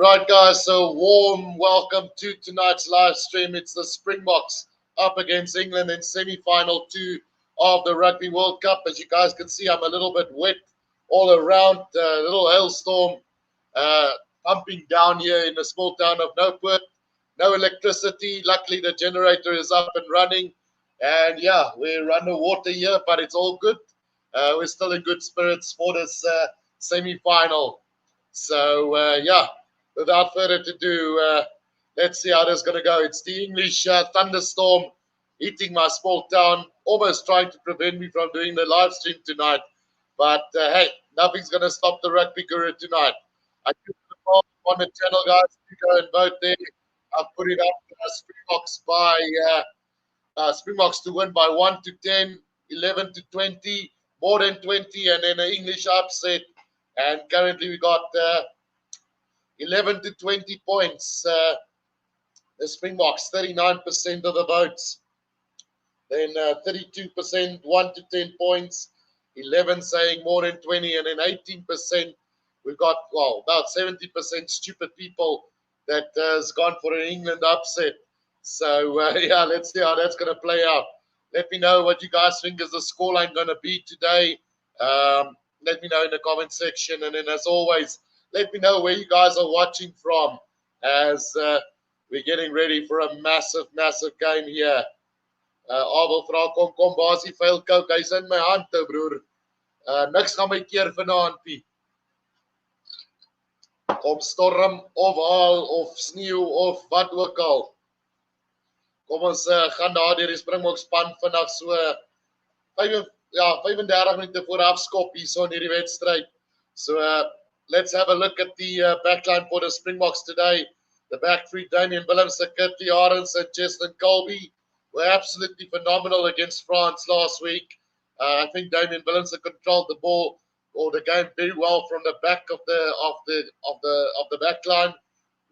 Right, guys, so warm welcome to tonight's live stream. It's the Springboks up against England in semi-final 2 of the Rugby World Cup. As you guys can see, I'm a little bit wet all around. A little hailstorm uh, pumping down here in the small town of Nopert. No electricity. Luckily, the generator is up and running. And yeah, we're underwater here, but it's all good. We're still in good spirits for this semi-final. So, yeah, without further ado, let's see how this is going to go. It's the English thunderstorm hitting my small town, almost trying to prevent me from doing the live stream tonight. But hey, nothing's going to stop the rugby guru tonight. I put the poll on the channel, guys. You go and vote there. I've put it up Springboks to win by 1 to 10, 11 to 20, more than 20, and then an English upset. And currently we got 11 to 20 points. The Springboks, 39% of the votes. Then 32%, 1 to 10 points. 11 saying more than 20, and then 18%. We've got, well, about 70% stupid people that has gone for an England upset. So, yeah, let's see how that's going to play out. Let me know what you guys think is the scoreline going to be today. Let me know in the comment section. And then, as always, let me know where you guys are watching from as we're getting ready for a massive, massive game here. Abel vra kom basie vuil kook. Hy's in my hand, broer. Niks gaan my keer vanaand, Piet. Kom storm of haal of sneeu of wat ook al. Kom ons gaan daar deur die Springboks span vanaf so 35 minute voor afskop hier so in hierdie wedstryd. So let's have a look at the backline for the Springboks today. The back three, Damien Willemse, Curtly Arends and Cheslin Colby were absolutely phenomenal against France last week. I think Damien Willemse controlled the ball or the game very well from the back of the back line.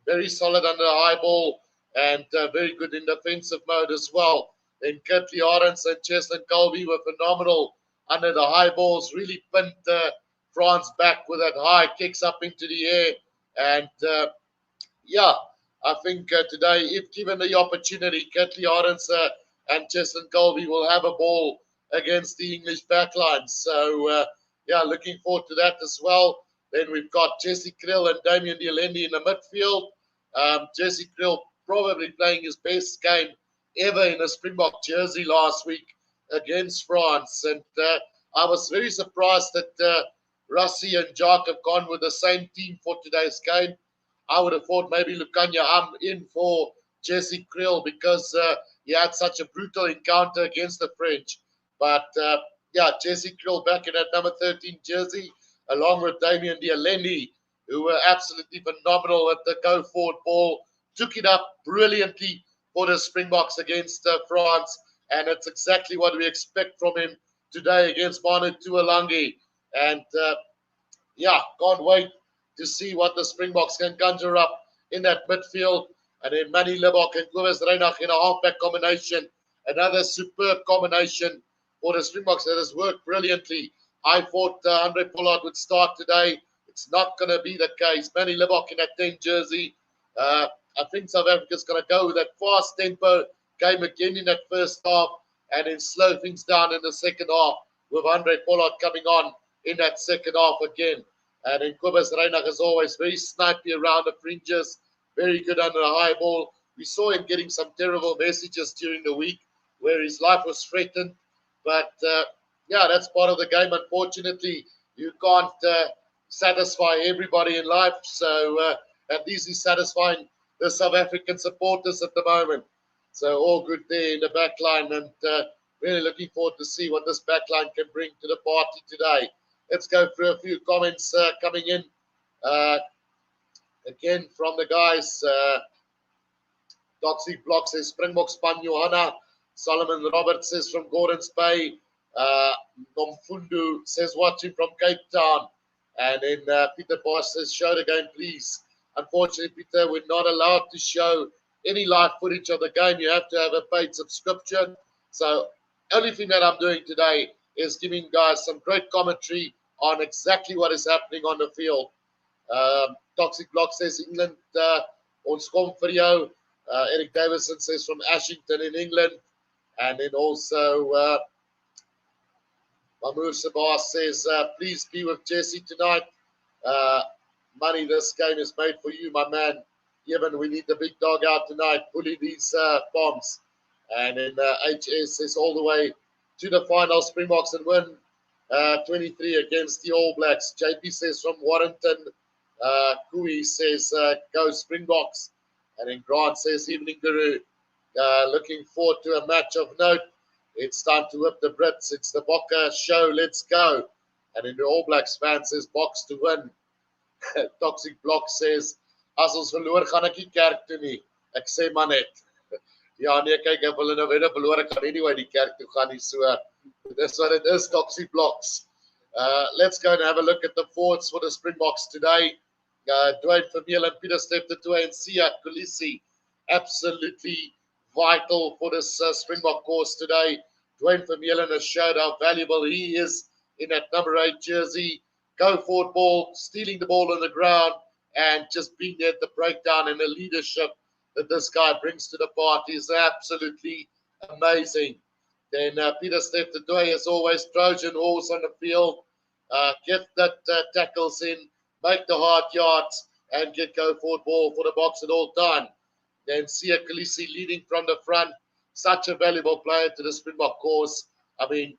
Very solid under the high ball and very good in defensive mode as well. Then Curtly Arends and Cheslin Colby were phenomenal under the high balls, really pinned France back with that high kicks up into the air. And yeah, I think today, if given the opportunity, Curtly Arends and Cheslin Colby will have a ball against the English backline. So yeah, looking forward to that as well. Then we've got Jesse Kriel and Damien Dielendi in the midfield. Jesse Kriel probably playing his best game ever in a Springbok jersey last week against France. And I was very surprised that Rassie and Jacques have gone with the same team for today's game. I would have thought maybe Lukanya in for Jesse Kriel because he had such a brutal encounter against the French. But yeah, Jesse Kriel back in that number 13 jersey, along with Damien Dielendi, who were absolutely phenomenal at the go-forward ball, took it up brilliantly for the Springboks against France, and it's exactly what we expect from him today against Manu Tuolangi. And yeah, can't wait to see what the Springboks can conjure up in that midfield. And then Manny Libbok and Kobus Reinach in a halfback combination, another superb combination for the Springboks that has worked brilliantly. I thought Andre Pollard would start today. It's not going to be the case. Manny Libbok in that 10 jersey. I think South Africa's going to go with that fast tempo game again in that first half and then slow things down in the second half with Andre Pollard coming on in that second half again. And then Kobus Reinach, as always, very snipey around the fringes, very good under the high ball. We saw him getting some terrible messages during the week where his life was threatened. But yeah, that's part of the game. Unfortunately, you can't satisfy everybody in life. So at least he's satisfying the South African supporters at the moment. So all good there in the back line, and really looking forward to see what this back line can bring to the party today. Let's go through a few comments coming in. Again, from the guys. Toxic Block says Springbok span Johanna. Solomon Roberts says from Gordons Bay. Nomfundu says watching from Cape Town. And then Peter Bosch says show the game, please. Unfortunately, Peter, we're not allowed to show any live footage of the game. You have to have a paid subscription. So only thing that I'm doing today is giving guys some great commentary on exactly what is happening on the field. Toxic Block says England, ons kom vir jou. Eric Davison says from Ashington in England. And then also Mamour Sabah says, please be with Jesse tonight. Money, this game is made for you, my man. Given we need the big dog out tonight, bully these bombs. And then HS says all the way to the final, Springboks and win 23 against the All Blacks. JP says from Warrington. Kui says go Springboks. And then Grant says evening Guru. Looking forward to a match of note. It's time to whip the Brits. It's the Bokke show. Let's go. And then the All Blacks fan says box to win. Toxic Block says as ons verloor gaan ek nie kerk toe nie. Ek sê maar net. Ja nee, kyk ek wil nou weer verloor ek gaan anyway die kerk toe gaan nie so. Dis what it is, Toxic Blocks. Let's go and have a look at the forwards for the Springboks today. Dwayne Vermeulen, Peter Steph de Toey and Sia Kolisi. Absolutely vital for this Springbok course today. Dwayne Vermeulen has showed how valuable he is in that number 8 jersey. Go forward ball, stealing the ball on the ground, and just being there at the breakdown and the leadership that this guy brings to the party is absolutely amazing. Then Peter Steph de Toey, as always, Trojan horse on the field. Get that tackles in, make the hard yards, and get go forward ball for the box at all time. Then Sia Kolisi leading from the front. Such a valuable player to the Springbok course. I mean,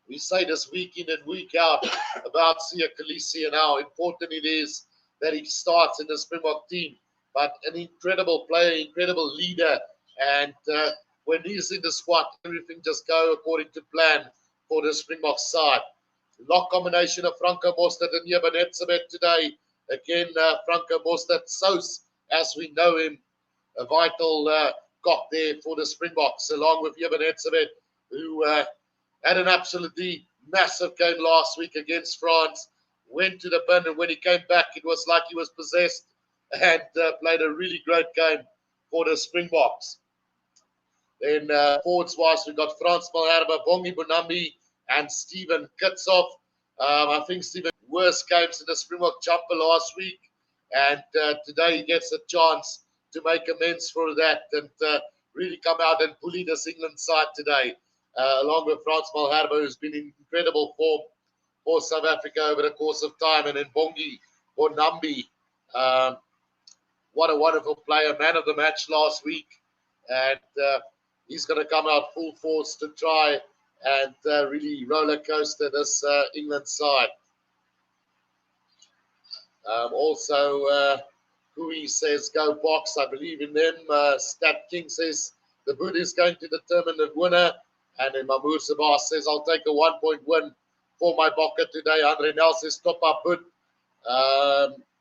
we say this week in and week out about Sia Kolisi and how important it is that he starts in the Springbok team. But an incredible player, incredible leader. And when he's in the squad, everything just goes according to plan for the Springbok side. Lock combination of Franco Mostert and Jeba Netzebeth today. Again, Franco Mostert, Sous, as we know him, a vital cop there for the Springboks, along with Jeba Netzebeth, who had an absolutely massive game last week against France, went to the bin, and when he came back, it was like he was possessed and played a really great game for the Springboks. Then forwards-wise, we got Frans Malherbe, Bongi Bonambi, and Steven Kitshoff. I think Steven worst games in the Springbok jumper last week, and today he gets a chance to make amends for that and really come out and bully this England side today, along with Frans Malherbe, who's been in incredible form for South Africa over the course of time, and then Bongi Bonambi. What a wonderful player, man of the match last week, and he's going to come out full force to try and really roller coaster this England side. Also, Kui says go box. I believe in them. Stat King says the boot is going to determine the winner. And then Mamour Sabah says I'll take a 1-point win for my Bokke today. Andre Nel says top up boot.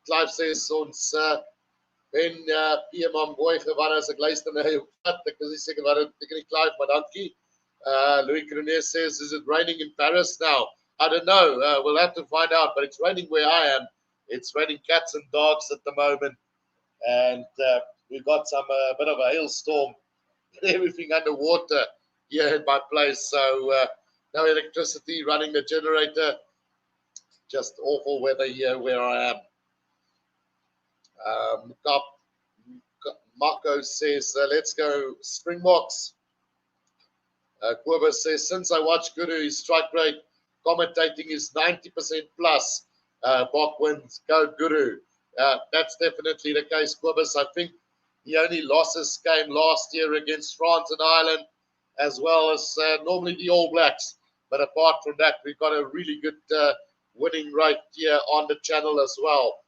Clive says ons ben PM mooi gewan as ek luister na jou pad. Ek is nie seker wat dit beteken nie, Clive, maar dankie. Louis Crenet says, is it raining in Paris now? I don't know. We'll have to find out, but it's raining where I am. It's raining cats and dogs at the moment. And we've got some bit of a hailstorm and everything underwater here at my place. So no electricity, running the generator. Just awful weather here where I am. Marco says, let's go Springboks. Quover says, since I watch Guru, his strike rate commentating is 90% plus. Bok wins, go Guru. That's definitely the case, Quibus. I think the only losses came last year against France and Ireland, as well as normally the All Blacks. But apart from that, we've got a really good winning rate here on the channel as well.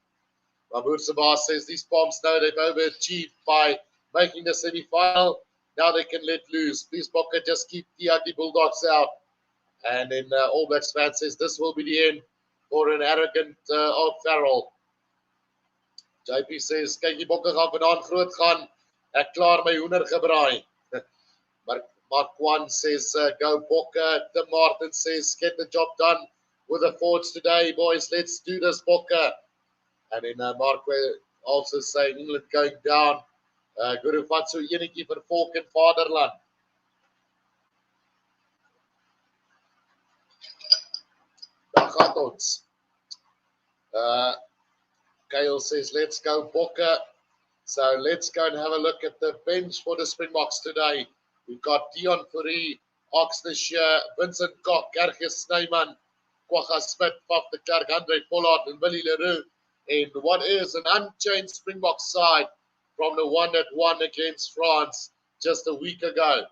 Mahmoud Sabah says these bombs know they've overachieved by making the semi-final. Now they can let loose. Please, Bokke, just keep the ugly Bulldogs out. And then All Blacks fan says this will be the end for an arrogant Farrell. JP says, kyk, die Bokke gaan vandaan groot gaan. Ek klaar my hoender gebraai. Mark Kwan says, go Bokke. Tim Martin says, get the job done with the forwards today, boys. Let's do this, Bokke. And then Mark also saying, England going down. Guru vat so enetjie vir volk en vaderland. Dan gaan ons. Kale says, let's go Bokke. So let's go and have a look at the bench for the Springboks today. We've got Dion Fourie, Oxnashire, Vincent Koch, Gerges Snyman, Kwagga Smith, Faf de Klerk, Andre Pollard, and Willie Leroux. In what is an unchanged Springbok side from the one that won against France just a week ago.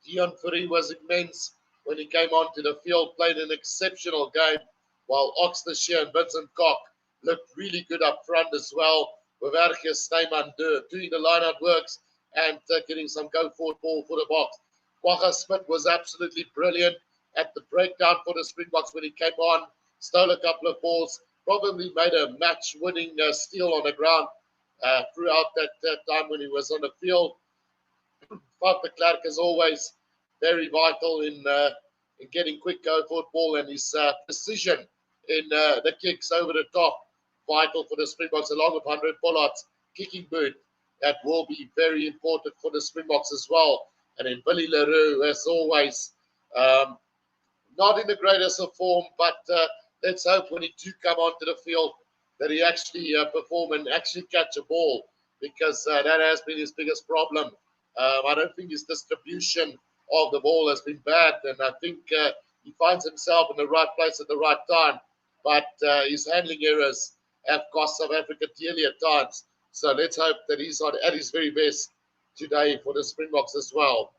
Dion Fourie was immense when he came onto the field, played an exceptional game, while Oxnashire and Vincent Koch looked really good up front as well, with Gerges Snyman doing the line-out works and getting some go-forward ball for the box. Kwagga Smith was absolutely brilliant at the breakdown for the Springboks when he came on, stole a couple of balls, probably made a match-winning steal on the ground throughout that time when he was on the field. Faf de Klerk, as always, very vital in getting quick go-forward ball, and his precision in the kicks over the top, vital for the Springboks, along with Andre Pollard's kicking boot. That will be very important for the Springboks as well. And then Willie Leroux, as always, not in the greatest of form, but let's hope when he do come onto the field that he actually perform and actually catch a ball, because that has been his biggest problem. I don't think his distribution of the ball has been bad, and I think he finds himself in the right place at the right time, but his handling errors have cost South Africa dearly at times. So let's hope that he's at his very best today for the Springboks as well.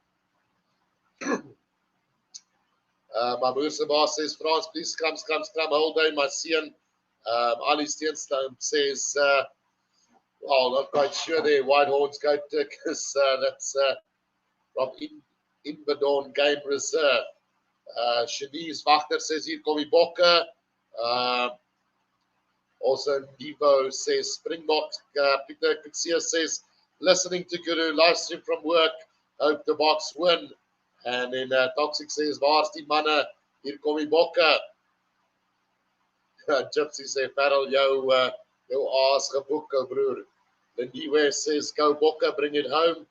Mamour Sabah says, France, please scrum, whole day, my seun. Ali Steenstone says, well, not quite sure there, White Horns go because that's from Inbadon Game Reserve. Shanice Wachter says, hier kom die Bokke. Also, Devo says, Springbok. Peter Kutsia says, listening to Guru, live stream from work, hope the Boks win. And then Toxic says, waar's die manne, hier kom die Bokke. Gypsy says, Farrell, jou aas geboek, broer. Lindy West says, go Bokke, bring it home.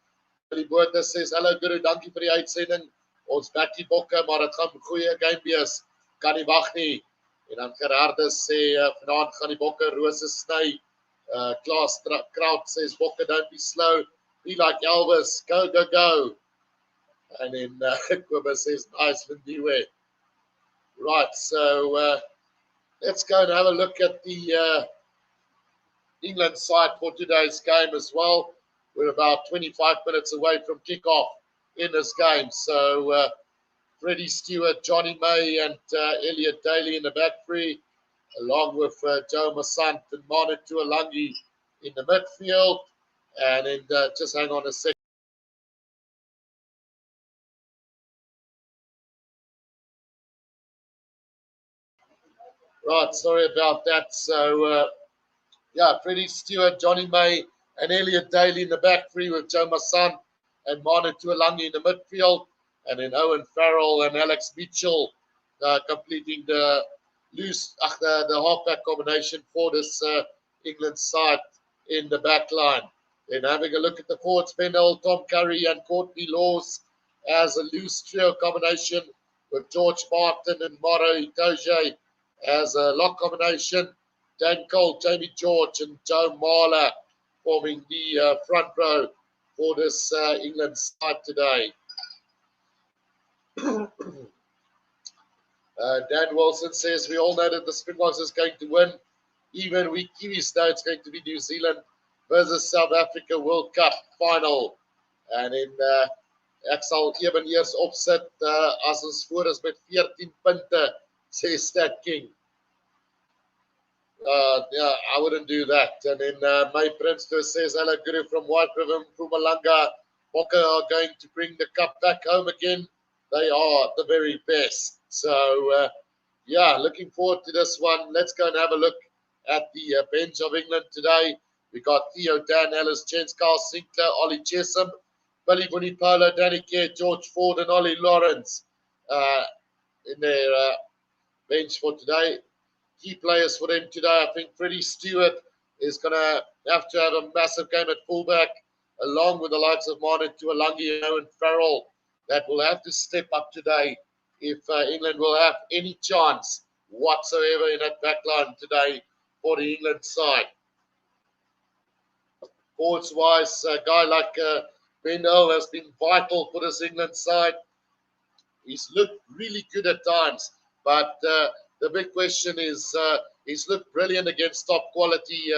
Billy Botha says, hello Guru, dankie vir die uitsending. Ons back die Bokke, maar het gaan 'n goeie game wees. Kan nie wag nie. En dan Gerardus sê, vanaand gaan die Bokke rose sny. Klaas Kraut says, Bokke, don't be slow. Be like Elvis. Go, go, go. And then Kobus says, nice, Lindiwe. Right, so let's go and have a look at the England side for today's game as well. We're about 25 minutes away from kickoff in this game. So Freddie Stewart, Johnny May, and Elliot Daly in the back three, along with Joe Masant and Manu Tuolangi in the midfield. And then just hang on a second. Right, sorry about that. So, yeah, Freddie Stewart, Johnny May, and Elliot Daly in the back three with Joe Masant and Manu Tuolangi in the midfield. And then Owen Farrell and Alex Mitchell completing the halfback combination for this England side in the back line. Then having a look at the forwards, Pendle, Tom Curry and Courtney Laws as a loose trio combination with George Martin and Maro Itoje as a lock combination. Dan Cole, Jamie George and Joe Marler forming the front row for this England side today. Dan Wilson says, we all know that the Springboks is going to win. Even we Kiwis know it's going to be New Zealand versus South Africa World Cup final. And in ek sal even eers opsit as ons voor is met 14 punte, sê Stat King. Yeah, I wouldn't do that. And then May Prince says, hello, Guru from White River, Mpumalanga. Bokke are going to bring the cup back home again. They are the very best. So, yeah, looking forward to this one. Let's go and have a look at the bench of England today. We got Theo, Dan Ellis, Jens Carl Sinclair, Ollie Chesham, Billy Vunipola, Danny Kerr, George Ford, and Ollie Lawrence in their bench for today. Key players for them today, I think Freddie Stewart is going to have a massive game at fullback, along with the likes of Manu Tuolangi and Owen Farrell, that will have to step up today if England will have any chance whatsoever in that backline today for the England side. Forwards-wise, a guy like Ben Earl has been vital for this England side. He's looked really good at times, but the big question is he's looked brilliant against top quality,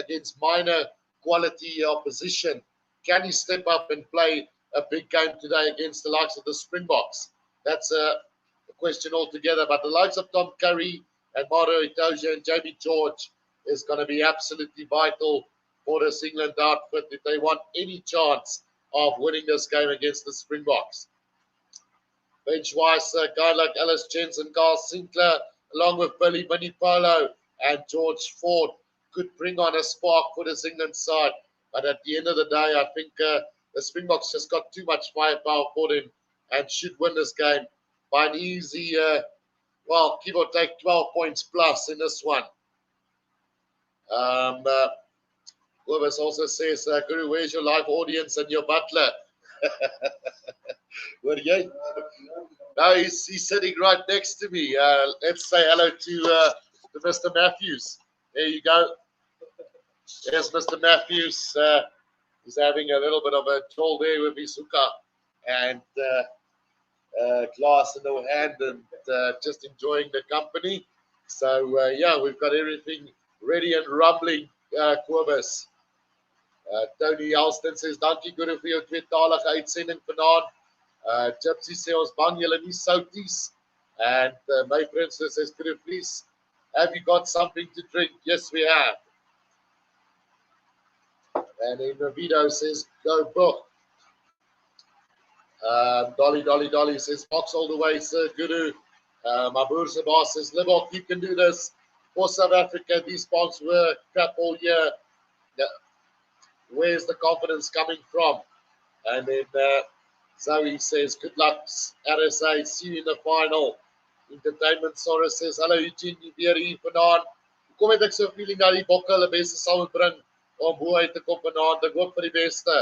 against minor quality opposition. Can he step up and play a big game today against the likes of the Springboks? That's a question altogether. But the likes of Tom Curry and Mario Itoje and Jamie George is going to be absolutely vital for this England outfit if they want any chance of winning this game against the Springboks. Bench-wise, a guy like Alice Jensen, Carl Sinclair, along with Billy Minipolo and George Ford, could bring on a spark for this England side. But at the end of the day, I think the Springboks just got too much firepower for them and should win this game by an easy, give or take 12 points plus in this one. Whoever also says, Guru, where's your live audience and your butler? Where are you? No, he's sitting right next to me. Let's say hello to Mr. Matthews. There you go. There's Mr. Matthews. He's having a little bit of a troll there with his hookah and glass in the hand and just enjoying the company. So, we've got everything ready and rumbling, Kobus. Tony Alston says, dankie Guru vir jou tweetalige uitsending vanaand. Gypsy sê, ons bang julle nie souties. And my princess says, Guru, please, have you got something to drink? Yes, we have. And then Navido says, go book. Dolly says, box all the way, Sir Guru. My broer se baas says, Libok, you can do this. For South Africa, these bombs were crap all year. Where's the confidence coming from? And then Zoe says, good luck, RSA. See you in the final. Entertainment Sora says, hello Eugene, jy weer hier vanaand. Kom het ek so feeling dat die bokke hulle beste sal bring om bo uit te kom vanaand. Ek hoop vir die beste.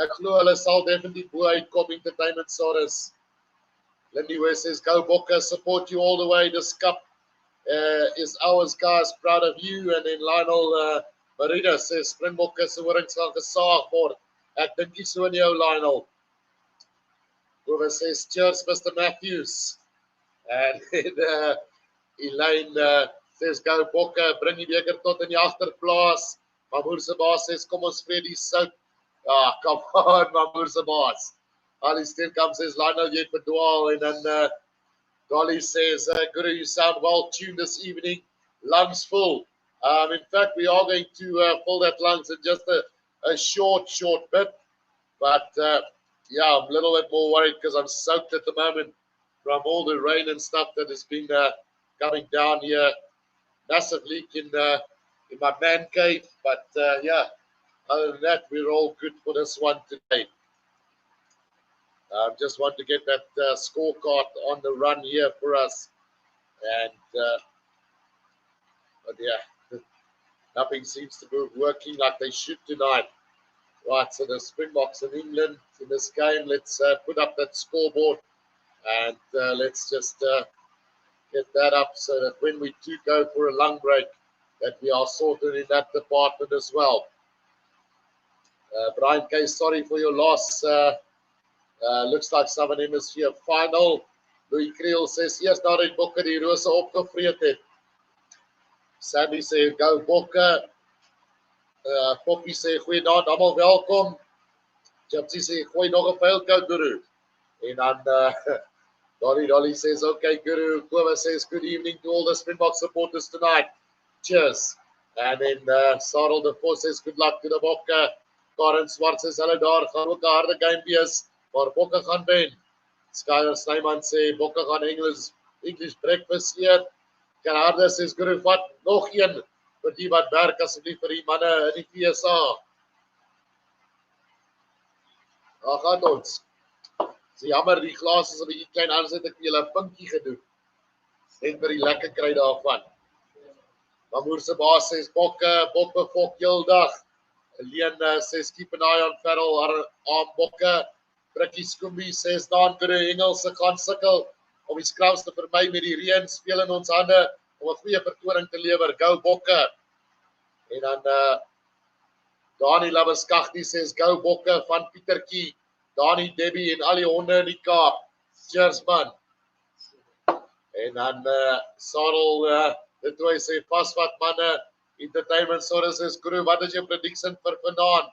Ek glo hulle sal definitief bo uitkom, Entertainment Soras. Lindy West says, go Bokke, support you all the way. This cup is ours, guys. Proud of you. And then Lionel Marina says, Springbokke se horing sal gesaag word. Ek dink nie so in jou, Lionel. Whoever says, cheers, Mr. Matthews. And then Elaine says, go Bokke, bring die beker tot in die agterplaas. My moeder se baas says, kom ons vrede die sout. Ah, come on, my moeder se baas. Ali Steenkamp says, Lionel, jy verdwaal. And then Dolly says, Guru, you sound well tuned this evening. Lungs full. In fact, we are going to fill that lungs in just a short bit. But I'm a little bit more worried because I'm soaked at the moment from all the rain and stuff that has been coming down here. Massive leak in my man cave. But other than that, we're all good for this one today. Just want to get that scorecard on the run here for us. And, nothing seems to be working like they should tonight. Right, so the Springboks in England in this game, let's put up that scoreboard and let's just get that up so that when we do go for a lung break, that we are sorted in that department as well. Brian K, sorry for your loss. Looks like Southern Hemisphere final. Louis Creel says, yes, daar het Bokke die rose opgevreet het. Sammy sê, go Bokke. Poppy sê, goeienaand, allemaal welkom. Gypsy sê, gooi nog 'n veilkoud, Guru. En dan Dolly says, okay, Guru. Kova says, good evening to all the Springbok supporters tonight. Cheers. And then Sarel de Vos says, good luck to the Bokke. Karen Swart says, hello daar, gaan ook 'n harde game wees. Maar Bokke gaan wen. Skyler Snyman sê, Bokke gaan English breakfast eet. Kanada says, Guru, vat nog een vir die wat werk asseblief vir die manne in die FSA. Daar gaan ons. Dis jammer, die glas is 'n bietjie klein, anders het ek vir julle 'n pinkie gedoen. Net vir die lekker kry daarvan. Mamoer se baas sê, Bokke fok heel dag. Leen says, keep an eye on Farrell, arm Bokke. Brikkie Skoombi says, daan Guru, Engelse gaan sukkel om die scrums te vermy met die reën, speel in ons hande, om 'n goeie vertoning te lewer. Go Bokke. En dan Dani Labuskaghni sê go Bokke van Pietertjie, Dani Debbie en al die honde in die Kaap. Cheers man. En dan Sarel dit toe hy sê pas wat manne, Entertainment Services Crew, wat is jou prediction vir vanaand?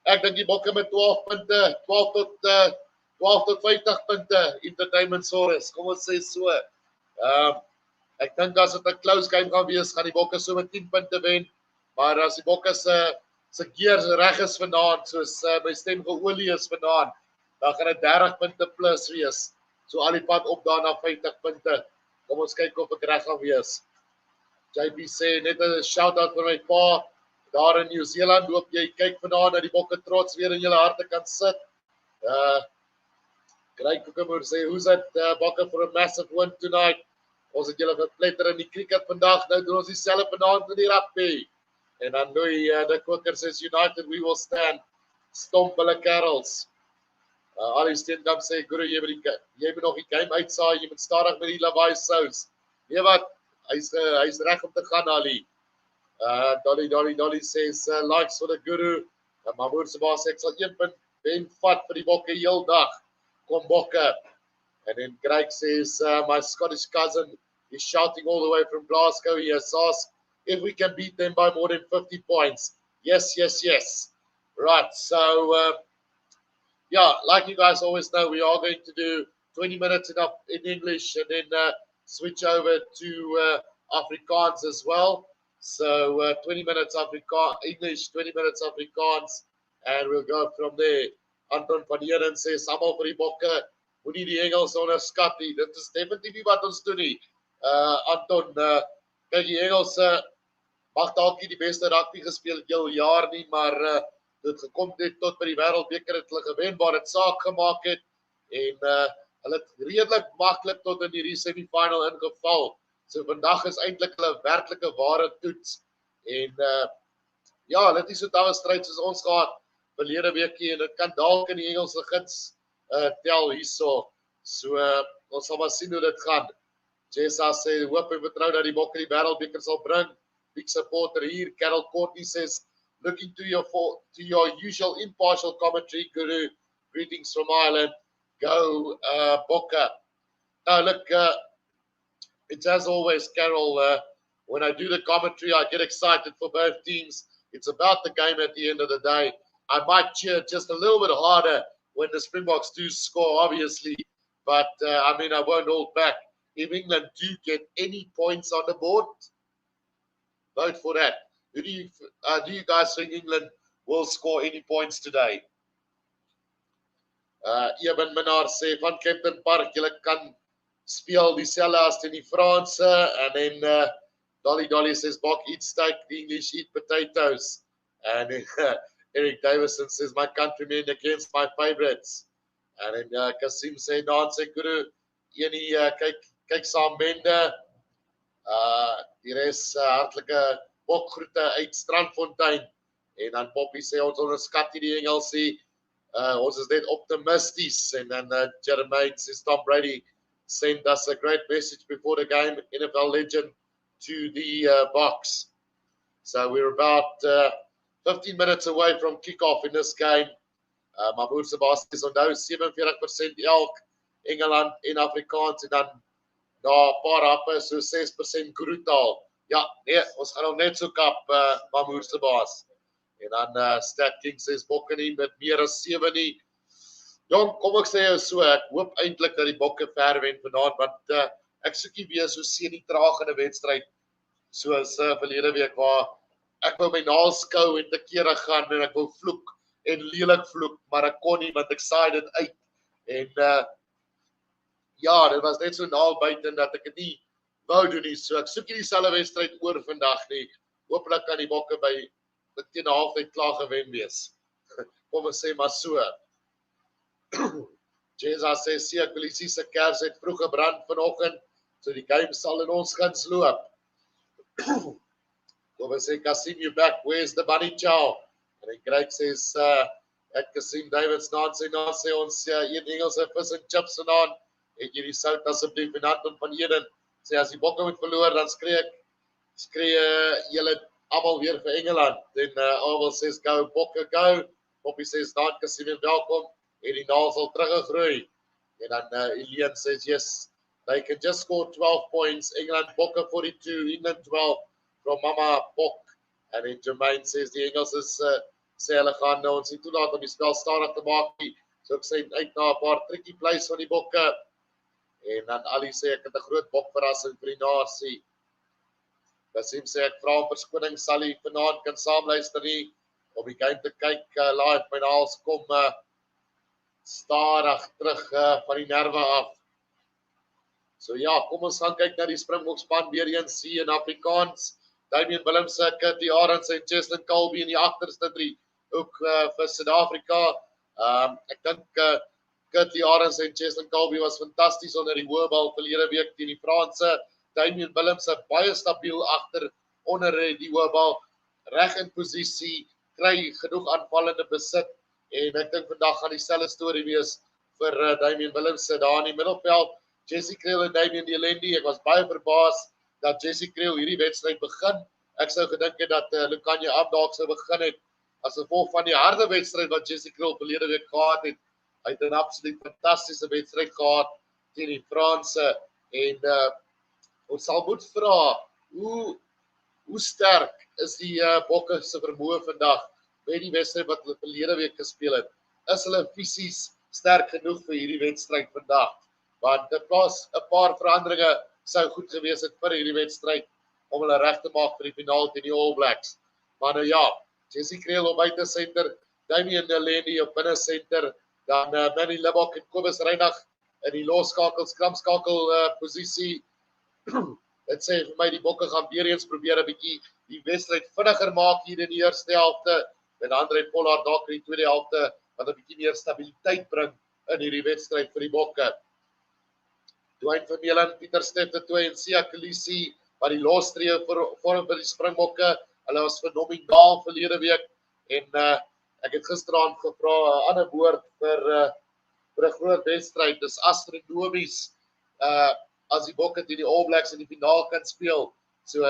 Ek dink die Bokke met 12 punte, 12 tot 50 punte, Entertainment Services, kom ons sê so. Ek dink as dit 'n close game gaan wees, gaan die Bokke so met 10 punte wen, maar as die Bokke se gear reg is vanaand, soos my stem geolie is vanaand, dan gaan dit 30 punte plus wees. So al die pad op daarna 50 punte. Kom ons kyk of ek reg gaan wees. JP sê net 'n shout-out vir my pa daar in New Zealand. Hoop jy kyk vanaand dat die Bokke trots weer in julle harte kan sit. Craig Kokemoer sê, who's that Bokke for a massive win tonight? Ons het julle gepletter in die cricket vandag, nou doen ons dieselfde vanaand in die rugby. En dan Louis de Koker says, United we will stand. Stomp hulle kerels. Ali Steenkamp sê, Guru, jy moet nog die game uitsaai, jy moet stadig met die lawaai sous. Nee wat, hy's reg om te gaan, Ali. Dolly says, likes for the Guru. Mamoer se baas sê, ek sal 1 punt wen vat vir die Bokke heel dag. Kom Bokke. And then Craig says, my Scottish cousin is shouting all the way from Glasgow. He has asked if we can beat them by more than 50 points. Yes. Right, so yeah, like you guys always know, we are going to do 20 minutes in English and then switch over to Afrikaans as well. So 20 minutes English, 20 minutes Afrikaans, and we'll go from there. Anton van Heeren says, almal vir die Bokke, moenie die Engels onderskat nie. Dit is definitief nie wat ons doen nie. Anton, kyk die Engelse mag dalk nie die beste rugby gespeel heel jaar nie, maar dit gekom het tot by die wêreldbeker het hulle gewen waar dit saak gemaak het en hulle het redelik maklik tot in die semifinal ingeval. So vandag is eintlik hulle werklike ware toets en ja, hulle het nie so tawe stryd soos ons gehad verlede weekie en dit kan dalk in die Engelse gids tel hierso. So ons sal maar sien hoe dit gaan. Jessa sê hoop en vertrou dat die Bokke die wêreldbeker sal bring. Big supporter hier. Carol Courtney says looking to your usual impartial commentary, Guru. Greetings from Ireland. Go Bokke. Now look, it's as always, Carol, when I do the commentary, I get excited for both teams. It's about the game at the end of the day. I might cheer just a little bit harder when the Springboks do score, obviously, but I mean, I won't hold back. If England do get any points on the board, vote for that. Do you guys think England will score any points today? Eben Minnar sê van Kempton Park, julle kan speel dieselfde as in die Franse, and then Dolly says Bok eat steak, the English eat potatoes, and then Eric Davison says my countrymen against my favorites, and then Kasim sê Daan sê Guru, enie kyk saam bende, die res hartlike bokgroete uit Strandfontein, en dan Poppy sê ons onderskat nie die Engelsie, ons is net optimisties, and then Jermaine says Tom Brady sent us a great message before the game, NFL legend to the box. So we're about 15 minutes away from kickoff in this game. Mahmoud Sebastian is onthou 47% elk, Engeland en Afrikaans, en dan na 'n paar happe so 6% Groetaal. Ja, nee, ons gaan hom net so kap, Mahmoud Sebastian. En dan Stat King says Bokke nie met meer as 7 nie. Jong, kom ek sê jou so, ek hoop eintlik dat die Bokke ver wen vanaand, want ek soek nie weer so seenie traag in 'n wedstryd soos verlede week waar ek wou my naels skou en te kere gaan en ek wou vloek en lelik vloek, maar ek kon nie want ek saai dit uit. En ja, dit was net so naalbytend dat ek dit nie wou doen nie. So ek soek nie dieselfde wedstryd oor vandag nie. Hooplik kan die Bokke by teen 'n halftyd klaar gewen wees. Kom ons sê maar so. Jeza sê Siakolisi se kers het vroeg gebrand vanoggend, so die game sal in ons guns loop. Kom ons sê Kasim, you back, where's the bunny chow? En die Craig says ek Kasim Davids naam sê ons eet Engelse vis en chips vanaand, het jy die sout asseblief, en Anton van Eden sê as die bokke moet verloor, dan skree julle almal weer vir Engeland. En Oval says go, bokke go. Poppy says dan Casimir welkom en die naal sal teruggegroei. En dan Elian says yes, they can just score 12 points. England bokke 42, England 12 from Mama Bok. En then Jermaine says die Engels is sê hulle gaan nou ons nie toelaat om die spel stadig te maak nie. So ek sê uit na 'n paar tricky plays van die bokke. En dan Ali sê ek het 'n groot bokverrassing vir die nasie. Basim sê ek vra om verskoning, sal hy vanaand kan saamluister nie om die game te kyk live. My naals kom stadig terug van die nerve af. So ja, kom ons gaan kyk na die Springboks span weer eens hier in Afrikaans. Damian Willemse, Kitty Arends en Cheslin Colby in die agterste drie. Ook vir Suid-Afrika. Ek dink Kitty Arends en Cheslin Colby was fantasties onder die hoë bal verlede week teen die Franse. Damian Willemse baie stabiel agter onder die hoë bal, reg in posisie, kry genoeg aanvallende besit en ek dink vandag gaan dieselfde storie wees vir Damian Willemse daar in die middelveld. Jesse Kriel en Damian Dielendi, ek was baie verbaas dat Jesse Kriel hierdie wedstryd begin. Ek sou gedink het dat Lukanje Abdalk sou begin het as gevolg van die harde wedstryd wat Jesse Kriel verlede week gehad het. Hy het 'n absoluut fantastiese wedstryd gehad teen die Franse en ons sal moet vra hoe sterk is die bokke se vermoë vandag met die wedstryd wat hulle verlede week gespeel het. Is hulle fisies sterk genoeg vir hierdie wedstryd vandag? Want dit was 'n paar veranderinge sou goed gewees het vir hierdie wedstryd om hulle reg te maak vir die finaal teen die All Blacks. Maar nou ja, Jesse Kriel op buite senter, Damian Dielendi op binne senter, dan Manny Libbok en Kobus Reinagh in die losskakel, skramskakel posisie. Dit sê vir my die bokke gaan weer eens probeer 'n bietjie die wedstryd vinniger maak hier in die eerste helfte met Andre Pollard dalk in die tweede helfte wat 'n bietjie meer stabiliteit bring in hierdie wedstryd vir die bokke. Dwayne Vermeulen, Pieter Steff de Tooy en Sia Kolisi wat die lostrio vorm vir die Springbokke. Hulle was fenomenaal verlede week en ek het gisteraand gevra 'n ander woord vir 'n groot wedstryd. Dis astronomies as die bokke teen die All Blacks in die finaal kan speel. So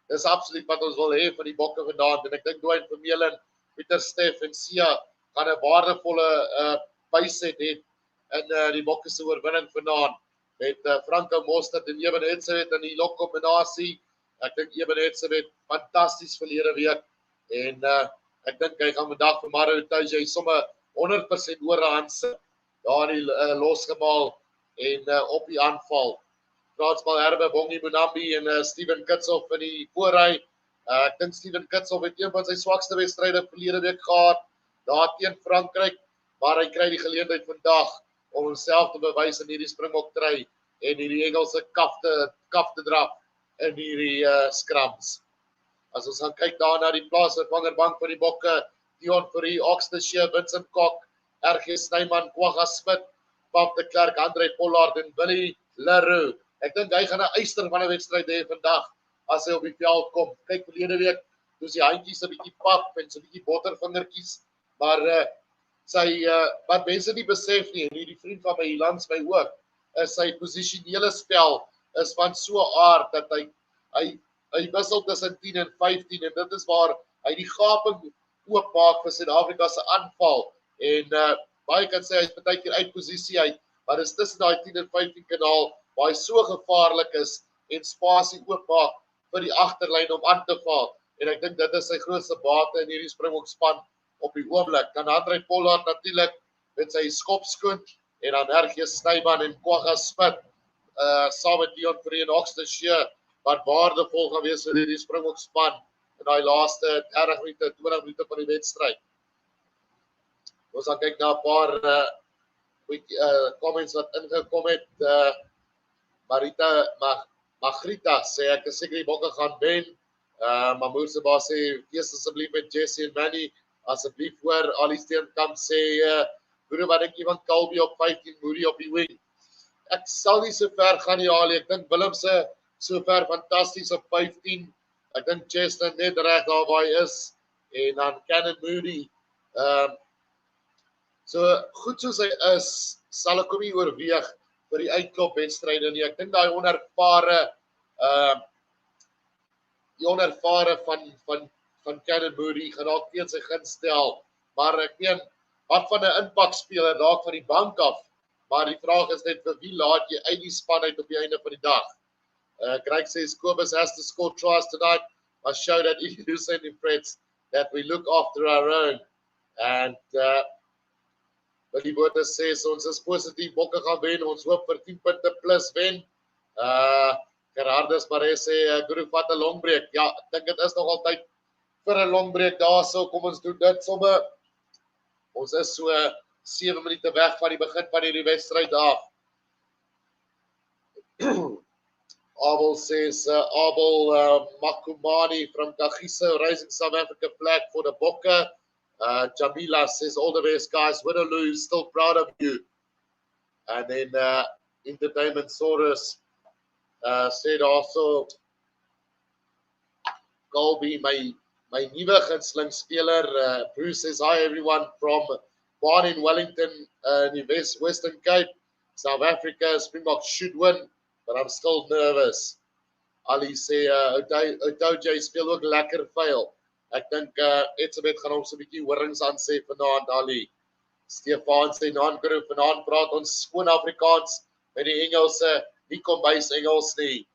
dis absoluut wat ons wil hê van die bokke vanaand en ek dink Dwayne Vermeulen, Pieter Steff en Sia gaan 'n waardevolle byset hê in die bokke se oorwinning vanaand met Franco Mostert en Eben Etzebeth in die lokkombinasie. Ek dink Eben Etzebeth fantasties verlede week en ek dink hy gaan vandag vir Mario Tauge sommer 100% oorhand sit daar in die losgemaal en op die aanval. Fransmal Herbe, Bongi Munambi en Steven Kitshoff in die voorry. Ek dink Steven Kitshoff het een van sy swakste wedstryde verlede week gehad daar teen Frankryk, maar hy kry die geleentheid vandag om homself te bewys in hierdie Springbok try en hierdie Engelse kaf te draf in hierdie scrums. As ons gaan kyk daar na die plaasvervangerbank vir die bokke, Dion Fourie, Oxfordshire, Vincent Kok, RG Snyman, Kwagga Smit, Pap de Klerk, Andre Pollard en Billy Leroux. Ek dink hy gaan 'n eyster van 'n wedstryd hê vandag as hy op die veld kom. Kyk verlede week, toe die handjies 'n bietjie pap en so 'n bietjie bottervingertjies, maar wat mense nie besef nie, en hierdie vriend van my hier langs my ook, is sy posisionele spel is van so 'n aard dat hy wissel tussen 10 en 15 en dit is waar hy die gaping oopmaak vir Suid-Afrika se aanval en baie kan sê hy's partykeer uit posisie uit, maar dis tussen daai 10 en 15 kanaal waar hy so gevaarlik is en spasie oopmaak vir die agterlyn om aan te val en ek dink dit is sy grootste bate in hierdie Springbok span op die oomblik. Dan Andre Pollard natuurlik met sy skopskoen en dan RG Snyman en Kwagga Smit saam met Dion Fourie en Oxfordshire wat waardevol gaan wees vir hierdie Springbok span in daai laaste 30 minute, 20 minute van die wedstryd. Ons gaan kyk na 'n paar comments wat ingekom het. Marita sê ek is seker die bokke gaan wen. Mamour Seba sê wees asseblief met Jesse en Manny. Asseblief hoor, Ali Steenkamp sê, broer, wat dink jy van Colby op 15, Moody op die wing? Ek sal nie so ver gaan nie, Ali. Ek dink Willemse so ver fantasties op 15. Ek dink Chester net reg daar waar hy is. En dan Cannon Moody. So goed soos hy is, sal ek hom nie oorweeg vir die uitklopwedstryde nie. Ek dink daai onervare Die onervare van Canterbury gaan dalk teen sy gunst stel, maar ek meen, wat van 'n impaksspeler dalk van die bank af, maar die vraag is net vir wie laat jy uit die span uit op die einde van die dag. Craig says Kobus has to score tries tonight, must show that if you lose any threats, that we look after our own. And Willie Botha says ons is positief, Bokke gaan wen, ons hoop vir 10 punte plus wen. Gerardus Maree sê Guru vat 'n longbreek. Ja, ek dink dit is nog altyd vir 'n longbreek daarso. Kom ons doen dit sommer. Ons is so 7 minute weg van die begin van hierdie wedstryd af. Abel says, Abel Makumani from Kagiso raising South Africa flag for the Bokke. Jamila says, all the best guys, win or lose, still proud of you. And then Entertainment Saurus said also, Colby, my nuwe gunsteling speler. Bruce says, hi everyone from born in Wellington, in the Western Cape, South Africa. Springboks should win, but I'm still nervous. Ali sê, Otoje speel ook lekker veil. Ek dink Etzebeth gaan hom so 'n bietjie horings aan sê vanaand, Ali. Stefan sê, non-groep, vanaand praat ons skoon Afrikaans met die Engelse, nie kombuis Engels nie.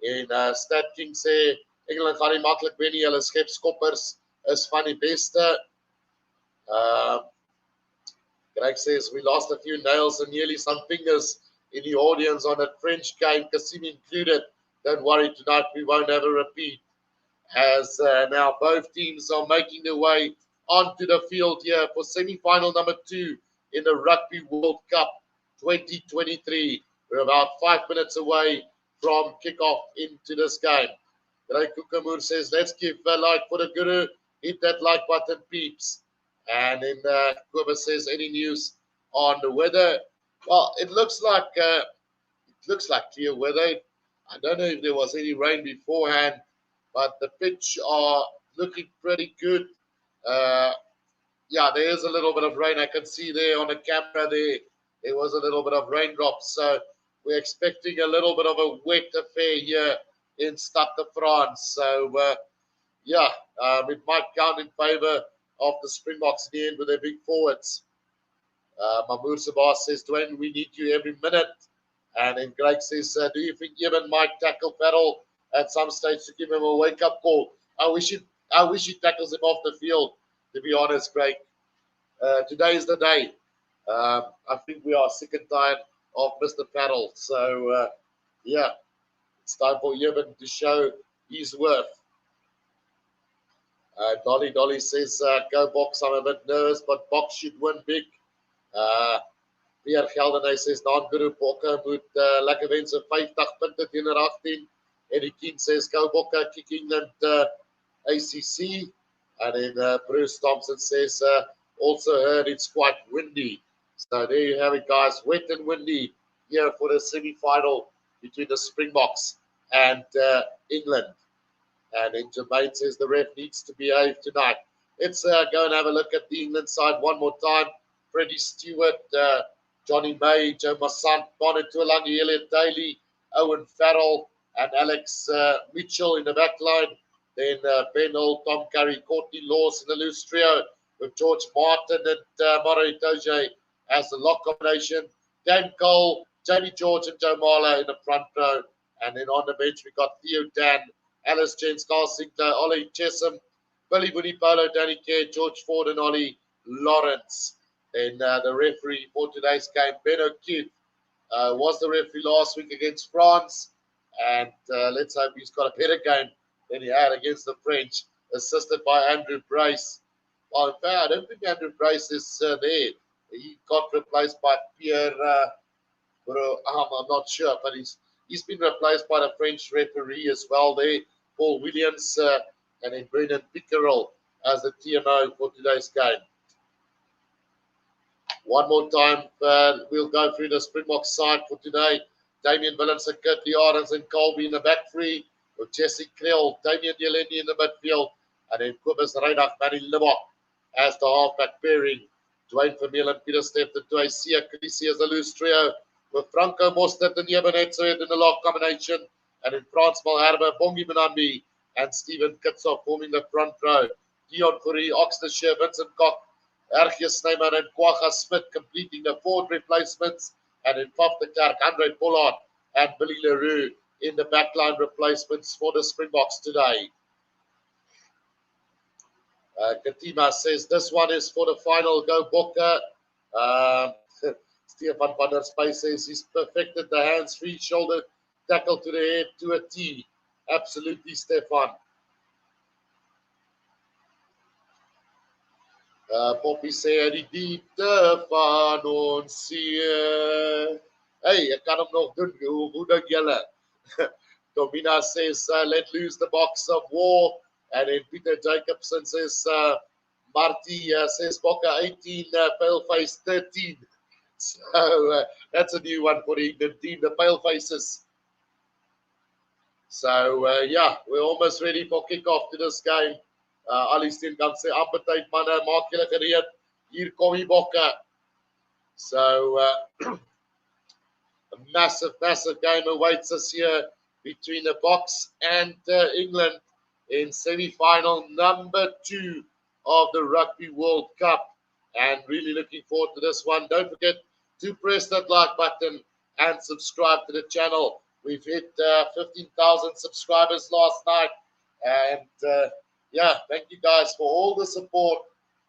En Stat King sê, Engeland gaan nie maklik wen nie, hulle skepskoppers is van die beste. Greg says, we lost a few nails and nearly some fingers in the audience on that French game, Kassim included. Don't worry, tonight we won't have a repeat. As now both teams are making their way onto the field here for semi-final number 2 in the Rugby World Cup 2023. We're about 5 minutes away from kickoff into this game. Greg Kukamur says, let's give a like for the Guru. Hit that like button, peeps. And then Kobus says, any news on the weather? Well, it looks like clear weather. I don't know if there was any rain beforehand, but the pitch are looking pretty good. Yeah, there is a little bit of rain. I can see there on the camera there was a little bit of raindrops. So we're expecting a little bit of a wet affair here in Stade de France. So, yeah, it might count in favor of the Springboks in the end with their big forwards. Mamour Sabah says, Dwayne, we need you every minute. And then Greg says, do you think Evan might tackle Farrell at some stage to give him a wake-up call? I wish he tackles him off the field, to be honest, Greg. Today is the day. I think we are sick and tired of Mr. Farrell. So, yeah, it's time for Evan to show his worth. Dolly says, go Boks, I'm a bit nervous, but Boks should win big. Pierre Geldenhuys says, non-Guru Bokke moet lekker wen so 50 punte teenoor 18. Eddie Keane says, go Bokke, kick England ACC. And then Bruce Thompson says, also heard it's quite windy. So there you have it, guys, wet and windy here for the semi-final between the Springboks and England. And then Jermaine says the ref needs to behave tonight. Let's go and have a look at the England side one more time. Freddie Stewart, Johnny May, Joe Massant, Bonnet Tuolangi, Elliot Daly, Owen Farrell, and Alex Mitchell in the back line. Then Ben Hull, Tom Curry, Courtney Laws in the loose trio with George Martin and Maro Itoje as the lock combination. Dan Cole, Jamie George, and Joe Marler in the front row. And then on the bench, we got Theo Dan, Alice Jens, Carl Sinclair, Ollie Chesham, Billy Bunipolo, Danny Kerr, George Ford, and Ollie Lawrence. Then the referee for today's game, Ben O'Keefe, was the referee last week against France. And let's hope he's got a better game than he had against the French, assisted by Andrew Brace. Well, in fact, I don't think Andrew Brace is there. He got replaced by Pierre, I'm not sure, but he's been replaced by the French referee as well there, Paul Williams, and then Brendan Pickerel as the TMO for today's game. One more time, we'll go through the Springbok side for today. Damian Willemse, Kirtley Arends, and Colby in the back three, with Jesse Krell, Damian Yeleni in the midfield, and then Kobus Reinach, Manny Limbok as the halfback pairing. Dwayne Vermeulen, Peter Steff, the Sia Kulisi as the loose trio, with Franco Mostert and Jebanetsoet in the lock combination, And in France, Malherbe, Bongi Benambi, and Stephen Kitsop forming the front row. Dion Fourie, Oxfordshire, Vincent Koch, Ergie Snyman, and Kwaga Smith completing the forward replacements. And in Paf de Klerk, Andre Pollard, and Billy Leroux in the backline replacements for the Springboks today. Katima says this one is for the final. Go Bokke. Stefan van der Spy says he's perfected the hands-free shoulder tackle to the head to a T. Absolutely, Stefan. Poppy sê die diepte van ons see. Hey, ek kan hom nog doen. Hoe dink julle? Domina says, let loose the box of war. And then Peter Jacobson says, Marty says, Bokke 18, Paleface 13. So that's a new one for the England team, the Palefaces. So, yeah, we're almost ready for kick-off to this game. Ali Steenkamp sê, appetite manne, maak julle gereed. Hier kom die Bokke. So, a massive game awaits us here between the Boks and England in semi-final number 2 of the Rugby World Cup. And really looking forward to this one. Don't forget to press that like button and subscribe to the channel. We've hit 15,000 subscribers last night. And yeah, thank you guys for all the support.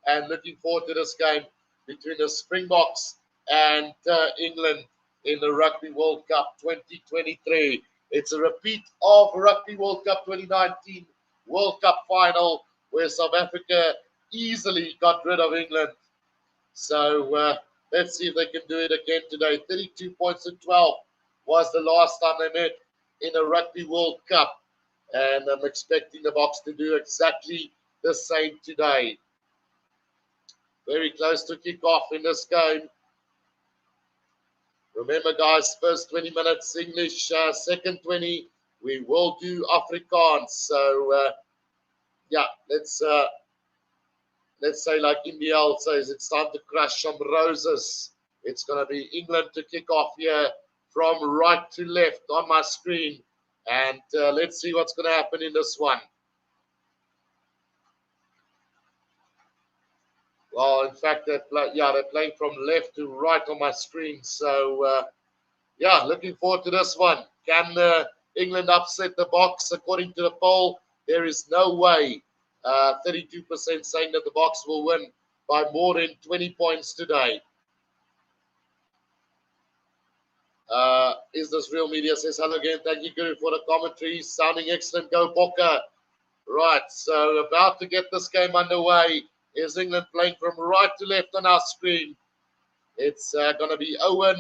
And looking forward to this game between the Springboks and England in the Rugby World Cup 2023. It's a repeat of Rugby World Cup 2019 World Cup final where South Africa easily got rid of England. So let's see if they can do it again today. 32 points to 12 was the last time they met in a Rugby World Cup. And I'm expecting the Boks to do exactly the same today. Very close to kick off in this game. Remember, guys, first 20 minutes English, second 20 we will do Afrikaans. So, yeah, let's say like India says, it's time to crush some roses. It's going to be England to kick off here from right to left on my screen. And let's see what's going to happen in this one. Well, in fact, they're playing from left to right on my screen. So, yeah, looking forward to this one. Can England upset the Boks? According to the poll, there is no way. 32% saying that the Boks will win by more than 20 points today. Is this real media? Says hello again. Thank you, Guru, for the commentary. Sounding excellent. Go Bokke. Right, so about to get this game underway. Is England playing from right to left on our screen? It's going to be Owen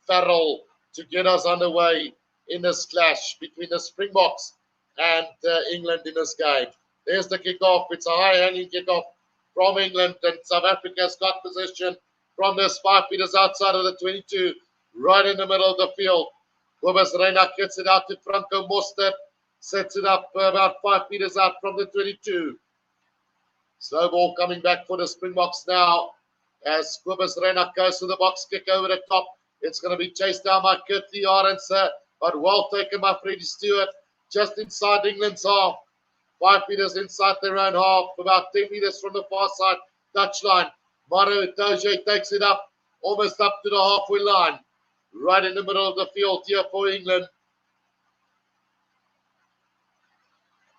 Farrell to get us underway in this clash between the Springboks and England in this game. There's the kickoff. It's a high-hanging kickoff from England, and South Africa's got possession from this 5 meters outside of the 22, right in the middle of the field. Kobus Reinach gets it out to Franco Mostert, sets it up about 5 meters out from the 22. Slow ball coming back for the Springboks now as Kobus Reinach goes to the box kick over the top. It's going to be chased down by Kurtley Arendse, but well taken by Freddie Stewart, just inside England's half. 5 meters inside their own half, about 10 meters from the far side touchline. Mario Itoje takes it up, almost up to the halfway line, right in the middle of the field here for England.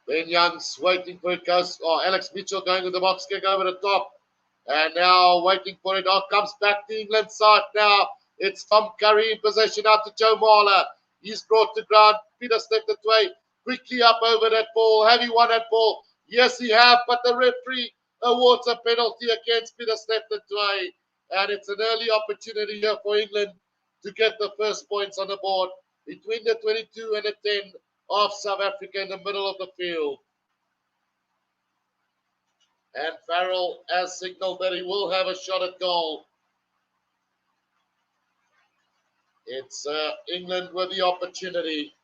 Ben Young's waiting for it, goes, Alex Mitchell going with the box kick over the top. And now waiting for it. Comes back to England's side now. It's Tom Curry in possession out to Joe Marler. He's brought to ground. Peter stepped away. Quickly up over that ball. Have he won that ball? Yes, he have. But the referee awards a penalty against Peter Steptoe. And it's an early opportunity here for England to get the first points on the board between the 22 and the 10 of South Africa in the middle of the field. And Farrell has signaled that he will have a shot at goal. It's England with the opportunity.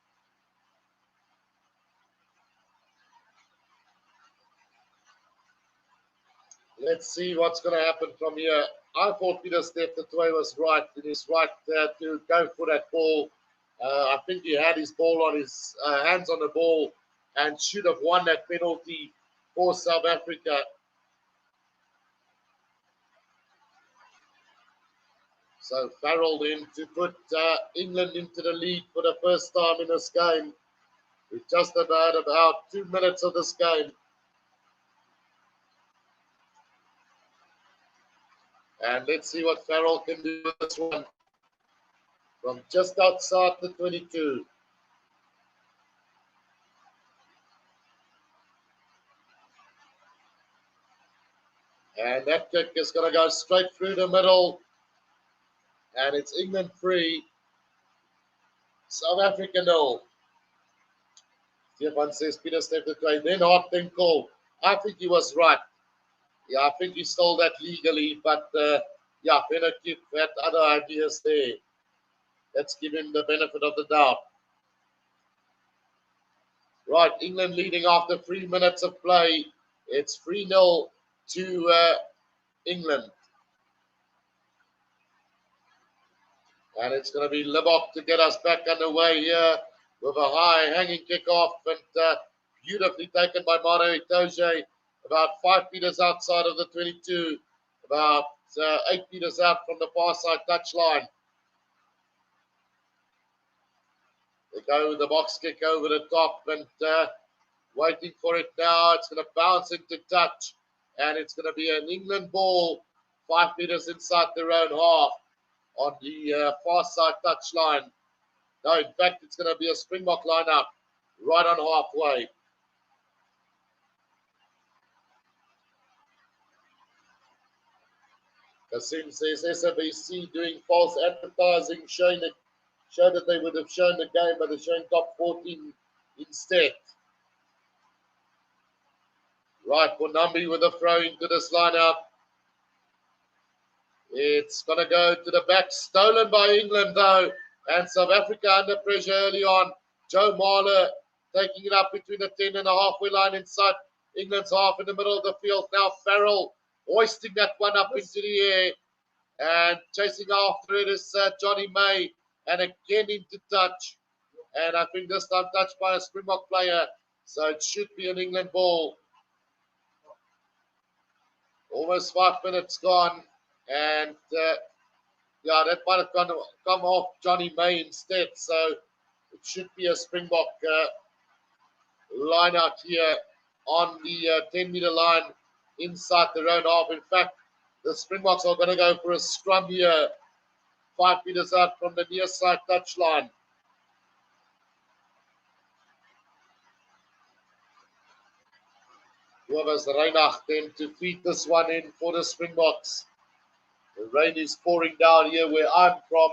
Let's see what's going to happen from here. I thought Peter Steptoe was right. It is right to go for that ball. I think he had his ball on his hands on the ball and should have won that penalty for South Africa. So Farrell then to put England into the lead for the first time in this game. We've just about 2 minutes of this game. And let's see what Farrell can do with this one. From just outside the 22. And that kick is going to go straight through the middle. And it's England free. South Africa 0. Stefan says Peter stepped away. Then hard thing called. I think he was right. Yeah, I think he stole that legally. But yeah, Benekip had other ideas there. Let's give him the benefit of the doubt. Right, England leading after 3 minutes of play. It's 3-0 to England. And it's going to be Libok to get us back underway here with a high hanging kickoff and beautifully taken by Maro Itoje. About 5 meters outside of the 22, about 8 meters out from the far side touchline. They go with the box kick over the top and waiting for it now. It's going to bounce into touch and it's going to be an England ball 5 meters inside their own half on the far side touchline. No, in fact, it's going to be a Springbok lineup right on halfway. Kasim says SABC doing false advertising, showed that they would have shown the game, but they're showing top 14 instead. Right, Bonambi with a throw into this lineup. It's going to go to the back, stolen by England though, and South Africa under pressure early on. Joe Marler taking it up between the 10 and the halfway line inside England's half in the middle of the field. Now Farrell hoisting that one up into the air and chasing after it is Johnny May, and again into touch. And I think this time touched by a Springbok player, so it should be an England ball. Almost 5 minutes gone. And yeah, that might have come off Johnny May instead. So it should be a Springbok line out here on the 10-meter line inside their own half. In fact, the Springboks are going to go for a scrum here, 5 meters out from the near side touchline. Whoever's Reinach then to feed this one in for the Springboks. The rain is pouring down here where I'm from.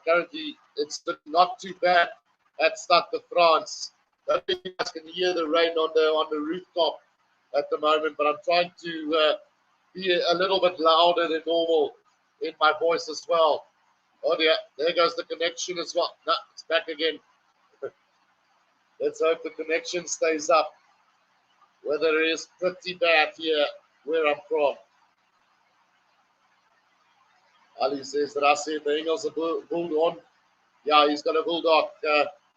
Currently, it's not too bad at Stade de France. I think you guys can hear the rain on the rooftop at the moment, but I'm trying to be a little bit louder than normal in my voice as well. Oh, yeah, there goes the connection as well. No, it's back again. Let's hope the connection stays up. Weather is pretty bad here where I'm from. Ali says, Rassi, the Engels are pulled on. Yeah, he's got a bulldog.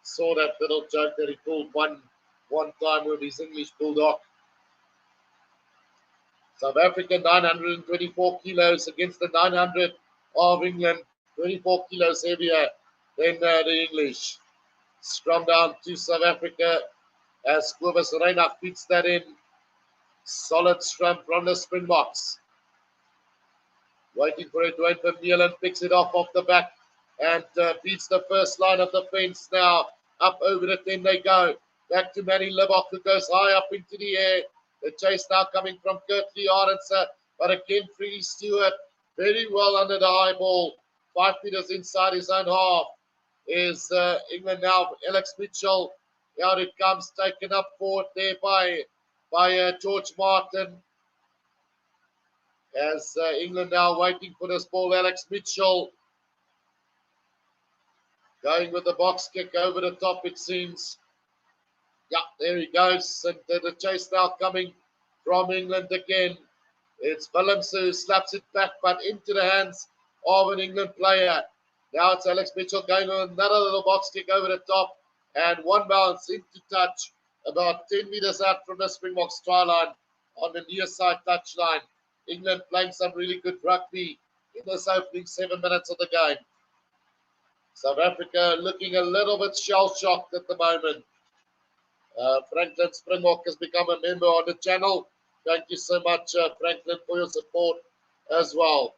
Saw that little joke that he pulled one time with his English bulldog. South Africa, 924 kilos against the 900 of England. 24 kilos heavier than the English. Scrum down to South Africa as Clovis Reinach feeds that in. Solid scrum from the Springboks. Waiting for it, Dwayne Vermeulen picks it off the back and beats the first line of the fence now. Up over the 10 they go. Back to Manny Libok, who goes high up into the air. The chase now coming from Kurtley Arendse, but again Freddie Stewart very well under the high ball. 5 meters inside his own half is England now. Alex Mitchell, out it comes, taken up forward there by George Martin. As England now waiting for this ball, Alex Mitchell going with the box kick over the top, it seems. Yeah, there he goes. And the chase now coming from England again. It's Willems who slaps it back, but into the hands of an England player. Now it's Alex Mitchell going on another little box kick over the top and one bounce into touch about 10 meters out from the Springboks try line on the near side touch line. England playing some really good rugby in this opening 7 minutes of the game. South Africa looking a little bit shell-shocked at the moment. Franklin Springbok has become a member on the channel. Thank you so much, Franklin, for your support as well.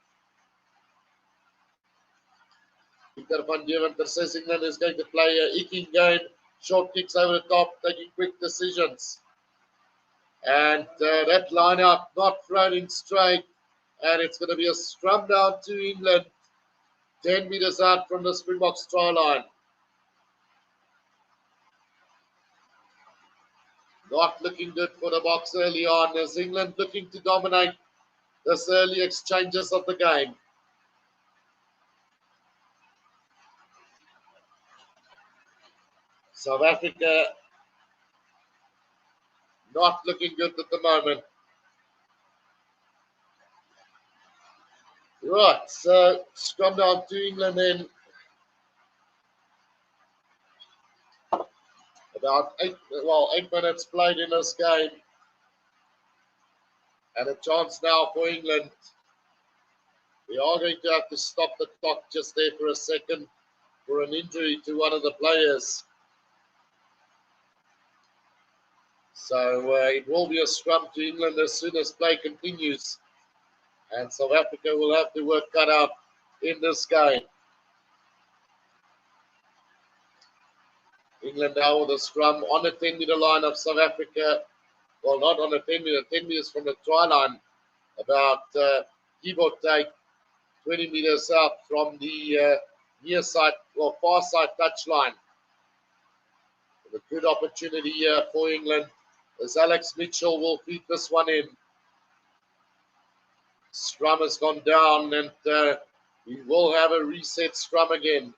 Peter van Deventer says England is going to play a eking game. Short kicks over the top, taking quick decisions. And that lineup not thrown in straight. And it's going to be a scrum down to England. 10 meters out from the Springboks try line. Not looking good for the Boks early on as England looking to dominate this early exchanges of the game. South Africa not looking good at the moment. Right, so scrum down to England then. About 8 minutes played in this game. And a chance now for England. We are going to have to stop the clock just there for a second for an injury to one of the players. So it will be a scrum to England as soon as play continues. And South Africa will have to work cut out in this game. England now with a scrum on the 10-meter line of South Africa. Well, not on the 10 meters from the try line. About give or take 20 meters out from the near side or far side touch line. A good opportunity here for England as Alex Mitchell will feed this one in. Scrum has gone down and we will have a reset scrum again.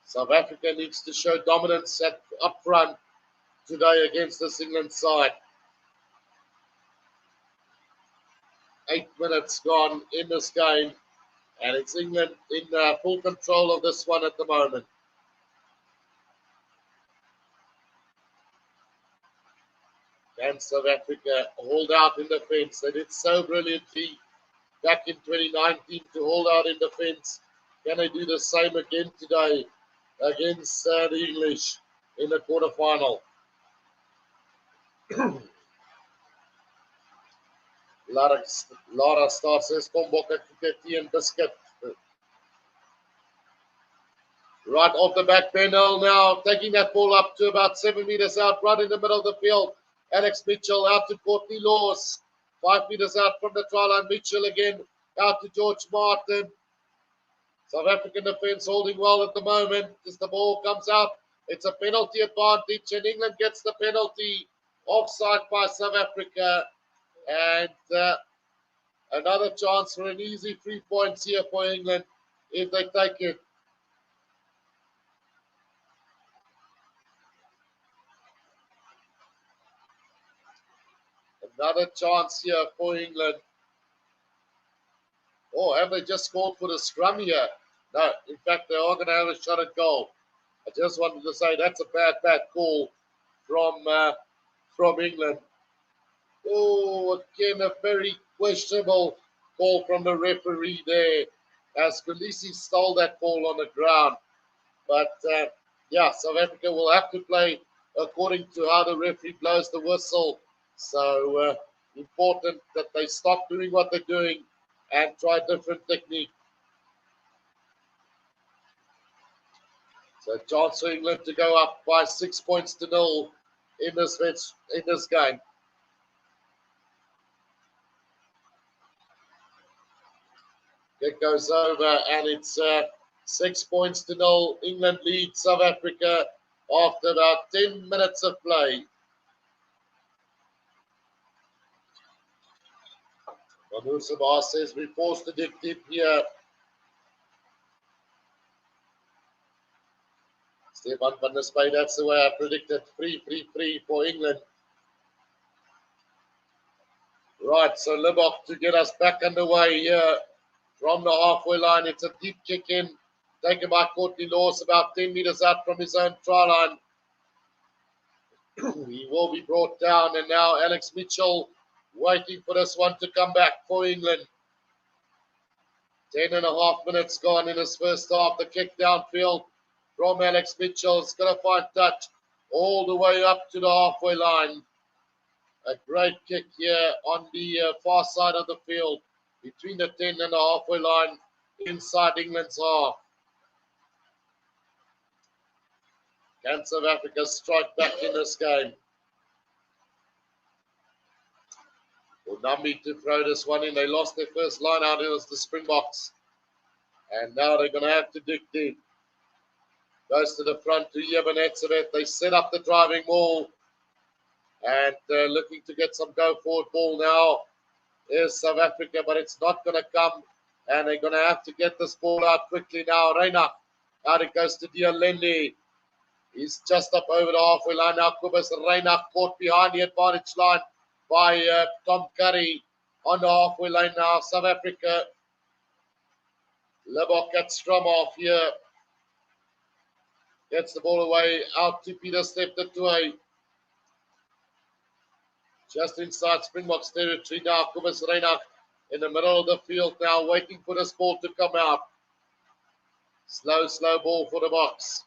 South Africa needs to show dominance up front today against this England side. 8 minutes gone in this game and it's England in full control of this one at the moment. And South Africa hold out in defense. They did so brilliantly back in 2019 to hold out in defense. Can they do the same again today against the English in the quarterfinal? Lara starts says Komboka tea and biscuit. Right off the back panel now, taking that ball up to about 7 meters out, right in the middle of the field. Alex Mitchell out to Courtney Laws. 5 meters out from the try line. Mitchell again out to George Martin. South African defense holding well at the moment as the ball comes out. It's a penalty advantage and England gets the penalty. Offside by South Africa. And another chance for an easy 3 points here for England if they take it. Another chance here for England. Oh, have they just scored for the scrum here? No, in fact, they are going to have a shot at goal. I just wanted to say that's a bad call from England. Oh, again, a very questionable call from the referee there as Khaleesi stole that ball on the ground. But, yeah, South Africa will have to play according to how the referee blows the whistle. So, important that they stop doing what they're doing and try a different technique. So, chance for England to go up by 6 points to 0 in this game. It goes over and it's 6 points to 0. England leads South Africa after about 10 minutes of play. Manur Sabah says we're forced to dig deep here. Stefan van der Spy, that's the way I predicted. Free for England. Right, so Libok to get us back underway here from the halfway line. It's a deep kick in, taken by Courtney Laws about 10 meters out from his own try line. He will be brought down, and now Alex Mitchell waiting for this one to come back for England. 10.5 minutes gone in his first half. The kick downfield from Alex Mitchell is going to find touch all the way up to the halfway line. A great kick here on the far side of the field between the 10 and the halfway line inside England's half. Can South Africa strike back in this game? For Nambi to throw this one in. They lost their first line out. It was the Springboks. And now they're going to have to dig deep. Goes to the front to Yebanetsevet. They set up the driving maul. And looking to get some go-forward ball now is South Africa. But it's not going to come. And they're going to have to get this ball out quickly now. Reinach. Out it goes to Dialendi. He's just up over the halfway line now. Kobus Reinach caught behind the advantage line by Tom Curry on the halfway line now. South Africa. Lebok at Stromhoff here. Gets the ball away out to Peter Steptoe. Just inside Springboks territory now. Kobus Reinach in the middle of the field now, waiting for this ball to come out. Slow ball for the box.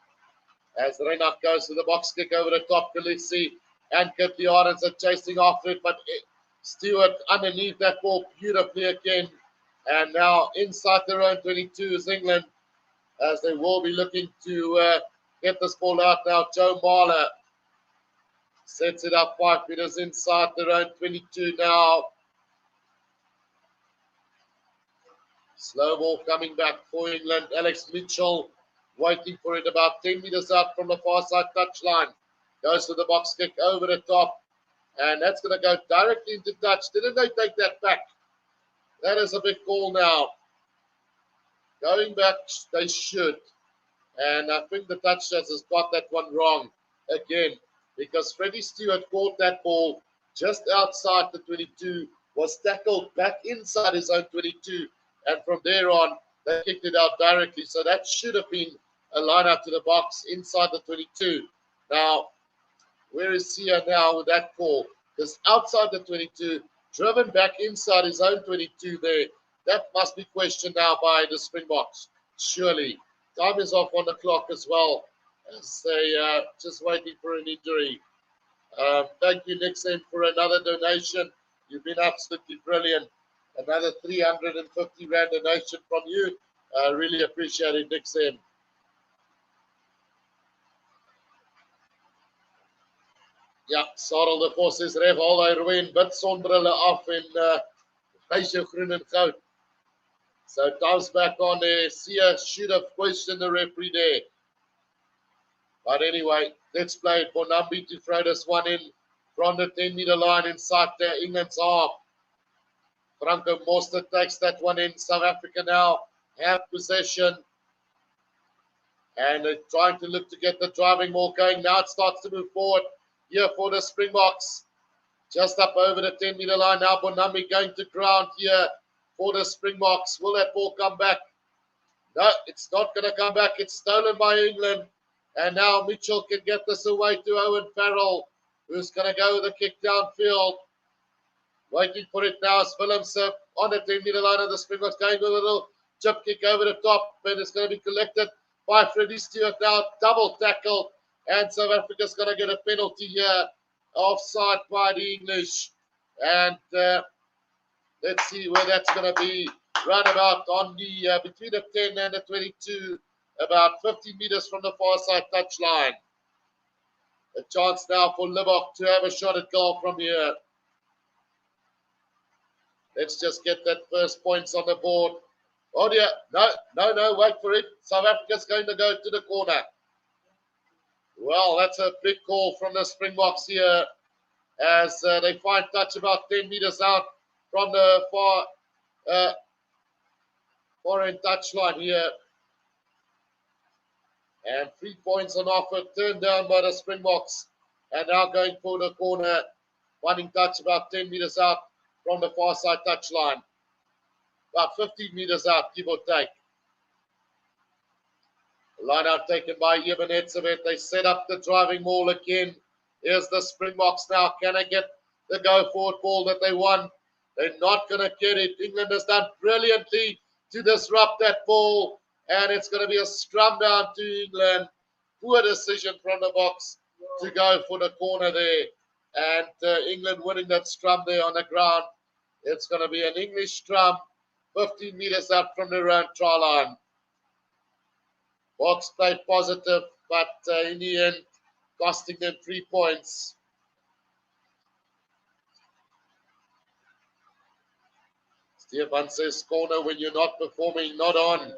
As Reinach goes to the box kick over the top, Khaleesi and Kirtley Arons are chasing after it, but Stewart underneath that ball beautifully again. And now inside their own 22 is England, as they will be looking to get this ball out now. Joe Marler sets it up 5 meters inside their own 22 now. Slow ball coming back for England. Alex Mitchell waiting for it about 10 meters out from the far side touchline. Goes to the box kick over the top. And that's going to go directly into touch. Didn't they take that back? That is a big call now. Going back, they should. And I think the touch judge has got that one wrong again. Because Freddie Stewart caught that ball just outside the 22. Was tackled back inside his own 22. And from there on, they kicked it out directly. So that should have been a line out to the box inside the 22. Now, where is Sia now with that call? Because outside the 22, driven back inside his own 22 there. That must be questioned now by the Springboks. Surely. Time is off on the clock as well, as they just waiting for an injury. Thank you, Nixon, for another donation. You've been absolutely brilliant. Another 350 Rand donation from you. Really appreciate it, Nixon. Ja, Sarel de Vos is ref, al hy rooi en wit sonbrille af en wys jou groen en goud. So time's back on there. Sia should have questioned the referee there. But anyway, let's play it for Nambi to throw this one in from the 10-meter line inside the England's half. Franco Mostert takes that one in. South Africa now have possession. And they're trying to look to get the driving ball going. Now it starts to move forward. Here for the Springboks. Just up over the 10-meter line now. Bonambi going to ground here for the Springboks. Will that ball come back? No, it's not going to come back. It's stolen by England. And now Mitchell can get this away to Owen Farrell, who's going to go with a kick downfield. Waiting for it now is Willemse on the 10-meter line of the Springboks. Going with a little chip kick over the top. And it's going to be collected by Freddie Stewart now. Double tackle. And South Africa's going to get a penalty here, offside by the English. And let's see where that's going to be. Roundabout on the between the 10 and the 22, about 50 meters from the far side touchline. A chance now for Lebok to have a shot at goal from here. Let's just get that first points on the board. Oh dear, no, wait for it. South Africa's going to go to the corner. Well, that's a big call from the Springboks here as they find touch about 10 meters out from the far end touchline here. And 3 points on offer, turned down by the Springboks. And now going for the corner, finding touch about 10 meters out from the far side touchline. about 15 meters out, give or take. Line out taken by Eben Etzebeth. They set up the driving maul again. Here's the Springboks now. Can they get the go forward ball that they want? They're not going to get it. England has done brilliantly to disrupt that ball. And it's going to be a scrum down to England. Poor decision from the box to go for the corner there. And England winning that scrum there on the ground. It's going to be an English scrum 15 meters out from their own try line. Box played positive, but in the end, costing them 3 points. Stefan says, corner when you're not performing, not on.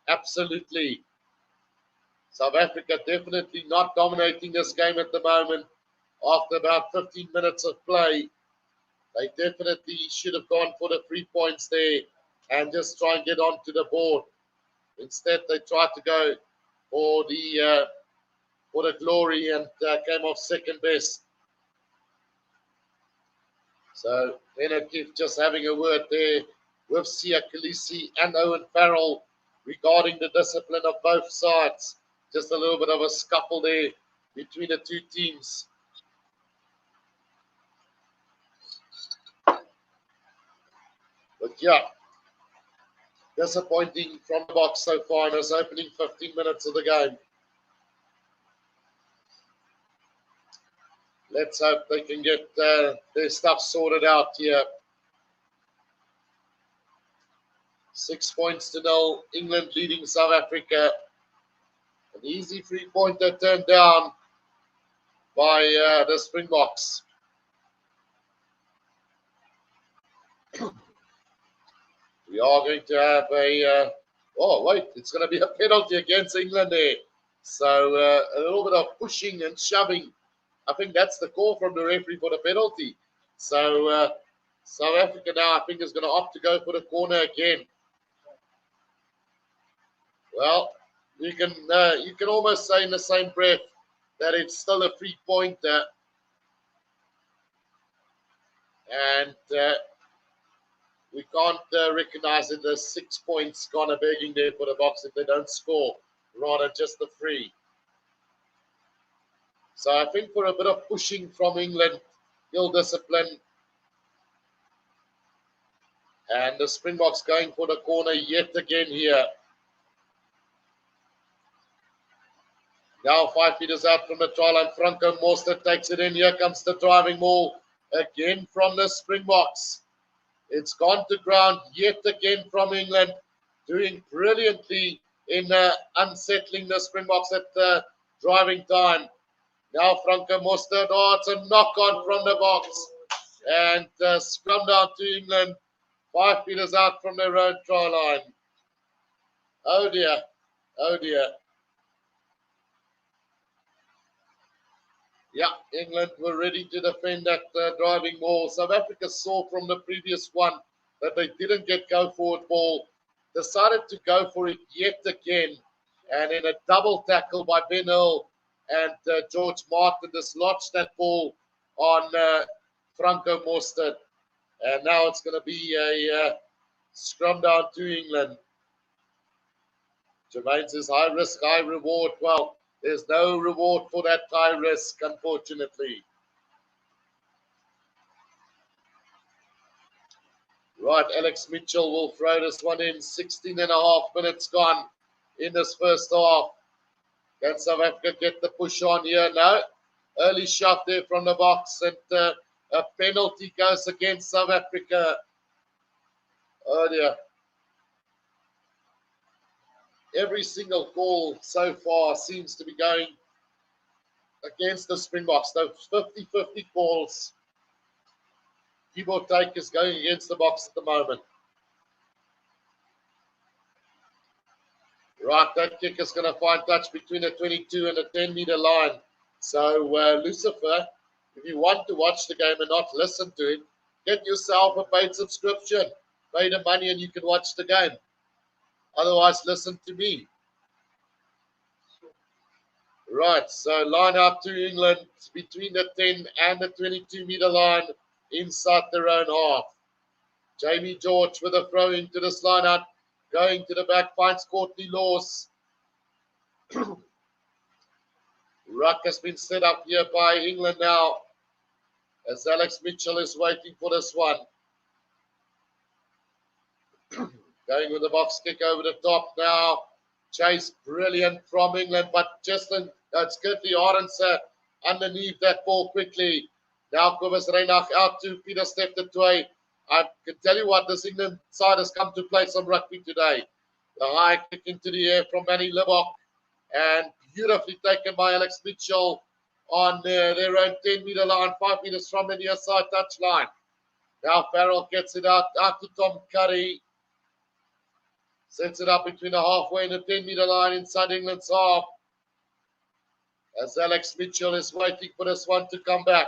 Absolutely. South Africa definitely not dominating this game at the moment. After about 15 minutes of play, they definitely should have gone for the 3 points there and just try and get onto the board. Instead, they tried to go for the glory and came off second best. So Benakif just having a word there with Sia Khaleesi and Owen Farrell regarding the discipline of both sides. Just a little bit of a scuffle there between the two teams. But yeah, disappointing from the box so far in this opening 15 minutes of the game. Let's hope they can get their stuff sorted out here. 6 points to 0. England leading South Africa. An easy 3-pointer turned down by the Springboks. We are going to have a... it's going to be a penalty against England there. So a little bit of pushing and shoving. I think that's the call from the referee for the penalty. So South Africa now, I think, is going to opt to go for the corner again. Well, you can almost say in the same breath that it's still a 3-pointer. And we can't recognize that there's 6 points gone a begging there for the box if they don't score, rather just the 3. So I think for a bit of pushing from England, ill discipline. And the Springboks going for the corner yet again here. Now 5 meters out from the try line, Franco Mostert takes it in. Here comes the driving maul again from the Springboks. It's gone to ground yet again from England, doing brilliantly in unsettling the Springboks at the driving time. Now Franco Mostert, it's a knock-on from the box. And scrum down to England, 5 meters out from their own try line. Oh dear, oh dear. Yeah, England were ready to defend that driving ball. South Africa saw from the previous one that they didn't get go forward ball. Decided to go for it yet again. And in a double tackle by Ben Hill and George Martin dislodged that ball on Franco Mostert. And now it's going to be a scrum down to England. Jermaine says high risk, high reward. Well, there's no reward for that high risk, unfortunately. Right, Alex Mitchell will throw this one in. 16 and a half minutes gone in this first half. Can South Africa get the push on here? No. Early shot there from the box, and a penalty goes against South Africa. Oh dear. Every single call so far seems to be going against the Springboks. Those 50-50 calls. Keyboard take is going against the box at the moment. Right, that kick is going to find touch between the 22 and the 10-meter line. So, Lucifer, if you want to watch the game and not listen to it, get yourself a paid subscription. Pay the money and you can watch the game. Otherwise, listen to me. Right, so line up to England between the 10 and the 22-meter line inside their own half. Jamie George with a throw into this line-out. Going to the back, finds Courtney Laws. Ruck has been set up here by England now, as Alex Mitchell is waiting for this one. Going with the box kick over the top now. Chase, brilliant from England, but it's Kirtley Arendse underneath that ball quickly. Now Kobus Reinach out to Peter Steph-Toy. I can tell you what, this England side has come to play some rugby today. The high kick into the air from Manny Libbok, and beautifully taken by Alex Mitchell on their own 10-meter line, 5 meters from the near side touchline. Now Farrell gets it out to Tom Curry. Sets it up between the halfway and the 10-meter line inside England's half. As Alex Mitchell is waiting for this one to come back.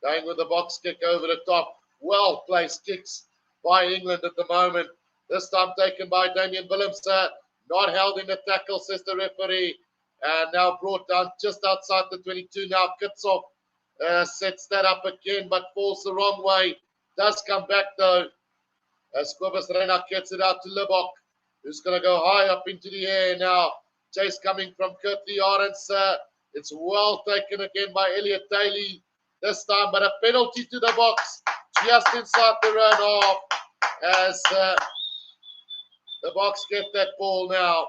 Going with the box kick over the top. Well-placed kicks by England at the moment. This time taken by Damian Willemse. Not held in the tackle, says the referee. And now brought down just outside the 22. Now Kitsov sets that up again, but falls the wrong way. Does come back though. As Kobus Reinach gets it out to Libbok, who's going to go high up into the air now. Chase coming from Kirtley Arendse. It's well taken again by Elliot Daly this time, but a penalty to the box just inside the own half as the box get that ball now.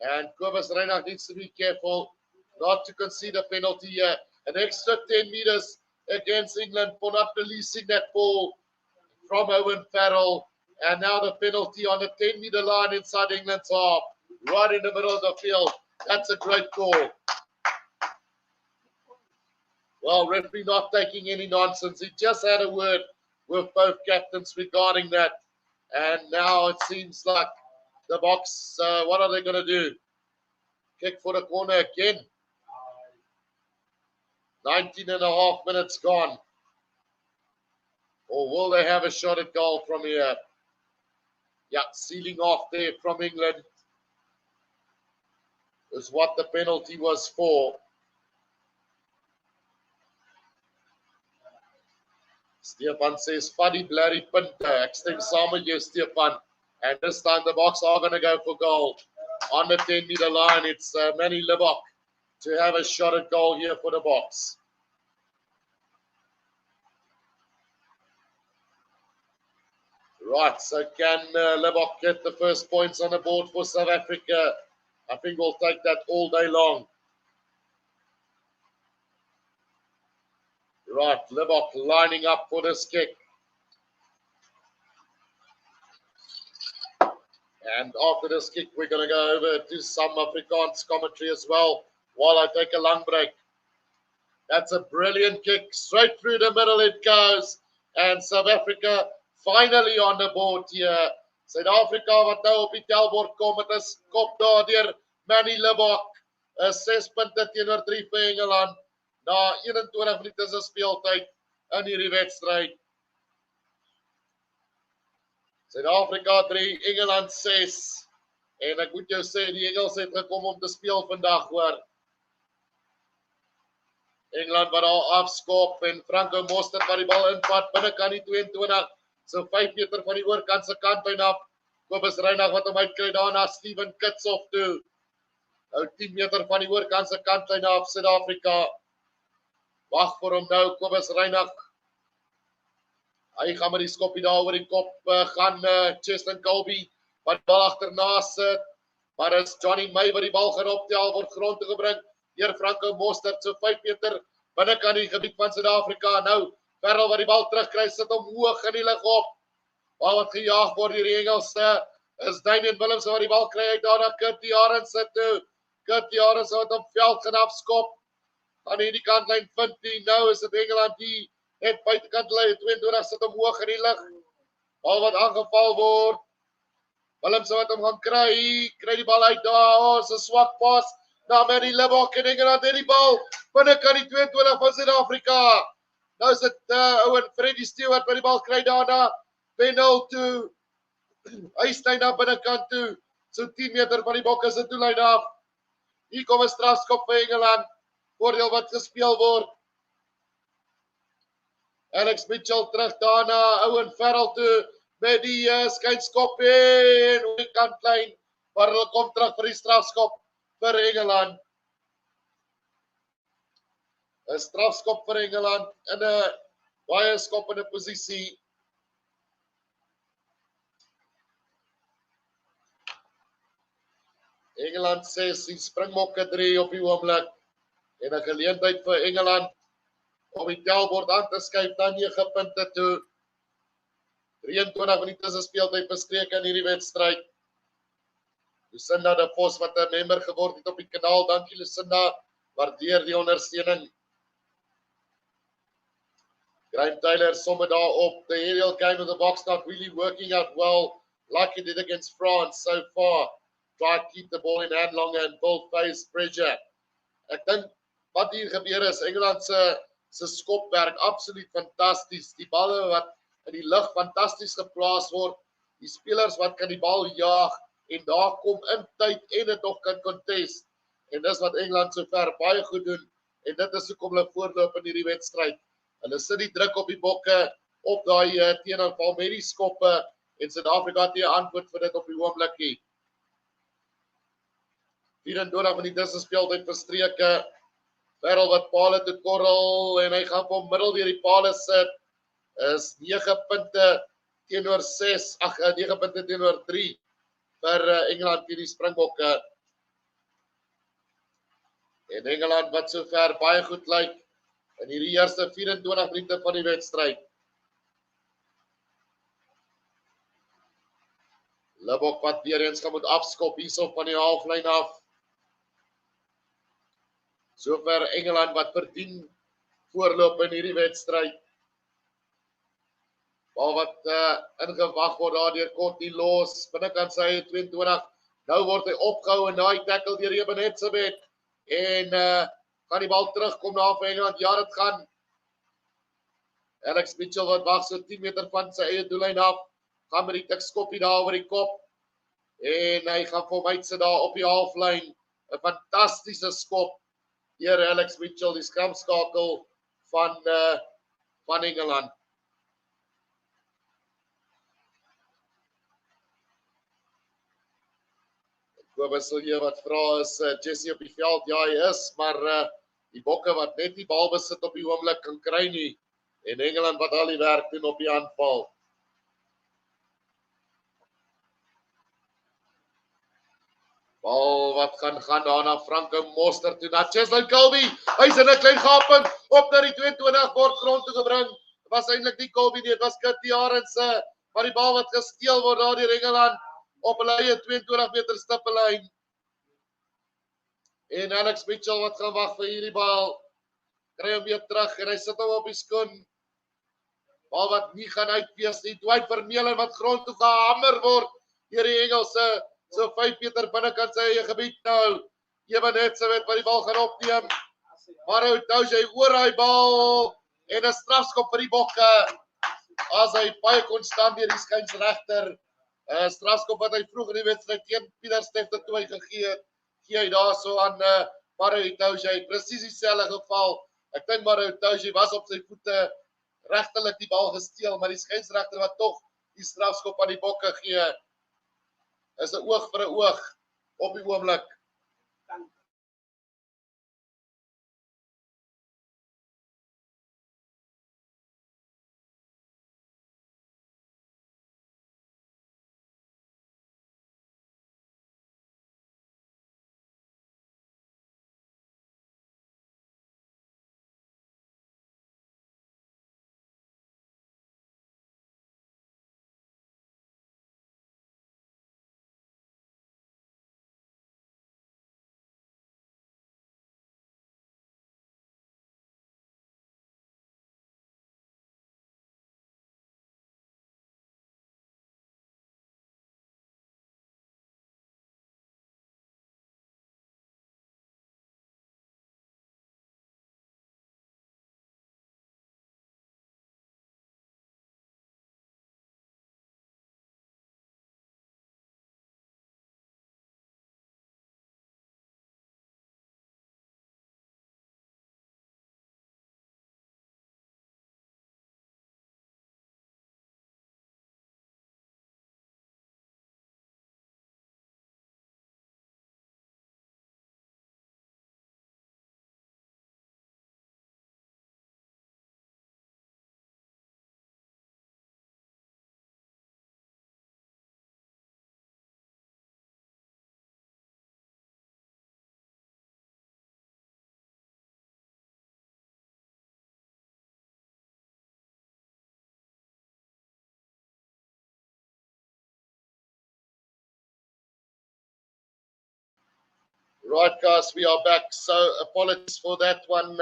And Kobus Reinach needs to be careful not to concede a penalty here. An extra 10 meters against England for not releasing that ball from Owen Farrell. And now the penalty on the 10-meter line inside England's half, right in the middle of the field. That's a great call. Well, referee not taking any nonsense. He just had a word with both captains regarding that. And now it seems like the box, what are they going to do? Kick for the corner again. 19 and a half minutes gone. Or will they have a shot at goal from here? Yeah, sealing off there from England is what the penalty was for. Stefan says, Fuddy Blarry Punter. Ek stem saam met jou, Stefan. And this time the Boks are going to go for goal. On the 10-meter line, it's Manny Libbok to have a shot at goal here for the Boks. Right, so can Libbok get the first points on the board for South Africa? I think we'll take that all day long. Right, Libbok lining up for this kick. And after this kick, we're going to go over to some Afrikaans commentary as well while I take a long break. That's a brilliant kick. Straight through the middle it goes. And South Africa finally on the board here. Suid-Afrika wat nou op die telbord kom met 'n skop daar deur Manny Libbok. 6 punte teenoor 3 vir Engeland. Na 21 minute se speeltyd in hierdie wedstryd. Suid-Afrika 3, Engeland 6. En ek moet jou sê, die Engels het gekom om te speel vandag, hoor. Engeland wat al afskop en Franco Mostert wat die bal invat binnekant die 22. So 5 meter van die oorkant se kantlyn af. Kobus Reinach wat hom uitkry daarna Steven Kitshoff toe. Nou 10 meter van die oorkant se kantlyn af Suid-Afrika. Wag vir hom nou Kobus Reinach. Hy gaan met die skoppie daar oor die kop gaan Cheston Colby wat die bal agterna sit. Maar is Johnny May wat die bal gaan optel word grond toe gebring deur Franco Mostert so 5 meter binnekant die gebied van Suid-Afrika. Nou Farrell wat die bal terugkry, sit hom hoog in die lug op. Bal wat gejaag word deur die Engelse is Damian Willemse wat die bal kry uit daar na Kirtley Arendse toe. Kirtley Arendse wat op veld gaan afskop. Aan hierdie kantlyn vind die nou is dit Engeland die net buitekant lê 22 sit hom hoog in die lug. Bal wat aangeval word. Willemse wat hom gaan kry die bal uit daar. Oh, is 'n swak pas. Na Manny Libbok en Engeland het die bal binnekant die 22 van Suid-Afrika. Nou is dit Owen Freddie Stewart wat die bal kry daarna. Penal toe. Hy sny na binnekant toe. So 10 meter van die Bokke se toelyn af. Hier kom 'n strafskop vir Engeland. Voordeel wat gespeel word. Alex Mitchell terug daarna, Owen Farrell toe, met die skynskop en oor die kant klein, maar hulle kom terug vir die strafskop vir Engeland. 'n Strafskop vir Engeland in 'n baie skoppende posisie. Engeland 6, die Springbokke 3 op die oomblik. En 'n geleentheid vir Engeland om die tellbord aan te skuif na 9 punte toe. 23 minute se speeltyd bestreek in hierdie wedstryd. Lucinda de Vos wat 'n member geword het op die kanaal. Dankie Lucinda, waardeer die ondersteuning. Graham Taylor som dit daar op. The aerial game of the box not really working out well like it did against France so far. Try to keep the ball in hand longer and build phase pressure. Ek dink wat hier gebeur is, Engeland se skopwerk absoluut fantasties. Die balle wat in die lug fantasties geplaas word. Die spelers wat kan die bal jaag en daar kom in tyd en dit nog kan contest. En dis wat Engeland sover baie goed doen en dit is hoekom hulle voorloop in hierdie wedstryd. Hulle sit die druk op die bokke op daai teenaanval met die skoppe en Suid-Afrika het nie 'n antwoord vir dit op die oomblik nie. 24 minute se speeltyd verstreke. Farrell wat paale te korrel en hy gaan van middel deur die paale sit. Is 9 punte teenoor 6, 9 punte teenoor 3 vir Engeland teen die Springbokke. En Engeland wat sover baie goed lyk in hierdie eerste 24 minute van die wedstryd. Libbok wat weer eens gaan moet afskop hierso van die halflyn af. Sover Engeland wat verdien voorloop in hierdie wedstryd. Bal wat ingewag word daar deur Courtney Los, binnekant sy 22. Nou word hy opgehou en daai tackle deur Eben Etzebeth en gaan die bal terugkom daar vir Engeland. Ja, dit gaan. Alex Mitchell wat wag so 10 meter van sy eie doellyn af, gaan met die tikskoppie daar oor die kop en hy gaan vir hom uitsit daar op die halflyn. 'n Fantastiese skop deur Alex Mitchell, die skramskakel van Engeland. Kobus Silje wat vra is Jessie op die veld? Ja, hy is, maar die bokke wat net die bal besit op die oomblik kan kry nie. En Engeland wat al die werk doen op die aanval. Bal wat gaan daarna Franco Moster toe na Cheslin Colby. Hy's in 'n klein gaping op na die 22 word grond toe gebring. Dit was eintlik nie Colby nie, dit was Kitty Arends, maar die bal wat gesteel word daar deur Engeland op hulle eie 22 meter stippellyn. En Alex Mitchell wat gaan wag vir hierdie bal. Kry hom weer terug en hy sit hom op die skoen. Bal wat nie gaan uitwees nie. Dwight Vermeulen wat grond toe gehamer word deur die Engelse. So 5 meter binnekant sy eie gebied nou. Eben Etzebeth wat die bal gaan opneem. Maro Touche oor hy bal en 'n strafskop vir die Bokke. As hy baie konstant deur die skynsregter. Strafskop wat hy vroeg in die wedstryd teen Pieterstefte toe hy gegee het. Gee hy daarso aan Maro Touche. Presies dieselfde geval. Ek dink Maro Touche was op sy voete regtelik die bal gesteel, maar die skynsregter wat tog die strafskop aan die Bokke gee. Is 'n oog vir 'n oog op die oomblik. Right, guys, we are back. So apologies for that one.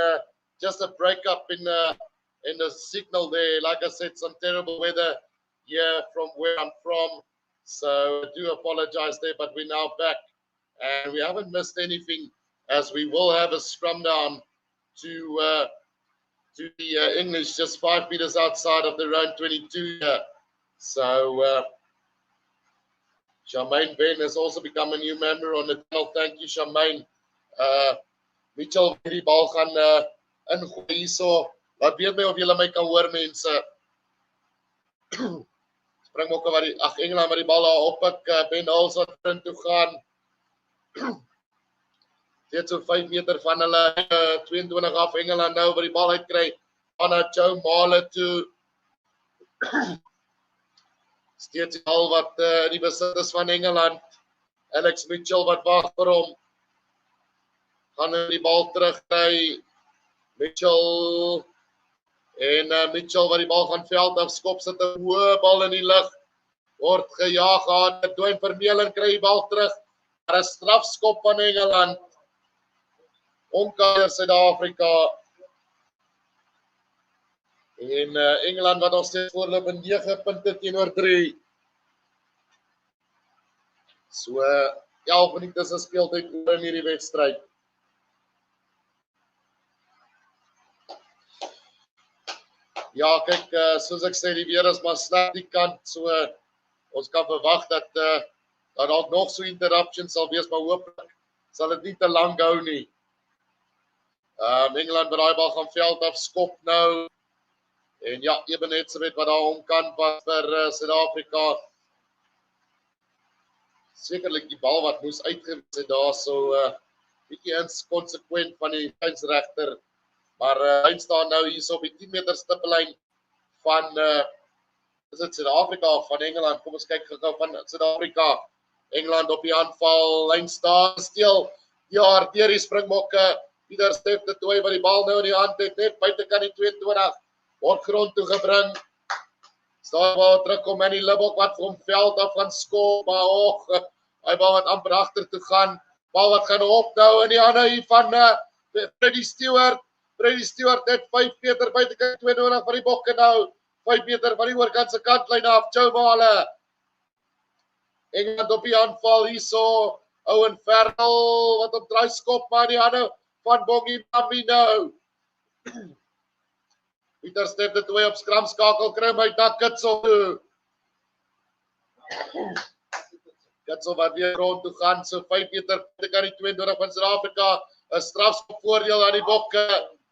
Just a breakup in the signal there. Like I said, some terrible weather here from where I'm from. So I do apologize there, but we're now back. And we haven't missed anything, as we will have a scrum down to the English, just 5 meters outside of the round 22 here. So Charmaine Ben has also become a new member on the channel. Thank you, Charmaine. Mitchell, die bal gaan ingooi hierso. Laat weet my of julle my kan hoor, mense. Springbokke wat Engeland met die bal daar op ek Ben Hulls wat in toe gaan. Dit so 5 meter van hulle 22 af Engeland nou by die bal uitkry. Anna Joe Male toe. Steeds die bal wat die besit is van Engeland. Alex Mitchell wat wag vir hom. Gaan die bal terugkry. Mitchell en Mitchell wat die bal gaan veld af skop, sit 'n hoë bal in die lug. Word gejaag gehad. Dwayne Vermeulen kry die bal terug. Maar 'n strafskop van Engeland. Onkeer Suid-Afrika. En Engeland wat nog steeds voorloop in 9 punte teenoor 3. So 11 minute is speeltyd oor in hierdie wedstryd. Ja, kyk, soos ek sê, die weer is maar sleg die kant, so ons kan verwag dat dalk nog so interruptions sal wees, maar hooplik sal dit nie te lank hou nie. Engeland met daai bal gaan veld af skop nou. En ja, Ebenezer wat daar omkant was vir Suid-Afrika. Sekerlik die bal wat moes uitgewees het daar so bietjie inkonsekwent van die scheidsregter. Maar hy staan nou hier so op die 10 meter stippellyn van is dit Suid-Afrika of van Engeland? Kom ons kyk gou van Suid-Afrika. Engeland op die aanval, lyn staan stil. Ja, deur die Springbokke. Pieter Stef de Tooy wat die bal nou in die hand het, net buitekant die 22. Word grond toe gebring. Staan bal terugkom en die Libbok wat vir hom veld af gaan skop. Maar hy bal wat amper agter toe gaan. Bal wat gaan op nou in die hande hier van Freddie Stewart. Freddie Stewart net 5 meter buitekant 22 van die Bokke nou. 5 meter van die oorkant se kantlyn af. Joe Male. Engeland op die aanval hierso. Owen Farrell wat op draai skop maar die hande van Bongie Mambi nou. Pieter Stef de Tooy op skram skakel kry my dak Kitsel toe. Kitsel wat weer rond toe gaan so 5 meter kan die 22 van Suid-Afrika 'n strafskop voordeel aan die Bokke.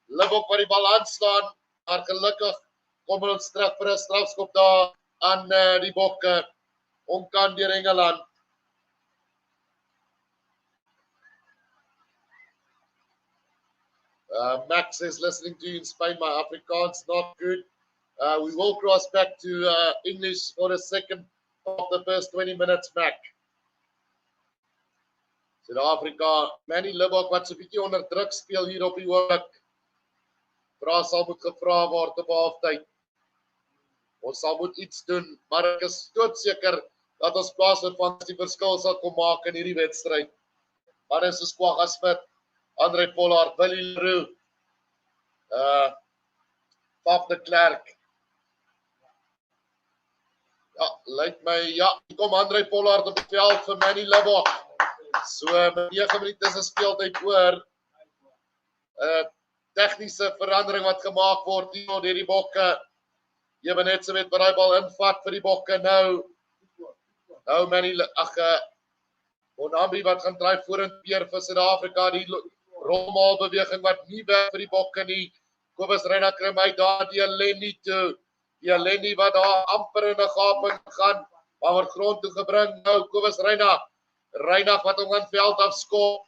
Libbok wat die bal aanstaan, maar gelukkig kom ons terug vir 'n strafskop daar aan die Bokke. Omkant deur Engeland. Max is listening to you in Spain. My Afrikaans not good. We will cross back to English for the second of the first 20 minutes, Mac. Suid-Afrika, Manny Libbok wat so 'n bietjie onder druk speel hier op die oomblik. Vra sal moet gevra word op halftyd. Ons sal moet iets doen, maar ek is doodseker dat ons plaaslik van die verskil sal kom maak in hierdie wedstryd. Maar is so Kwagga Smit, Andre Pollard, Willie Leroux, Pap de Klerk. Ja, lyk my, ja, kom Andre Pollard op die veld vir Manny Libbok. So, met 9 minute is 'n speeltyd oor. Tegniese verandering wat gemaak word hier deur die Bokke. Ebenezer met daai bal invat vir die Bokke nou. Nou Manny, Bonambi wat gaan draai vorentoe vir Suid-Afrika, die rolmaal beweging wat nie werk vir die Bokke nie. Kobus Reina kry my daar die Lenny toe. Die Lenny wat daar amper in 'n gaping gaan, maar word grond toe gebring. Nou Kobus Reina wat hom aan veld afskop.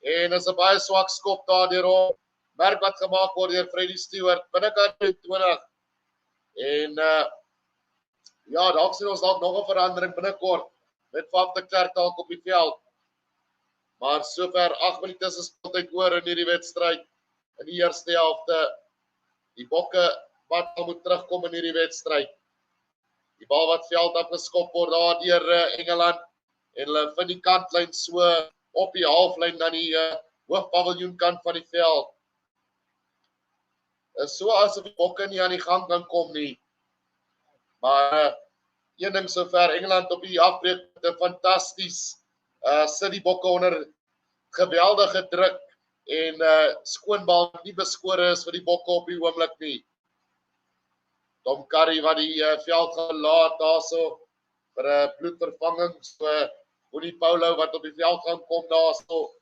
En is 'n baie swak skop daar deur hom. Merk wat gemaak word deur Freddie Stewart binnekant 20. En ja, dalk sien ons dalk nog 'n verandering binnekort met Pap de Klerk dalk op die veld. Maar sover 8 minute is speeltyd oor in hierdie wedstryd. In die eerste helfte. Die Bokke wat moet terugkom in hierdie wedstryd. Die bal wat veld af geskop word daar deur Engeland en hulle vind die kantlyn so op die halflyn aan die hoofpaviljoen kant van die veld. Is so asof die bokke nie aan die gang kan kom nie. Maar een ding sover Engeland op die afbreek fantasties. Sit die bokke onder geweldige druk en skoonbal nie beskore is vir die bokke op die oomblik nie. Tom Curry wat die veld gelaat daarso vir 'n bloedvervanging, so Boenie Paulo wat op die veld gaan kom daarso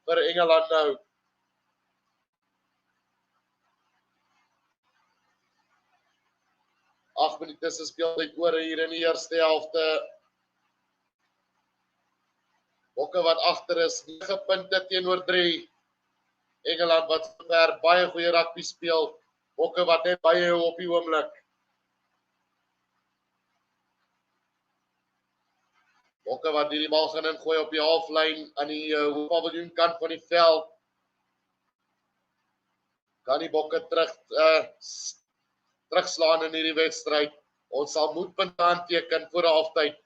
vir Engeland nou. Ag minute se speeltyd oor hier in die eerste helfte. Bokke wat agter is, 9 punte teenoor 3. Engeland wat sover baie goeie rugby speel. Bokke wat net baie op die oomblik. Bokke wat die bal gaan ingooi op die halflyn aan die hoofpaviljoen kant van die veld. Kan die bokke terugslaan in hierdie wedstryd. Ons sal moedpunte aanteken voor die halftyd.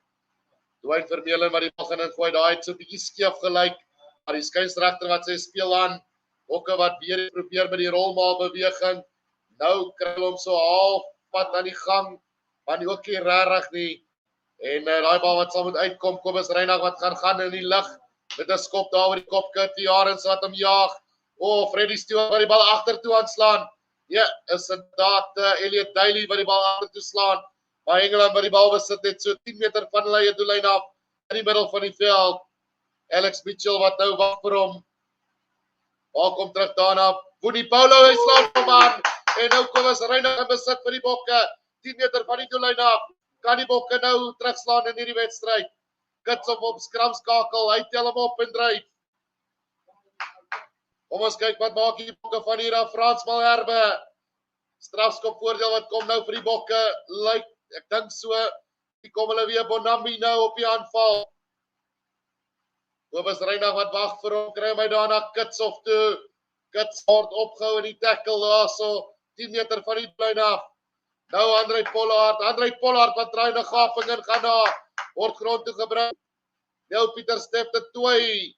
Dwayne Vermeulen wat die bal gaan ingooi, daai het so 'n bietjie skeef gelyk, maar die skeieregter wat sy speel aan, Bokke wat weer probeer met die rolmaal beweging. Nou kry hulle hom so half pad aan die gang, maar nie ook nie regtig nie. En daai bal wat sal moet uitkom, Kobus Reinagh wat gaan in die lug met 'n skop daar oor die kop, Kurt Arends wat hom jaag. Freddy Stewart wat die bal agtertoe aanslaan. Ja, is inderdaad Elliot Daly wat die bal agtertoe slaan. Maar Engeland wat die bal besit het so 10 meter van hulle eie doellyn af in die middel van die veld. Alex Mitchell wat nou wag vir hom. Bal kom terug daarna. Boenie Paulo hy slaan hom aan. En nou Kobus Reinagh in besit vir die bokke. 10 meter van die doellyn af. Kan die bokke nou terugslaan in hierdie wedstryd. Kits op skramskakel, hy tel hom op en dryf. Kom ons kyk wat maak die bokke van hier af. Frans Malherbe. Strafskop voordeel wat kom nou vir die bokke. Lyk, ek dink so, die kom hulle weer Bonambi nou op die aanval. Kobus Reinagh wat wag vir hom, kry my daarna Kits of toe. Kits word opgehou in die tackle daarso, 10 meter van die doellyn af. Nou André Pollard wat draai na gaping en gaan na, word grond toe gebring. Neil Pieter step te toe.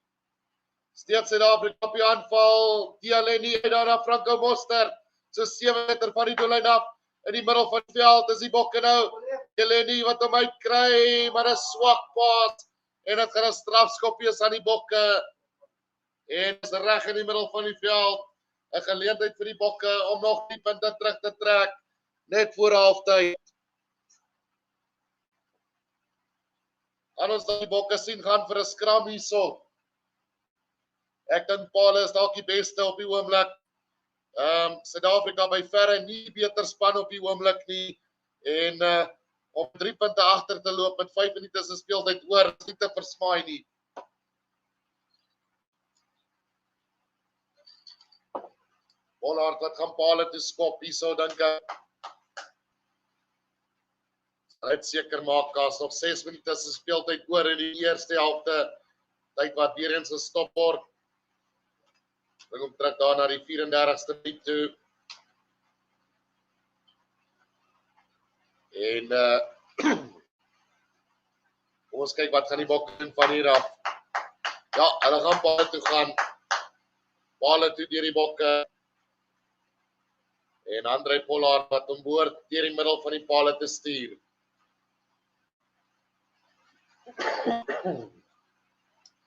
Steeds Suid-Afrika op die aanval. Dialeni uit daarna Franco Mostert. So 7 meter van die doellyn af. In die middel van die veld is die bokke nou. Dialeni wat hom uitkry, maar 'n swak pas. En dit gaan 'n strafskop wees aan die bokke. En is reg in die middel van die veld. 'n Geleentheid vir die bokke om nog die punte terug te trek. Net voor halftyd. Ons die bokke sien gaan vir 'n skram hierso. Ek dink Paul is dalk die beste op die oomblik. Suid-Afrika by verre nie beter span op die oomblik nie. En om 3 punte agter te loop met 5 minute se speeltyd oor, is nie te versmaai nie. Pollard wat gaan Paul toe skop hierso, dink ek. Dit seker maak as nog 6 minute se speeltyd oor in die eerste helfte. Tyd wat weer eens gestop word. Bring hom terug daar na die 34ste minuut toe. En ons kyk wat gaan die bokke doen van hier af. Ja, hulle gaan Paul toe gaan. Paul toe deur die bokke. En André Pollard wat hom behoort deur die middel van die paal te stuur.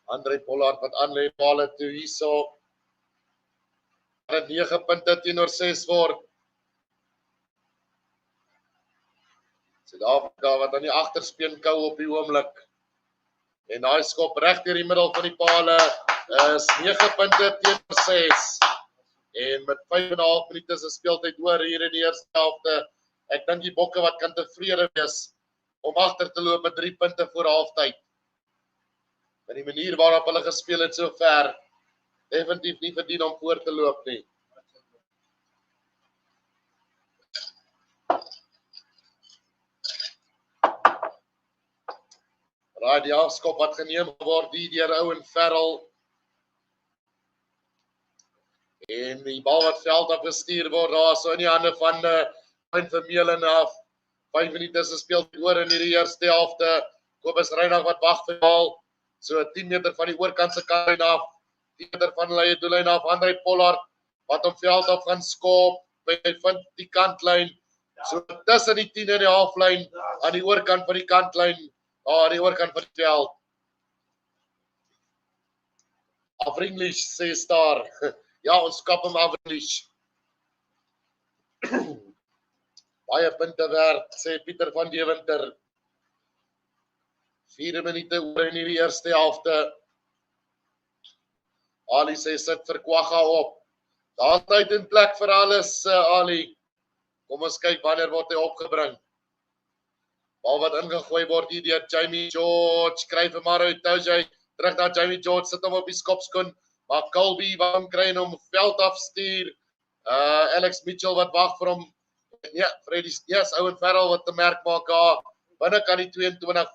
André Pollard wat aanlê paal toe hierso. Dit 9 punte teenoor 6 word. Suid-Afrika wat aan die agterspeen kou op die oomblik. En daai skop reg deur die middel van die paal is 9 punte teenoor 6. En met 5,5 minute se speeltyd oor hier in die eerste helfte. Ek dink die bokke wat kan tevrede wees om agter te loop met 3 punte voor halftyd. Met die manier waarop hulle gespeel het so ver, definitief nie verdien om voor te loop nie. Raai die afskop wat geneem word deur Owen Farrell. En die bal wat veld af gestuur word daar so in die hande van Ryan Vermeulen af. 5 minute se speeltyd oor in hierdie eerste helfte. Kobus Reinagh wat wag vir die bal. So 10 meter van die oorkant se kantlyn af, 10 meter van hulle doellyn af, André Pollard wat op veld af gaan skop, by vind die kantlyn. So tussen die 10 en die halflyn aan die oorkant van die kantlyn, aan die oorkant van die veld. Afringlish sê Star. Ja, ons kap hom Afringlish. Baie punte werd, sê Pieter van Deventer. 4 minute oor in die eerste helfte. Ali sê sit vir Kwagga op. Daar is tyd en plek vir alles, Ali. Kom ons kyk wanneer word hy opgebring. Bal wat ingegooi word hier deur Jamie George, kry vir Mario Toujay, terug na Jamie George, sit hom op die skopskoen, maar Colby wat hom kry en hom veld afstuur. Alex Mitchell wat wag vir hom. Ja, Freddy, yes, Owen Farrell wat te merk maak binne kan die 22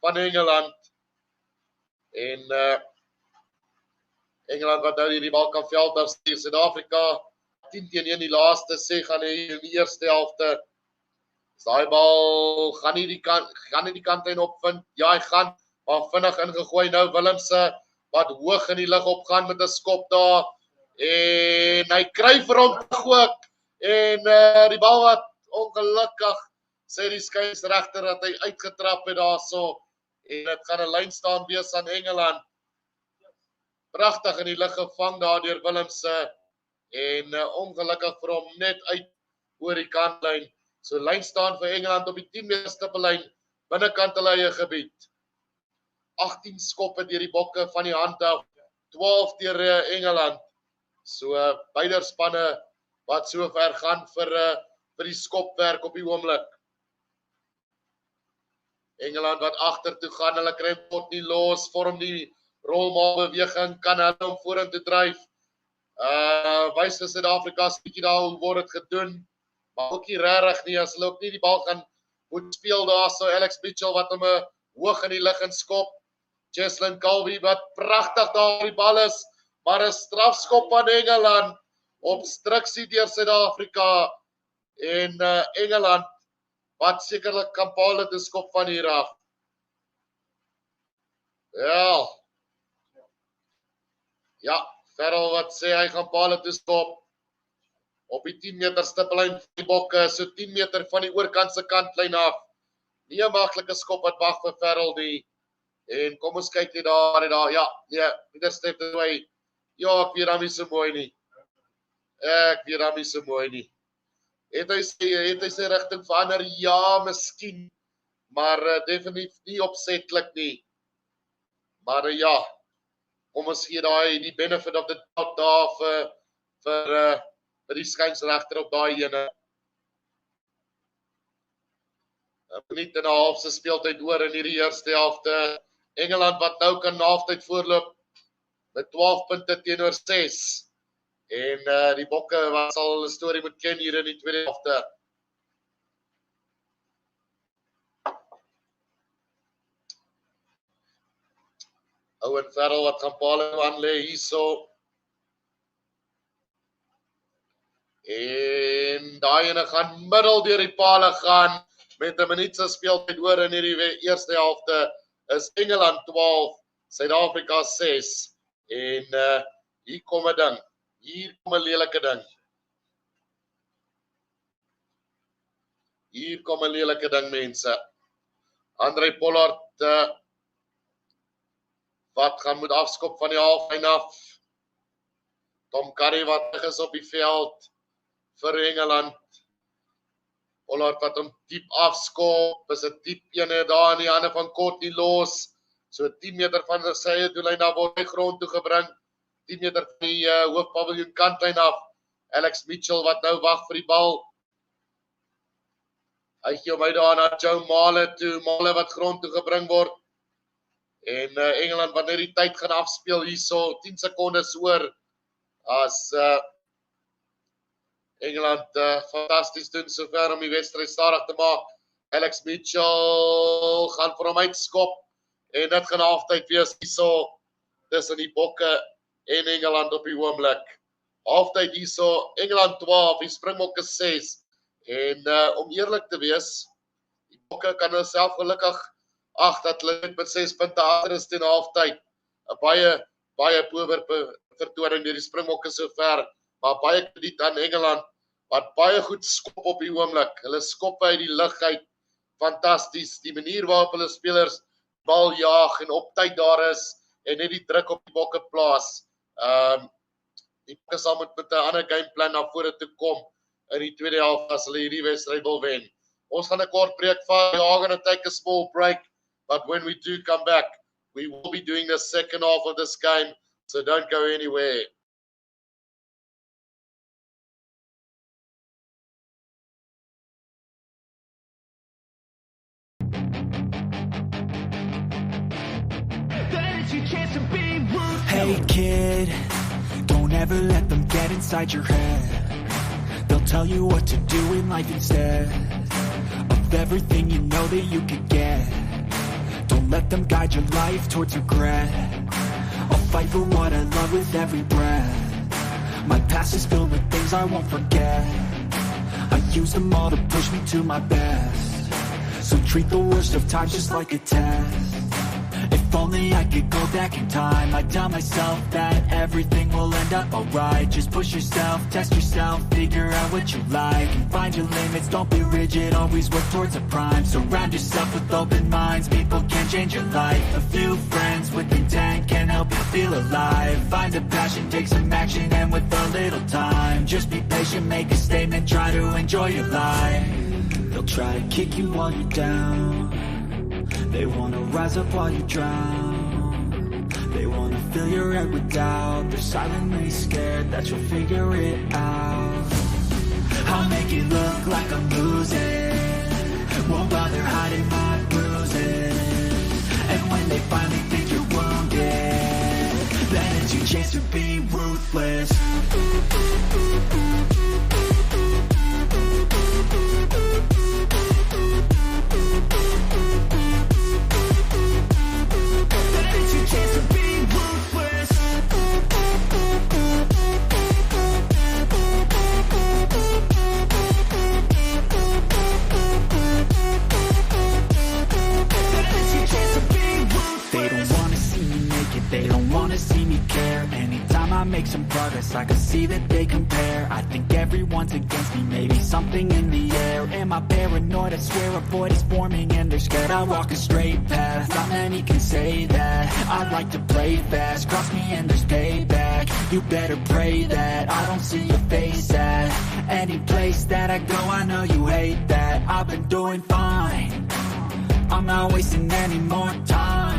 van Engeland. En Engeland wat nou die bal kan veld afstuur. Suid-Afrika 10-1 die laaste sê gaan hy in die eerste helfte. Daai bal gaan nie die kantlyn opvind. Ja, hy gaan maar vinnig ingegooi nou Willemse wat hoog in die lug opgaan met 'n skop daar en hy kry vir hom ook en die bal wat ongelukkig sê die skeieregter dat hy uitgetrap het daarso en dit gaan 'n lyn staan wees aan Engeland. Pragtig in die lug gevang daar deur Willemse en ongelukkig vir hom net uit oor die kantlyn. So lyn staan vir Engeland op die 10 meter stippellyn binnekant hulle eie gebied. 18 skoppe deur die bokke van die hand af, 12 deur Engeland. So beide spanne wat so ver gaan vir die skopwerk op die oomblik. Engeland wat agter toe gaan, hulle kry pot nie los, vorm die rolmaalbeweging, kan hulle hom vorentoe dryf. Wys vir Suid-Afrika bietjie daar hoe word dit gedoen, maar ook nie regtig nie, as hulle ook nie die bal gaan moet speel daar, so Alex Mitchell wat hom hoog in die lug inskop, Cheslin Colby wat pragtig daar die bal is, maar 'n strafskop van Engeland, obstruksie deur Suid-Afrika, en Engeland, wat sekerlik kan paal te skop van hier af. Ja, Farrell wat sê hy gaan paal te skop, op die 10 meter stippellyn van die bokke, so 10 meter van die oorkant se kantlyn af. Nie 'n maklike skop wat wag vir Farrell nie. En kom ons kyk net daar, ja, nee, Pieter Step tewy. Ja, ek weet hom nie so mooi nie. Het hy sy rigting verander? Ja, miskien, maar definitief nie opsetlik nie. Maar ja, kom ons gee die benefit of the doubt daar vir die skynsregter op daai ene. 'n minuut en 'n half se speeltyd oor in hierdie eerste helfte. Engeland wat nou kan na halftyd voorloop met 12 punte teenoor 6. En die bokke wat sal hulle storie moet ken hier in die tweede helfte. Owen Farrell wat gaan paal aan lê hierso. En daai ene gaan middel deur die pale gaan met 'n minuut se speeltyd oor in hierdie eerste helfte. Is Engeland 12, Suid-Afrika 6. En hier kom 'n ding. Hier kom 'n lelike ding. Mense. André Pollard wat gaan moet afskop van die halflyn af. Tom Curry wat is op die veld vir Engeland. Pollard wat hom diep afskop, is 'n diep ene daar in die hande van Courtney los. So 10 meter van sy eie doellyn daar word hy grond toe gebring. 10 meter van die hoofpaviljoen kantlyn af. Alex Mitchell wat nou wag vir die bal. Hy gee hom uit daar na Joe Male toe, Male wat grond toe gebring word. En Engeland wat net die tyd gaan afspeel hierso, 10 sekondes oor. As Engeland fantasties doen sover om die wedstryd stadig te maak. Alex Mitchell gaan vir hom uitskop en dit gaan halftyd wees hierso tussen die bokke en Engeland op die oomblik. Halftyd hierso, Engeland 12, die Springboks 6. En om eerlik te wees, die bokke kan hulle self gelukkig ag dat hulle net met 6 punte agter is teen halftyd. 'n baie power vertoning deur die Springbokke sover, maar baie krediet aan Engeland wat baie goed skop op die oomblik. Hulle skop uit die lug uit. Fantasties. Die manier waarop hulle spelers bal jaag en op tyd daar is en net die druk op die bokke plaas. Die bokke sal met 'n ander gameplan na vore toe kom in die tweede helft as hulle hierdie wedstryd wil wen. Ons gaan 'n kort breek vat. We are going to take a small break, but when we do come back, we will be doing the second half of this game, so don't go anywhere. Hey kid, don't ever let them get inside your head. They'll tell you what to do in life instead of everything you know that you could get. Don't let them guide your life towards regret. I'll fight for what I love with every breath. My past is filled with things I won't forget. I use them all to push me to my best. So treat the worst of times just like a test. If only I could go back in time, I'd tell myself that everything will end up alright. Just push yourself, test yourself, figure out what you like, and find your limits, don't be rigid, always work towards a prime. Surround yourself with open minds, people can change your life. A few friends with intent can help you feel alive. Find a passion, take some action, and with a little time, just be patient, make a statement, try to enjoy your life. They'll try to kick you while you're down. They wanna rise up while you drown. They wanna fill your head with doubt. They're silently scared that you'll figure it out. I'll make it look like I'm losing, won't bother hiding my bruises. And when they finally think you're wounded, then it's your chance to be ruthless. They don't wanna see me care. Anytime I make some progress, I can see that they compare. I think everyone's against me, maybe something in the air. Am I paranoid? I swear a void is forming and they're scared I walk a straight path. Not many can say that. I like to play fast, cross me and there's payback. You better pray that I don't see your face at any place that I go. I know you hate that. I've been doing fine, I'm not wasting any more time.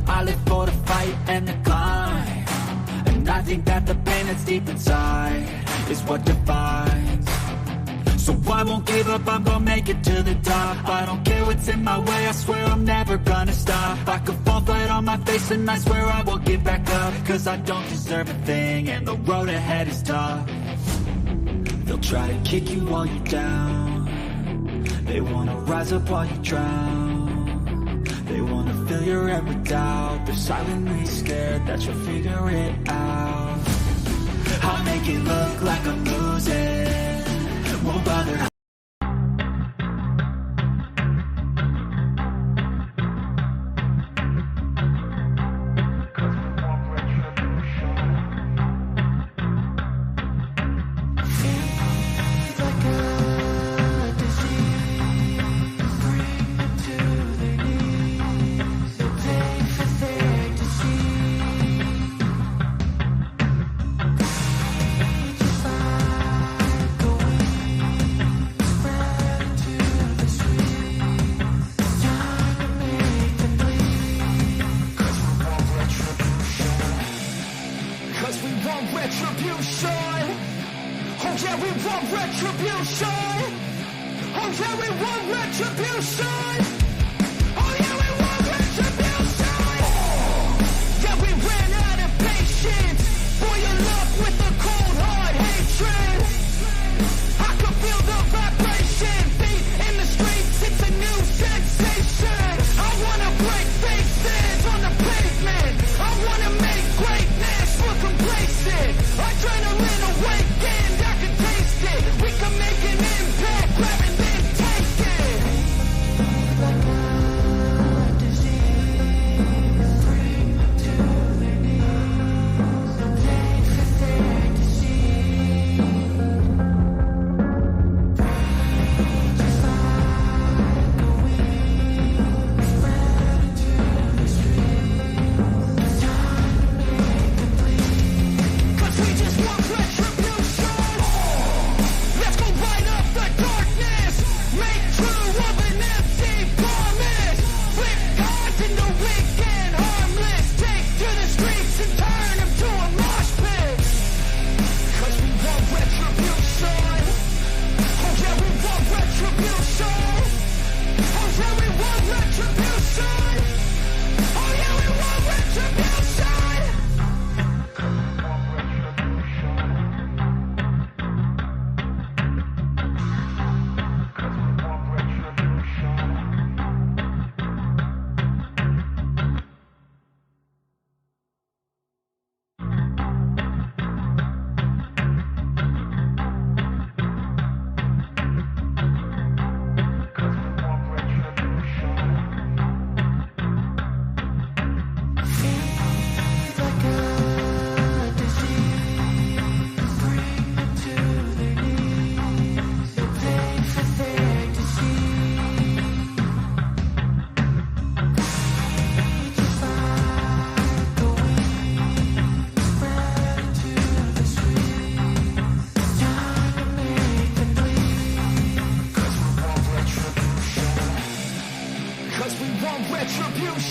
I live for the fight and the climb, and I think that the pain that's deep inside is what defines. So I won't give up, I'm gonna make it to the top. I don't care what's in my way, I swear I'm never gonna stop. I could fall flat on my face and I swear I will get back up, cause I don't deserve a thing and the road ahead is tough. They'll try to kick you while you're down. They wanna rise up while you drown. They wanna fill your head with doubt. They're silently scared that you'll figure it out. I'll make it look like I'm losing, won't bother.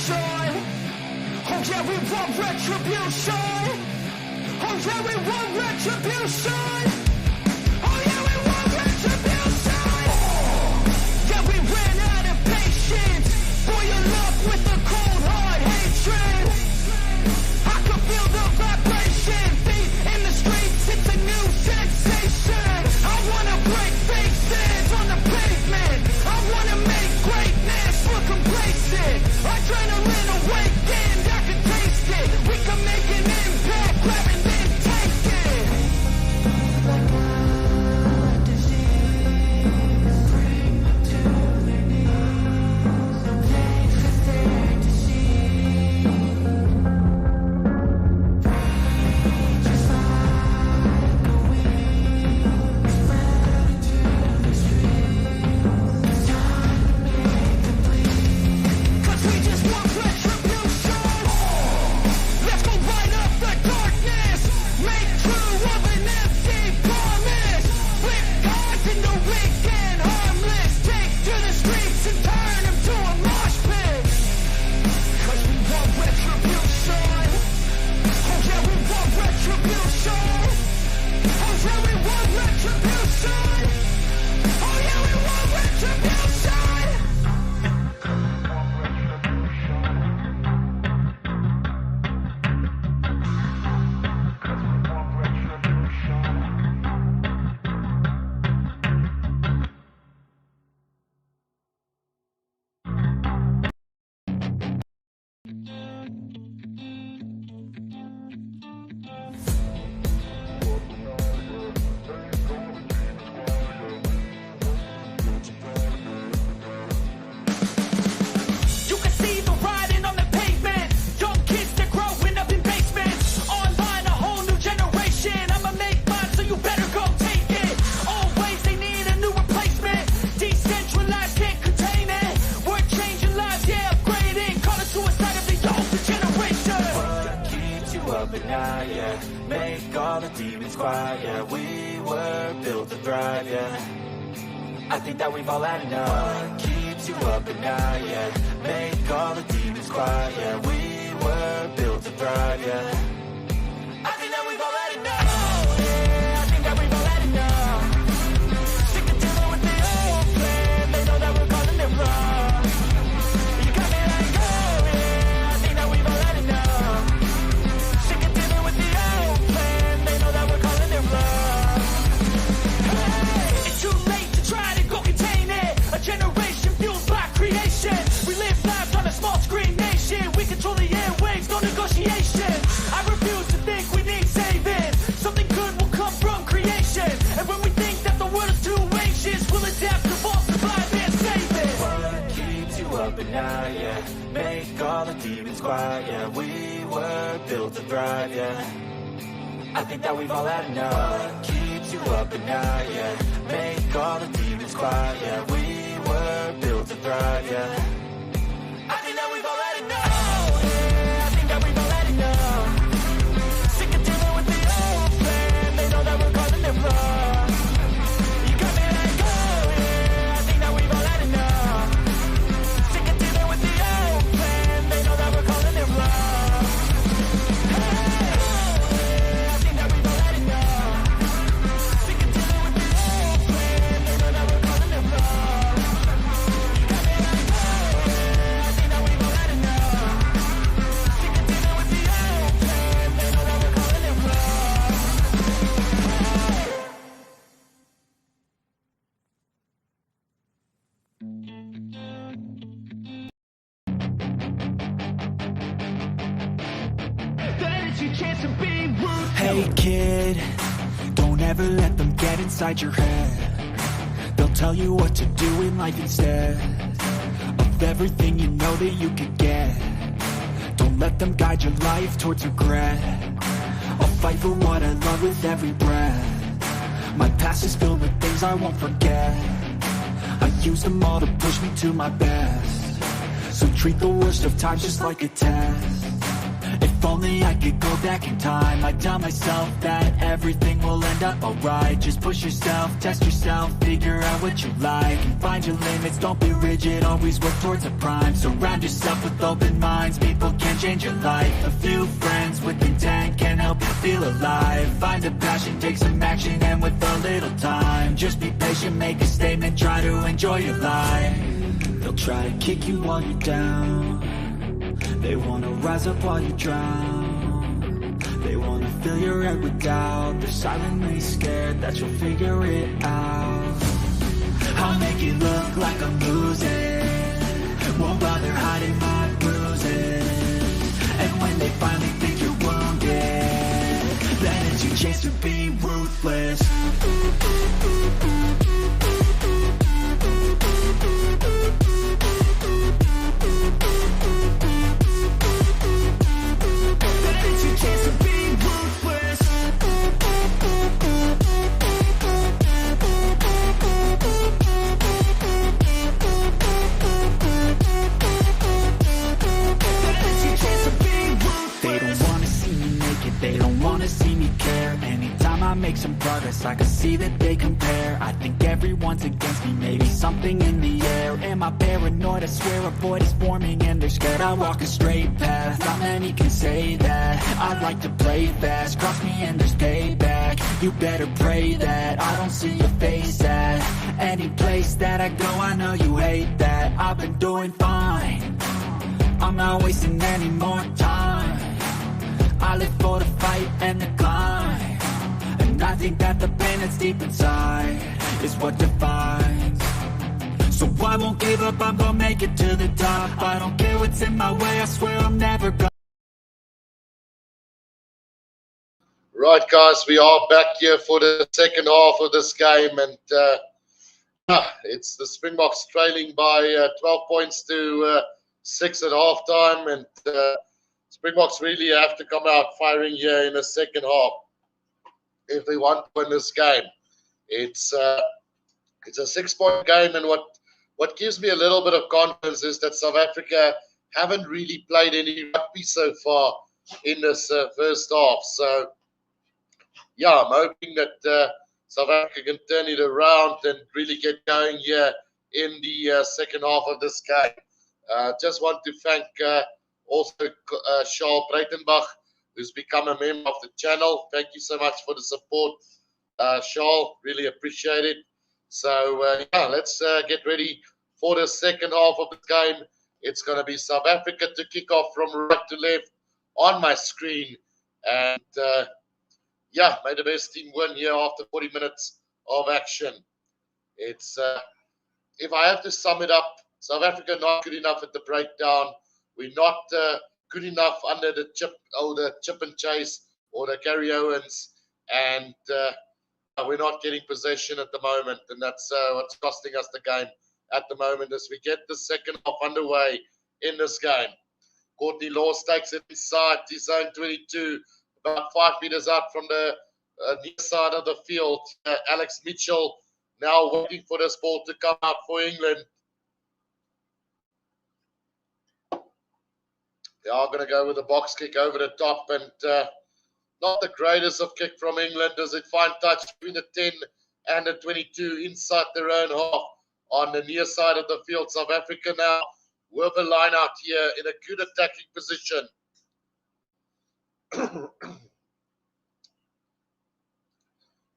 retribution. Oh yeah, we want retribution. Oh yeah, we want retribution. Oh yeah, we want retribution. Yeah, we ran out of patience. Boil up with the cold hard hatred. I can feel the vibration. Feet in the streets, it's a new sensation. I wanna break faces on the pavement. I wanna make greatness look complacent. Adrenaline awakened, I can taste it. We can make an impact, grab and then take it. Like a disease, bring to their knees. Takes us there to see. Just like a wind, spread to the streets. It's time to make them bleed. 'Cause we just want retribution. Let's go light up the darkness. Make true of an empty promise. Flip cards in the weekend, harmless. Take to the streets and turn them to a mosh pit. 'Cause we want retribution. Oh yeah, we want retribution. Oh yeah, we want retribution. Oh yeah, we want retribution. You can see the writing on the pavement. Young kids, they're growing up in basements. Online, a whole new generation. I'ma make mine, so you better go take it. Always, they need a new replacement. Decentralized, can't contain it. We're changing lives, yeah, upgrading. Call it suicide of the older generation. What keeps you up at night, yeah? Make all the demons quiet, yeah. We were built to thrive, yeah. I think that we've all had enough. What keeps you up at night, yeah? Make all the demons quiet, yeah. We were built to thrive, yeah. I think that we've all had enough. Oh, yeah, I think that we've all had enough. Sick of dealing with the old plan. They know that we're calling it wrong. You got me like, oh, yeah, I think that we've all had enough. Sick of dealing with the old plan. They know that we're calling it wrong. It's too late to try to go contain it. A generation fueled by creation. We live lives on a small screen nation. We control the airwaves, no negotiation. I refuse to think we need saving. Something good will come from creation. And when we think that the world is too anxious, we'll adapt to both survive and save it. What keeps you up at night, yeah? Make all the demons quiet, yeah. We were built to thrive, yeah. I think that we've all had enough. What keeps you up at night, yeah? Make all the demons quiet, yeah. We were built to thrive, yeah. I think that we've all had enough. Oh, yeah, I think that we've all had enough. Sick of dealing with the old plan. They know that we're calling it wrong. You got me like, oh, yeah, I think that we've all had enough. Sick of dealing with the old plan. They know that we're calling it wrong. Hey, oh, yeah, I think that we've all had enough. Sick of dealing with the old plan. They know that we're calling it wrong. You got me like, oh, yeah, I think that we've all had enough. Sick of dealing with the old plan. They know that we're calling it wrong. That is your chance to be ruthless. Hey kid, don't ever let them get inside your head. They'll tell you what to do in life instead of everything you know that you could get. Don't let them guide your life towards regret. I'll fight for what I love with every breath. My past is filled with things I won't forget. I use them all to push me to my best. So treat the worst of times just like a test. If only only I could go back in time, I'd tell myself that everything will end up alright. Just push yourself, test yourself, figure out what you like, and find your limits, don't be rigid, always work towards a prime. Surround yourself with open minds, people can change your life. A few friends with intent can help you feel alive. Find a passion, take some action, and with a little time, just be patient, make a statement, try to enjoy your life. They'll try to kick you while you're down, they wanna rise up while you drown, they wanna fill your head with doubt, they're silently scared that you'll figure it out. I'll make it look like I'm losing, won't bother hiding my bruises, and when they finally think you're wounded, then it's your chance to be ruthless. They don't wanna see me care. Anytime I make some progress, I can see that they compare. I think everyone's against me, maybe something in the air. Am I paranoid? I swear a void is forming and they're scared. I walk a straight path, not many can say that. I like to play fast, cross me and there's payback. You better pray that I don't see your face at any place that I go. I know you hate that. I've been doing fine, I'm not wasting any more time. I live for the fight and the climb, and I think that the pain that's deep inside is what defines. So I won't give up, I'm gonna make it to the top. I don't care what's in my way, I swear I'm never gonna. Right, guys, we are back here for the second half of this game, and it's the Springboks trailing by 12 points to 6 at half time, and Springboks really have to come out firing here in the second half if they want to win this game. It's a 6-point game, and what gives me a little bit of confidence is that South Africa haven't really played any rugby so far in this first half. So, yeah, I'm hoping that South Africa can turn it around and really get going here in the second half of this game. Just want to thank also Charles Breitenbach, who's become a member of the channel. Thank you so much for the support, Charles. Really appreciate it. So, yeah, let's get ready for the second half of the game. It's going to be South Africa to kick off from right to left on my screen. And, yeah, may the best team win here after 40 minutes of action. It's, if I have to sum it up, South Africa not good enough at the breakdown. We're not good enough under the chip and chase or the Gary Owens, and we're not getting possession at the moment, and that's what's costing us the game at the moment as we get the second half underway in this game. Courtney Laws takes it inside his zone 22, about 5 meters out from the near side of the field. Alex Mitchell now waiting for this ball to come out for England. They are going to go with a box kick over the top, and not the greatest of kick from England. Does it find touch between the 10 and the 22 inside their own half on the near side of the field? South Africa now with a line out here in a good attacking position.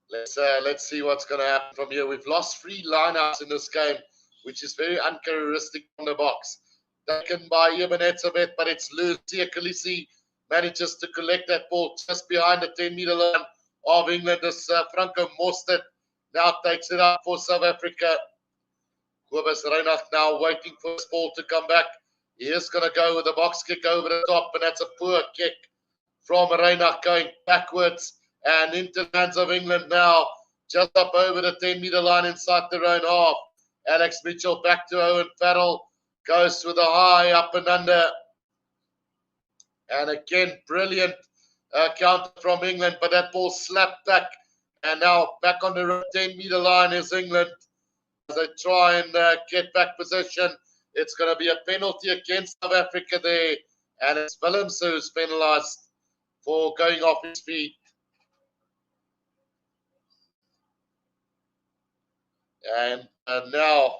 Let's see what's going to happen from here. We've lost 3 lineouts in this game, which is very uncharacteristic from the box. Taken by Ebenezer, but it's loose. Tia Khaleesi manages to collect that ball just behind the 10-meter line of England as Franco Mostert now takes it up for South Africa. Kobus Reinach now waiting for his ball to come back. He is going to go with a box kick over the top, and that's a poor kick from Reinach going backwards and into the hands of England now, just up over the 10-meter line inside their own half. Alex Mitchell back to Owen Farrell. Goes with a high up and under. And again, brilliant counter from England, but that ball slapped back. And now back on the 10-meter line is England. As they try and get back possession, it's going to be a penalty against South Africa there. And it's Willems who's penalized for going off his feet. And now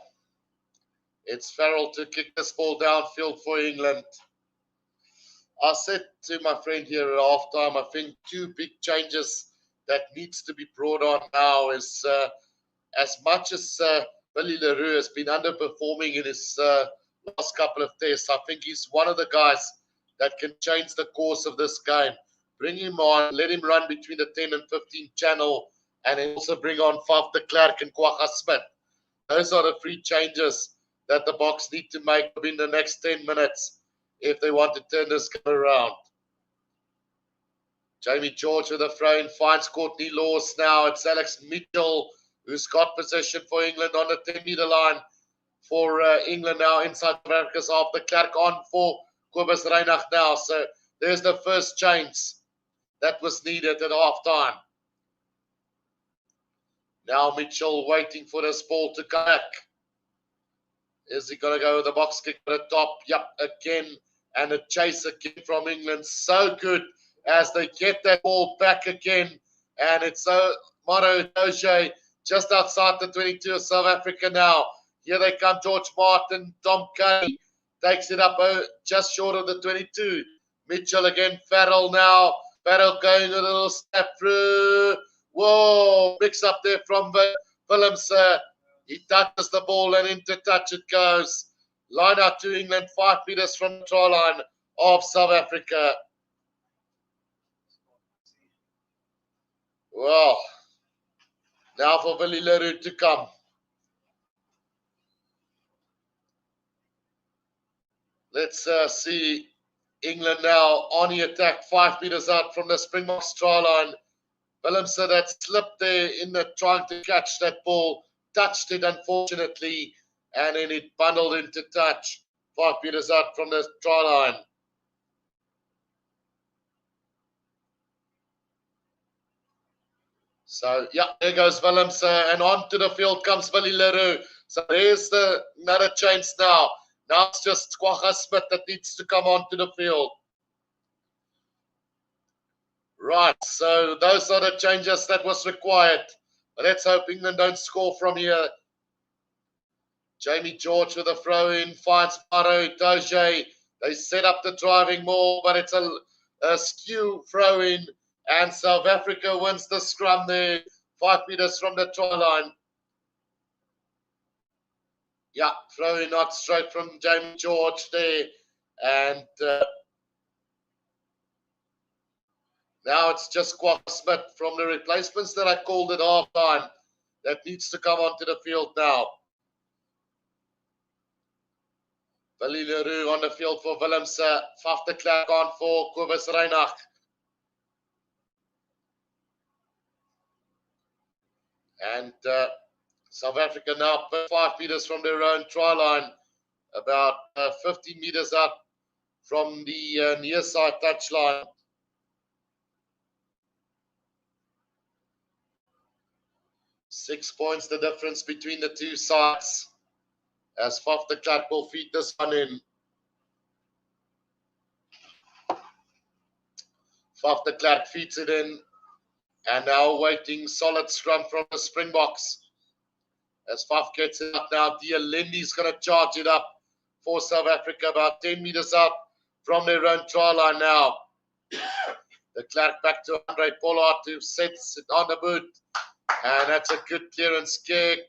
it's Farrell to kick this ball downfield for England. I said to my friend here at halftime, I think two big changes that needs to be brought on now is as much as Billy Leroux has been underperforming in his last couple of tests, I think he's one of the guys that can change the course of this game. Bring him on, let him run between the 10 and 15 channel, and then also bring on Faf de Klerk and Kwagga Smith. Those are the three changes that the Boks need to make in the next 10 minutes if they want to turn this game around. Jamie George with a throw in, finds Courtney Laws now. It's Alex Mitchell who's got possession for England on the 10-meter line for England now inside South Africa's half. The Klerk on for Kobus Reinach now. So there's the first change that was needed at halftime. Now Mitchell waiting for this ball to come back. Is he going to go with the box kick at the top? Yep, again. And a chase again from England. So good as they get that ball back again. And it's Maro Doge just outside the 22 of South Africa now. Here they come, George Martin. Tom Kay takes it up just short of the 22. Mitchell again, Farrell now. Farrell going a little step through. Whoa, mix up there from Willems. He touches the ball and into touch it goes. Line out to England, 5 meters from the try line of South Africa. Well, now for Billy Leroux to come. Let's see England now on the attack, 5 meters out from the Springboks try line. Willems that slipped there in the trying to catch that ball, touched it unfortunately, and then it bundled into touch, 5 meters out from the try line. So, yeah, there goes Willems, and onto the field comes Billy Leroux. So there's another change now. Now it's just Kwagga Smith that needs to come onto the field. Right, so those are the changes that was required. Let's hope England don't score from here. Jamie George with a throw in, finds Maro Doge. They set up the driving maul, but it's a skew throw in, and South Africa wins the scrum there, 5 meters from the try line. Yeah, throw in not straight from Jamie George there, and now it's just Kwagga Smith from the replacements that I called at half time that needs to come onto the field now. Billy Leroux on the field for Willems, Faf de Klerk on for Kobus Reinach. And South Africa now 5 meters from their own try line, about 15 meters out from the near side touch line. Six points the difference between the two sides as Faf de Klerk will feed this one in. Faf de Klerk feeds it in, and now waiting solid scrum from the Springboks. As Faf gets it up now, Dialendi's going to charge it up for South Africa, about 10 meters out from their own try line now. The Klerk back to Andre Pollard, who sets it on the boot. And that's a good clearance kick.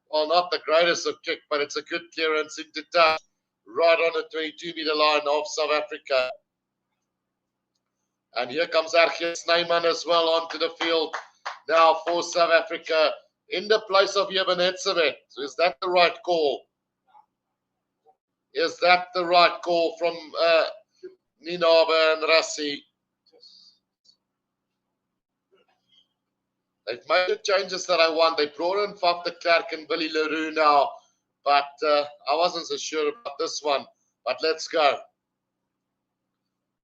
Well, not the greatest of kick, but it's a good clearance into touch right on the 22-meter line of South Africa. And here comes Archie Snyman as well onto the field now for South Africa in the place of Jeben Etzebeth. Is that the right call? Is that the right call from Ninabe and Rassi? They've made the changes that I want. They brought in Faf de Klerk and Billy Leroux now, but I wasn't so sure about this one. But let's go.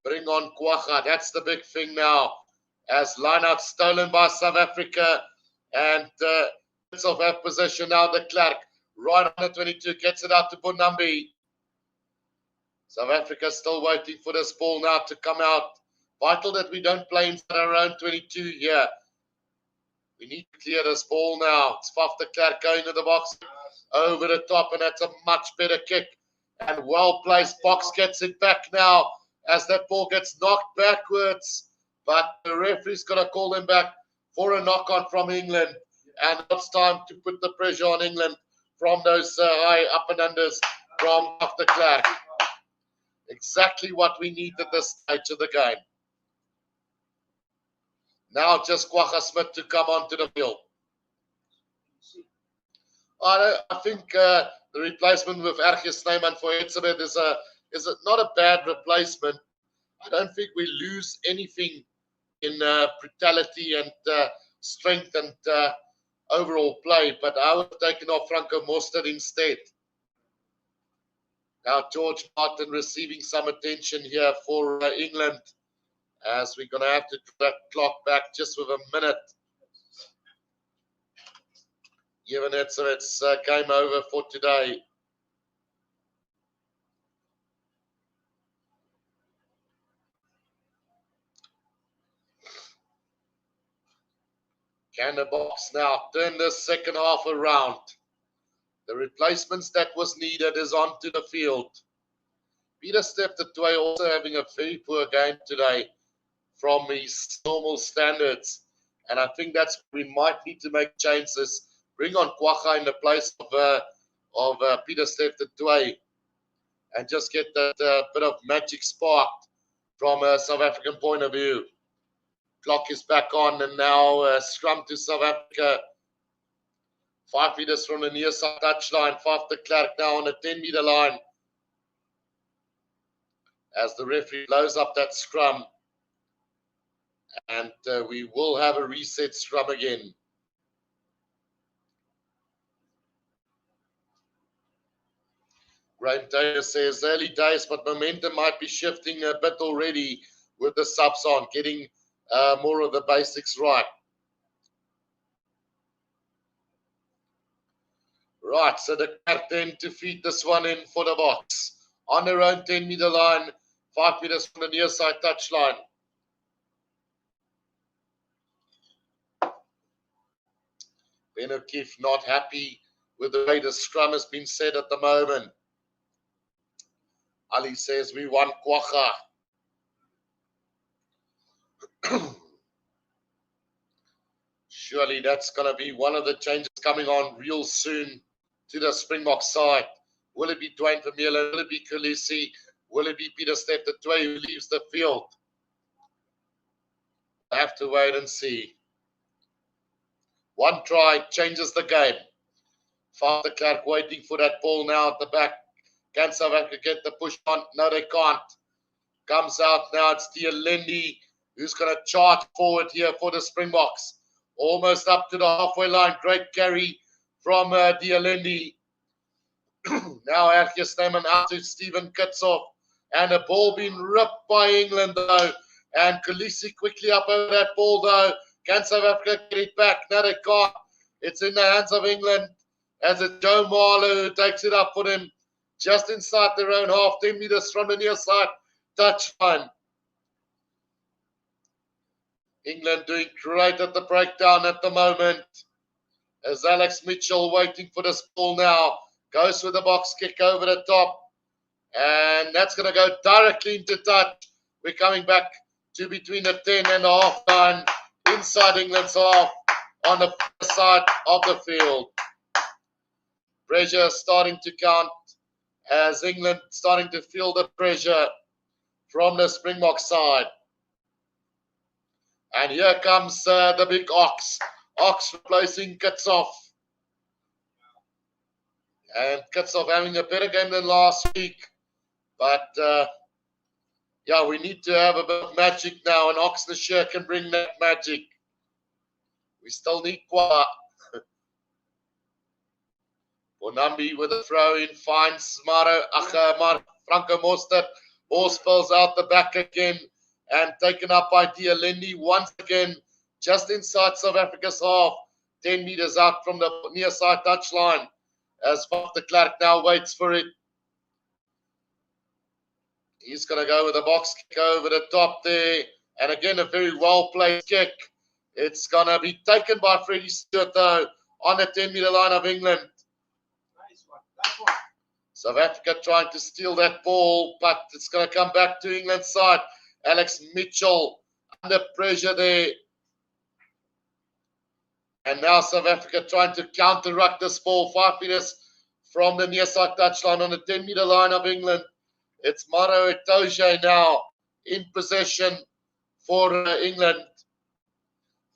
Bring on Kwagga. That's the big thing now. As lineout stolen by South Africa, and of that position now. The Klerk right on the 22 gets it out to Bonambi. South Africa still waiting for this ball now to come out. Vital that we don't play inside our own 22 here. We need to clear this ball now. It's Faf de Klerk going to the box over the top, and that's a much better kick. And well-placed. Box gets it back now as that ball gets knocked backwards. But the referee's going to call him back for a knock-on from England. And it's time to put the pressure on England from those high up and unders from Faf de Klerk. Exactly what we need at this stage of the game. Now just Kwagga Smith to come onto the field. I think the replacement with Ergie Snyman for Etzebeth is not a bad replacement. I don't think we lose anything in brutality and strength and overall play, but I would have taken off Franco Mostert instead. Now George Martin receiving some attention here for England, as we're going to have to draw that clock back just with a minute. Given it's game over for today. Can the Boks now turn the second half around? The replacements that was needed is onto the field. Pieter-Steph du Toit also having a very poor game today from his normal standards. And I think that's we might need to make changes. Bring on Kwagga in the place of Pieter-Steph du Toit and just get that bit of magic sparked from a South African point of view. Clock is back on, and now scrum to South Africa. 5 meters from the near side touchline. Faf de Klerk now on the 10-meter line as the referee blows up that scrum. And we will have a reset scrum again. Graham Taylor says early days, but momentum might be shifting a bit already with the subs on, getting more of the basics right. Right, so the captain to feed this one in for the Boks. On their own 10-meter line, 5 meters from the near side touchline. Ben O'Keefe not happy with the way the scrum has been set at the moment. Ali says we want Kwagga. Surely that's going to be one of the changes coming on real soon to the Springbok side. Will it be Dwayne Vermeulen? Will it be Khaleesi? Will it be Pieter-Steph du Toit who leaves the field? I have to wait and see. One try changes the game. Faf de Klerk waiting for that ball now at the back. Can South Africa get the push on? No, they can't. Comes out now. It's Dialendi who's going to charge forward here for the Springboks. Almost up to the halfway line. Great carry from Dialendi. Now Ergie Snyman out to Stephen Kitsoff. And a ball being ripped by England though. And Khaleesi quickly up over that ball though. Can South Africa get it back? No, they can't. It's in the hands of England. As it's Joe Marler who takes it up for them. Just inside their own half. 10 meters from the near side touchline. England doing great at the breakdown at the moment. As Alex Mitchell waiting for this ball now. Goes with the box kick over the top. And that's going to go directly into touch. We're coming back to between the 10 and the half line. Inside England's half on the side of the field. Pressure starting to count as England starting to feel the pressure from the Springbok side. And here comes the big Ox. Ox replacing Kitsoff. And Kitsoff having a better game than last week. But, yeah, we need to have a bit of magic now. And Oxnashire can bring that magic. We still need Kwagga. Bonambi with a throw in. Finds Franco Mostert. Ball spills out the back again. And taken up by Dialendi once again, just inside South Africa's half, 10 meters out from the near side touchline. As Faf de Klerk now waits for it. He's going to go with a box kick over the top there. And again, a very well-played kick. It's going to be taken by Freddie Stewart, though, on the 10-meter line of England. Nice one. Nice one. South Africa trying to steal that ball, but it's going to come back to England's side. Alex Mitchell under pressure there. And now South Africa trying to counter-ruck this ball 5 meters from the near side touchline on the 10-meter line of England. It's Maro Itoje now in possession for England.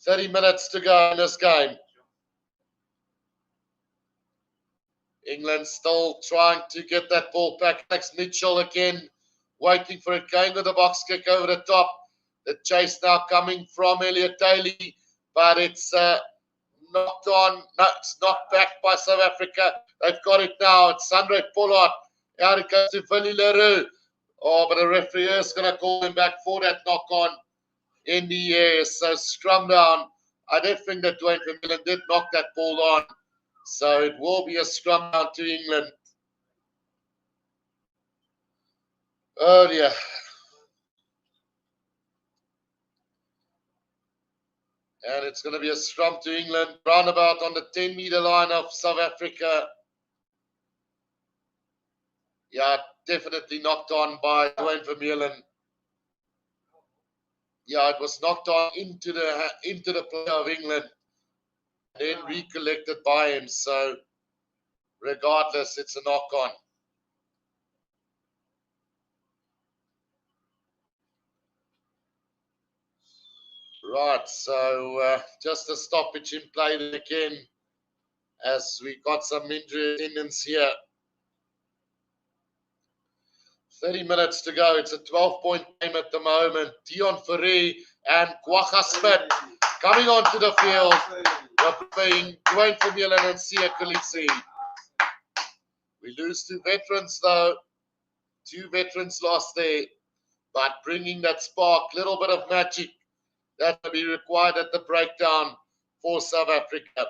30 minutes to go in this game. England still trying to get that ball back. Alex Mitchell again, waiting for it, going with the box kick over the top. The chase now coming from Elliot Daly, but it's knocked on. No, it's knocked back by South Africa. They've got it now. It's Sandre Pollard. Out it goes to Willie Leroux. Oh, but the referee is going to call him back for that knock on in the air. So scrum down. I did think that Dwayne Vermeulen did knock that ball on. So it will be a scrum down to England. Oh dear. And it's going to be a scrum to England. Roundabout on the 10-meter line of South Africa. Yeah, definitely knocked on by Dwayne Vermeulen. Yeah, it was knocked on into the player of England. Then recollected by him. So regardless, it's a knock on. Right, so just a stoppage in play again as we got some injury attendance here. 30 minutes to go. It's a 12-point game at the moment. Dion Ferré and Kwagga Smith coming onto the field. We're playing Dwayne Vermeulen and Sia Kolisi. We lose 2 veterans though. 2 veterans lost there. But bringing that spark, little bit of magic that will be required at the breakdown for South Africa.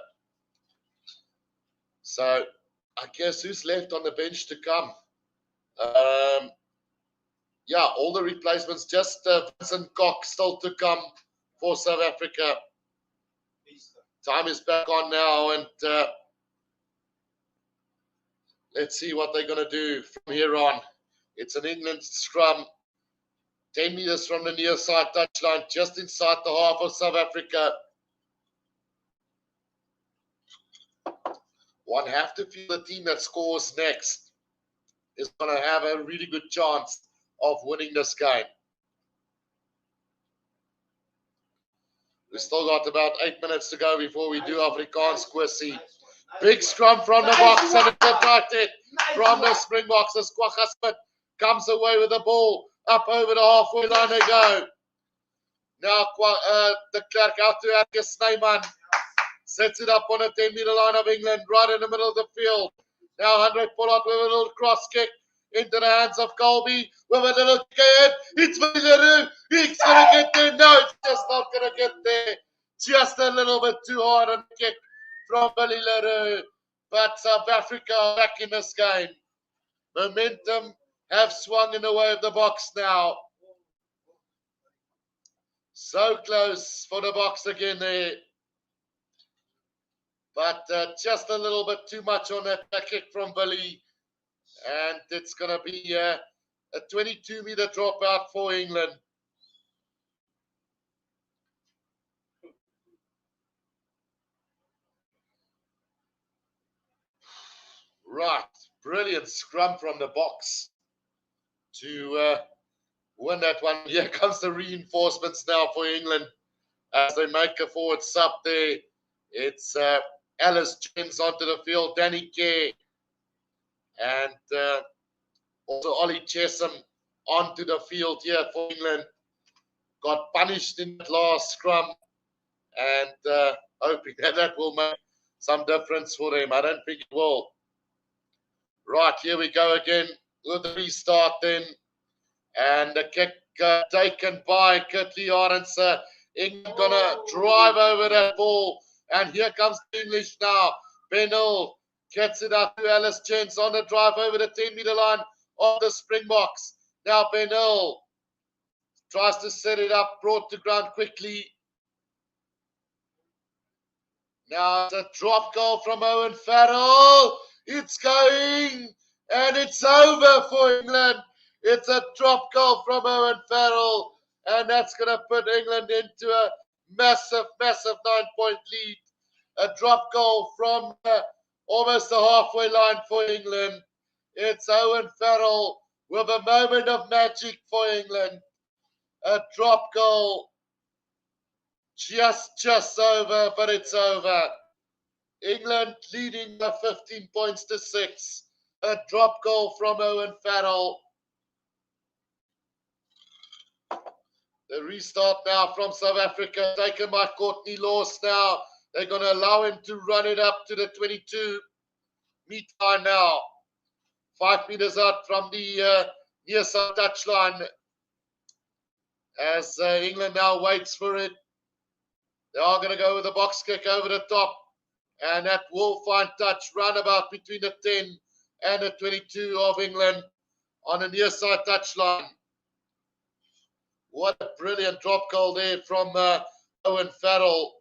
So I guess who's left on the bench to come? Yeah, all the replacements, just Vincent Cox still to come for South Africa. Time is back on now, and let's see what they're going to do from here on. It's an England scrum, 10 meters from the near side touchline, just inside the half of South Africa. One have to feel the team that scores next is going to have a really good chance of winning this game. We still got about 8 minutes to go before we do Afrikaans Kwessie. Big scrum from the box and it's attracted from the Springboks as Kwagga Smith comes away with the ball up over the halfway line they go. Now the Klerk out to Erkes Snyman. Sets it up on the 10-meter line of England, right in the middle of the field. Now Andre Pollard with a little cross kick into the hands of Colby with a little kick. It's Leroux. He's going to get there. No, it's just not going to get there. Just a little bit too hard on the kick from Billy Leroux. But South Africa are back in this game. Momentum have swung in the way of the box now. So close for the box again there. But just a little bit too much on that kick from Billy. And it's going to be a 22-meter dropout for England. Right. Brilliant scrum from the box to win that one. Here comes the reinforcements now for England as they make a forward sub there. It's Alice James onto the field, Danny Kerr, and also Ollie Chesham onto the field here for England. Got punished in that last scrum, and hoping that will make some difference for them. I don't think it will. Right, here we go again with the restart then, and the kick taken by Kirtley Arendse. England gonna drive over that ball. And here comes the English now. Benel gets it up to Alice Jens on the drive over the 10-meter line of the Springboks. Now Benel Tries to set it up, brought to ground quickly. Now it's a drop goal from Owen Farrell. It's going, and it's over for England. It's a drop goal from Owen Farrell, and that's going to put England into a massive, massive 9-point lead. A drop goal from almost the halfway line for England. It's Owen Farrell with a moment of magic for England. A drop goal. Just over, but it's over. England leading by 15 points to 6. A drop goal from Owen Farrell. The restart now from South Africa, taken by Courtney Lawes now. They're going to allow him to run it up to the 22-meter line now. 5 meters out from the near side touchline. As England now waits for it. They are going to go with a box kick over the top. And that will find touch roundabout between the 10 and the 22 of England on the near side touchline. What a brilliant drop goal there from Owen Farrell.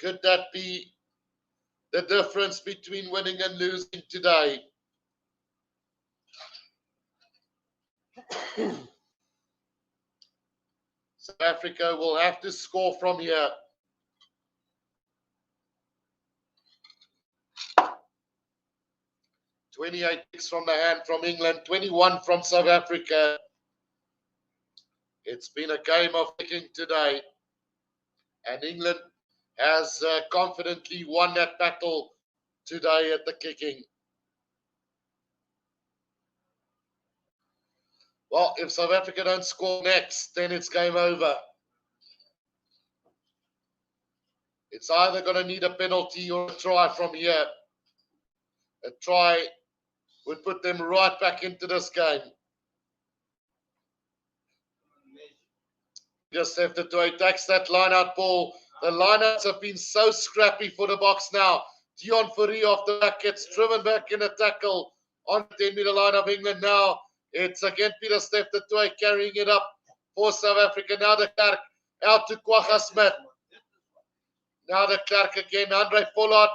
Could that be the difference between winning and losing today? South Africa will have to score from here. "28 kicks from the hand from England, 21 from South Africa. It's been a game of kicking today. And England has confidently won that battle today at the kicking. Well, if South Africa don't score next, then it's game over. It's either going to need a penalty or a try from here. A try would put them right back into this game. Just after Toy takes that line-out ball. The line-outs have been so scrappy for the box now. Dion Fourie off the back gets driven back in a tackle on the 10-meter line of England now. It's again Peter Steph de Toy carrying it up for South Africa. Now the Clark out to Kwagga Smith. Now the Clark again. Andre Pollard.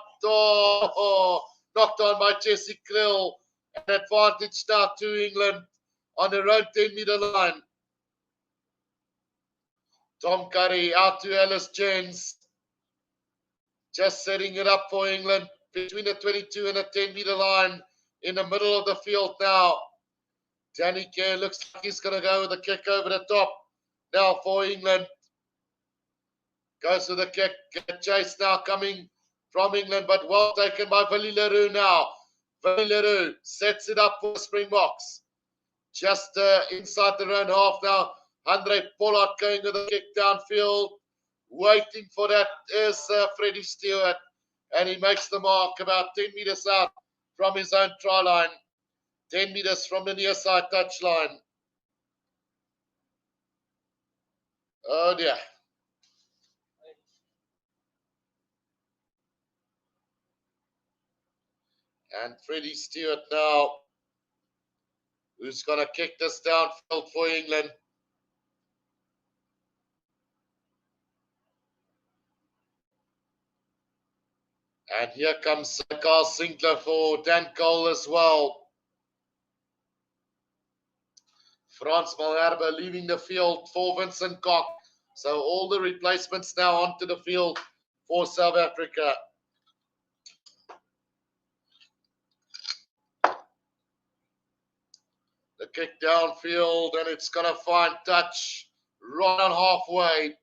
Knocked on by Jesse Krill. An advantage now to England on their own 10-meter line. Tom Curry out to Ellis James. Just setting it up for England between the 22 and the 10-meter line in the middle of the field now. Danny Kerr looks like he's going to go with a kick over the top now for England. Goes with the kick. Chase now coming from England, but well taken by Willie Leroux now. Willie Leroux sets it up for Springboks. Just inside their own half now. Andre Pollard going with a kick downfield. Waiting for that is Freddie Stewart. And he makes the mark about 10 meters out from his own try line. 10 meters from the near side touchline. Oh dear. And Freddie Stewart now, who's going to kick this downfield for England. And here comes Carl Sinclair for Dan Cole as well. Frans Malherbe leaving the field for Vincent Koch. So all the replacements now onto the field for South Africa. The kick downfield, and it's going to find touch right on halfway.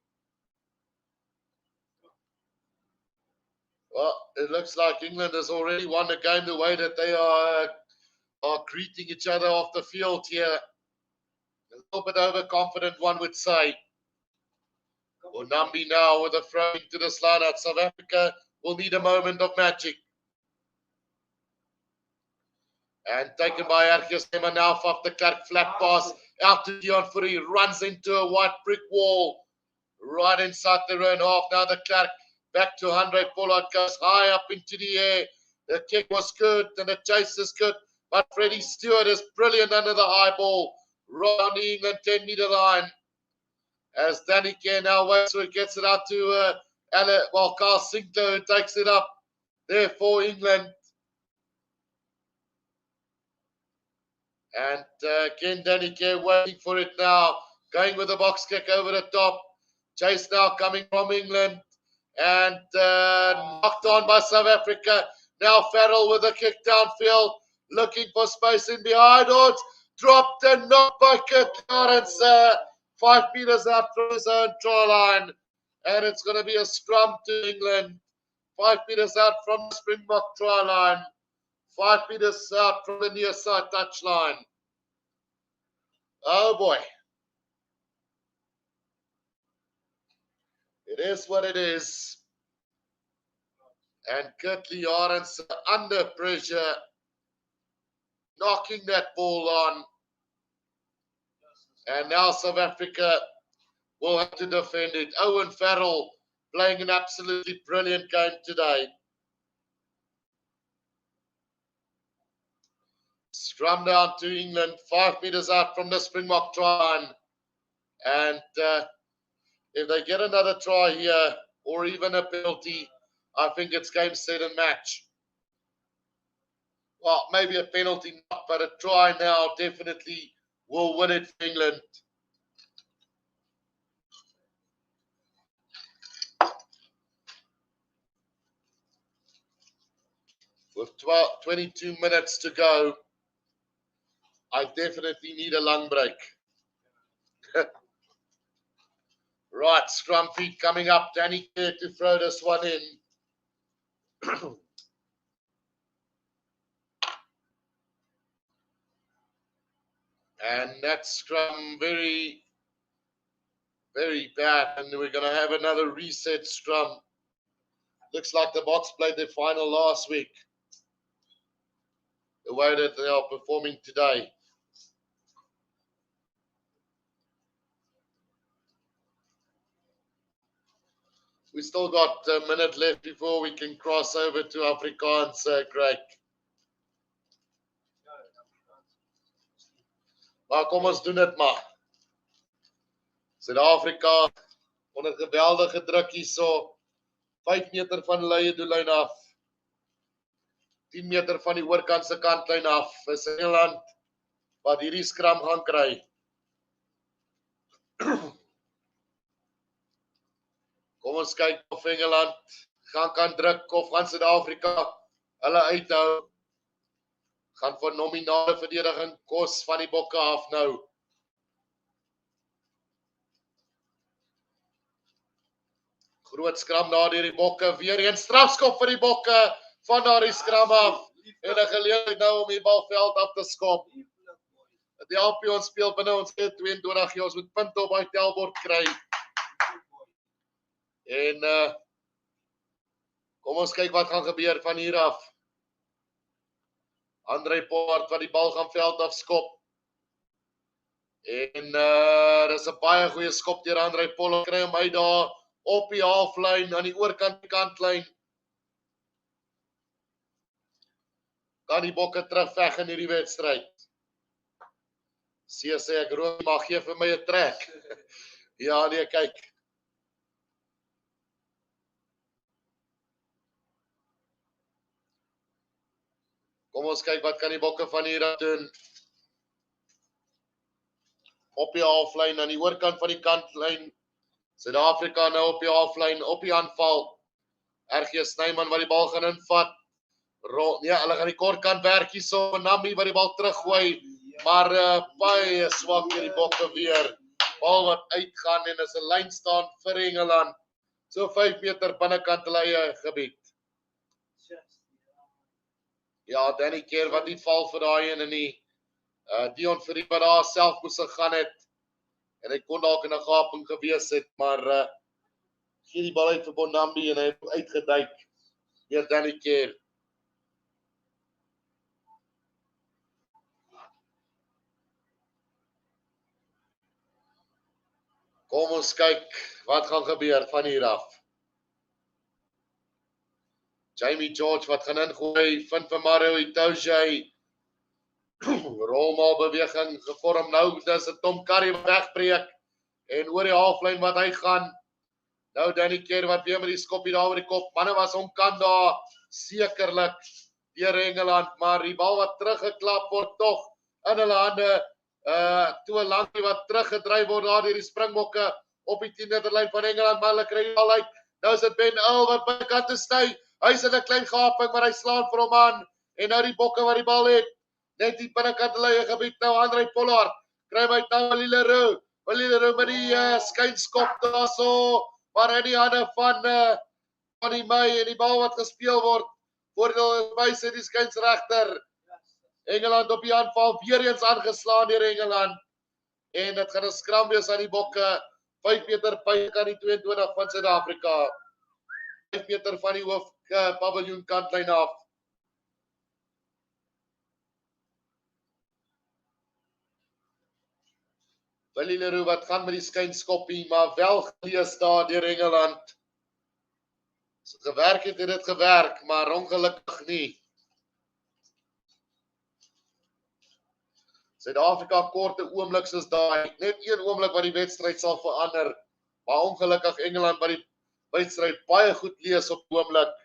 Well, it looks like England has already won the game the way that they are greeting each other off the field here. A little bit overconfident, one would say. Unambi now with a throw into this line out. South Africa will need a moment of magic. And taken by Ergius Emma now off the Clark flat pass out to Dion Fourie. Runs into a white brick wall right inside their own half. Now the Clark back to Andre Pollard, goes high up into the air. The kick was good and the chase is good. But Freddie Stewart is brilliant under the high ball. right on the England 10-meter line. As Danny Kerr now waits, so he gets it out to Carl Sinclair, who takes it up there for England. And again, Danny Kerr waiting for it now. Going with the box kick over the top. Chase now coming from England. And knocked on by South Africa. Now Farrell with a kick downfield. Looking for space in behind. Oh, it's dropped and knocked by Kurt Lawrence. 5 meters out from his own try line. And it's going to be a scrum to England. 5 meters out from the Springbok try line. 5 meters out from the near side touch line. Oh boy. It is what it is. And Kurtley Arends under pressure, knocking that ball on. And now South Africa will have to defend it. Owen Farrell playing an absolutely brilliant game today. Scrum down to England, 5 meters out from the Springbok try line. And if they get another try here, or even a penalty, I think it's game, set, and match. Well, maybe a penalty not, but a try now definitely will win it for England. With 22 minutes to go, I definitely need a lung break. Right, scrum feet coming up. Danny Kerr to throw this one in. And that scrum very, very bad. And we're going to have another reset scrum. Looks like the Boks played their final last week. The way that they are performing today. We still got a minute left before we can cross over to Afrikaans, Craig. Maar kom ons doen dit maar. Suid-Afrika onder geweldige druk hierso. 5 meter van leie doellyn af. 10 meter van die oorkant se kantlyn af. Is Engeland wat hierdie skram gaan kry. Kom ons kyk of Engeland kan druk of gaan Suid-Afrika hulle uithou. Gaan vir nominale verdediging kos van die bokke af nou. Groot skram daar deur die bokke. Weer een strafskop vir die bokke van daar die skram af. En 'n geleentheid nou om die balveld af te skop. Die Alpion speel binne ons 22 jaar. Ons moet punte op daai tellbord kry. En kom ons kyk wat gaan gebeur van hier af. André Pollard wat die bal gaan veld af skop. En dis 'n baie goeie skop deur André Pollard. Kry hom uit daar op die halflyn aan die oorkant kantlyn. Kan die bokke terugveg in hierdie wedstryd. Sê ek rooi maar gee vir my 'n trek. Ja, nee, kyk. Kom ons kyk wat kan die bokke van hier af doen. Op die halflyn aan die oorkant van die kantlyn. Suid-Afrika nou op die halflyn, op die aanval. RG Snyman wat die bal gaan invat. Nee, hulle gaan die kortkant werk hierso. Nambi wat die bal teruggooi. Maar baie swak deur die bokke weer. Bal wat uitgaan en is 'n lyn staan vir Engeland. So 5 meter binnekant hulle eie gebied. Ja, Danny Kerr wat nie val vir daai een en nie. Dion Verriep wat daar self moes gegaan het. En hy kon dalk in 'n gaping gewees het, maar gee die bal uit vir Bonambi en hy het uitgeduik. Hier Danny Kerr. Kom ons kyk wat gaan gebeur van hier af. Jamie George wat gaan ingooi, vind vir Mario Itoje. rolmaalbeweging gevorm. Nou dis 'n Tom Curry wegbreek en oor die halflyn wat hy gaan. Nou Danny Kerr wat weer met die skoppie daar oor die kop. Manne was omkant daar sekerlik deur Engeland, maar die bal wat teruggeklap word tog in hulle hande. Toe lankie wat teruggedryf word daar deur die Springbokke op die 10-meterlyn van Engeland, maar hulle kry die bal uit. Nou is dit Ben Earl wat bykant te sny. Hy's in 'n klein gaping, maar hy slaan vir hom aan. En nou die bokke wat die bal het. Net die binnekant hulle eie gebied. Nou André Pollard kry my nou Leroux. Leroux met die skynskop daarso, maar in die hande van die May en die bal wat gespeel word. Voordeel by sit die skynsregter. Engeland op die aanval weer eens aangeslaan deur Engeland. En dit gaan 'n skram wees aan die bokke. 5 meter by kan die 22 van Suid-Afrika. 5 meter van die hoof paviljoen kantlyn af. Leroux wat gaan met die skynskoppie, maar wel gelees daar deur Engeland. As dit gewerk het dit gewerk, maar ongelukkig nie. Suid-Afrika korte oomblik soos daai, net een oomblik wat die wedstryd sal verander, maar ongelukkig Engeland wat die wedstryd baie goed lees op die oomblik.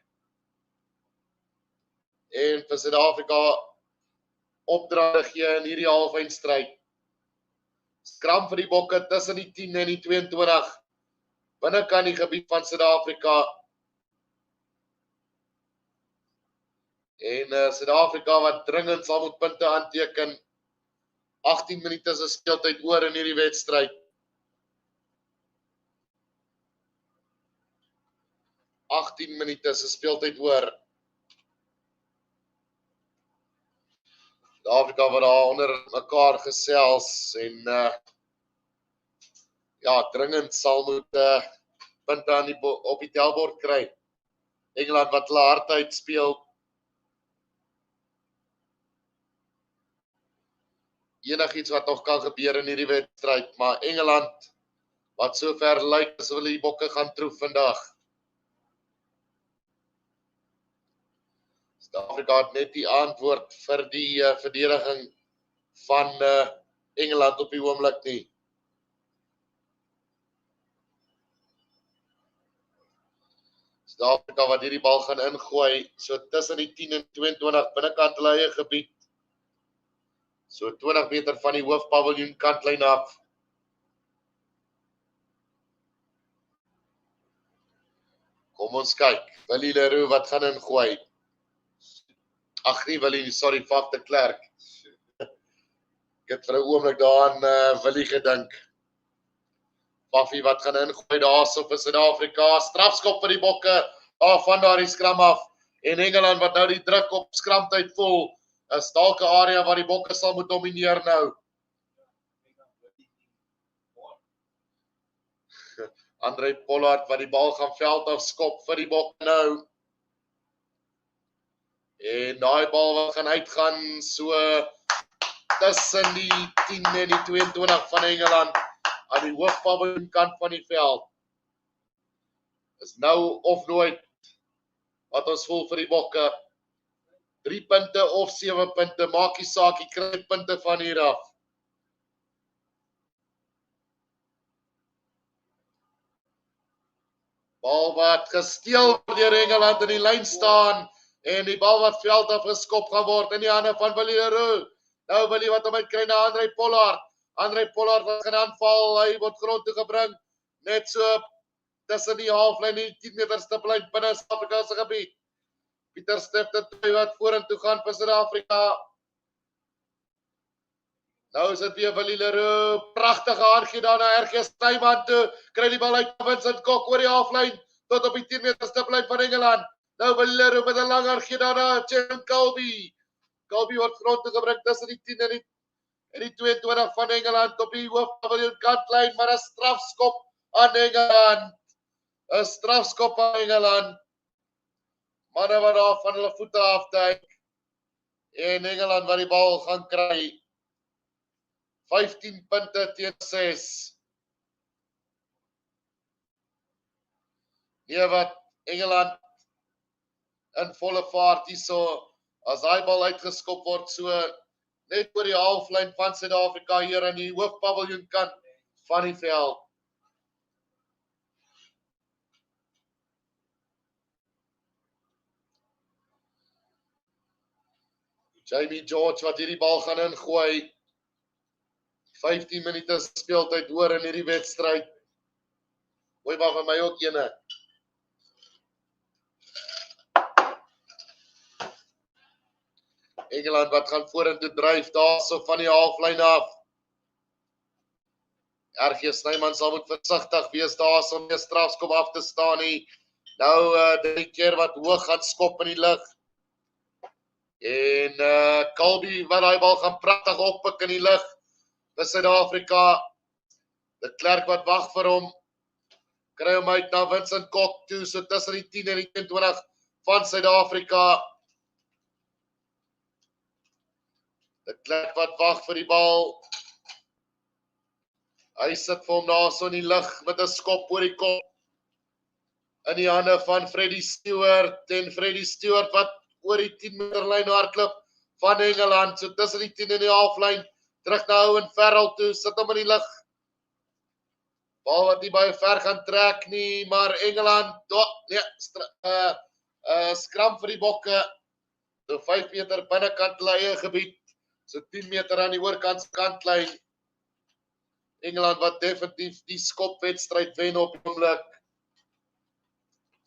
En vir Suid-Afrika opdraande gee in hierdie halfeindstryd. Skram vir die bokke tussen die 10 en die 22, binnekant die gebied van Suid-Afrika. En Suid-Afrika wat dringend sal moet punte aanteken. 18 minute se speeltyd oor in hierdie wedstryd. 18 minute se speeltyd oor. Suid-Afrika wat daar onder mekaar gesels en dringend sal moet punte op die tellbord kry. Engeland wat hulle hard uitspeel. Enigiets wat nog kan gebeur in hierdie wedstryd, maar Engeland wat sover lyk as hulle die bokke gaan troef vandag. Suid-Afrika het net die antwoord vir die verdediging van Engeland op die oomblik nie. Suid-Afrika wat hierdie bal gaan ingooi, so tussen die 10 en 22 binnekant hulle eie gebied. So 20 meter van die hoofpaviljoen kantlyn af. Kom ons kyk. Leroux wat gaan ingooi. Ag nee, sorry, Faf de Klerk. Ek het vir 'n oomblik daaraan Willie gedink. Faffie wat gaan ingooi daarso vir Suid-Afrika. Strafskop vir die bokke van daardie skram af. En Engeland wat nou die druk op skramtyd voel. Is dalk 'n area waar die bokke sal moet domineer nou. André Pollard wat die bal gaan veld af skop vir die bokke nou. En daai bal wat gaan uitgaan so tussen die 10 en die 22 van Engeland aan die hoofpaviljoen kant van die veld. Is nou of nooit wat ons voel vir die bokke. 3 punte of 7 punte, maak die saak, jy kry punte van hier af. Bal wat gesteel word deur Engeland in die lyn staan, en die bal wat veld af geskop gaan word in die hande van Leroux. Nou Willie wat hom uitkry na André Pollard. André Pollard wat gaan aanval, hy word grond toe gebring, net so tussen die halflyn en die 10 meter stiplyn binne Suid-Afrika se gebied. Pieter Stefte wat vorentoe gaan vir Suid-Afrika. Nou is dit weer Leroux, pragtige aangee daar na RG Snyman toe, kry die bal uit Vincent Kok oor die halflyn tot op die 10 meter stiplyn van Engeland. Nou Leroux met 'n lang aangee daar na Colby. Colby word grond toe gebring tussen die 10 en die 22 van Engeland op die hoofpaviljoen kantlyn, maar 'n strafskop aan Engeland. 'n Strafskop aan Engeland. Manne wat daar van hulle voete afduik. En Engeland wat die bal gaan kry. 15 punte teen 6. Nee wat, Engeland in volle vaart hierso, as hy bal uitgeskop word so net oor die halflyn van Suid-Afrika hier aan die hoofpaviljoen kant van die veld. Jamie George wat hierdie bal gaan ingooi. 15 minute speeltyd oor in hierdie wedstryd. Gooi maar vir my ook ene. Engeland wat gaan vorentoe dryf daarso van die halflyn af. RG Snyman sal moet versigtig wees daarso om 'n strafskop af te staan nie. Nou die keer wat hoog gaan skop in die lug. En Colby wat daai bal gaan pragtig oppik in die lug vir Suid-Afrika. De Klerk wat wag vir hom. Kry hom uit na Vincent Kok toe, so tussen die 10 en die 22 van Suid-Afrika. De Klerk wat wag vir die bal. Hy sit vir hom daar so in die lug met 'n skop oor die kop. In die hande van Freddie Stewart. En Freddie Stewart wat oor die 10 meter lyn hardloop van Engeland. So tussen die 10 en die halflyn. Terug na Owen Farrell toe. Sit hom in die lug. Bal wat nie baie ver gaan trek nie. Maar Engeland. Skram vir die bokke. So 5 meter binnekant hulle eie gebied. So 10 meter aan die oorkant kantlyn. Engeland wat definitief die skopwedstryd wen op die oomblik.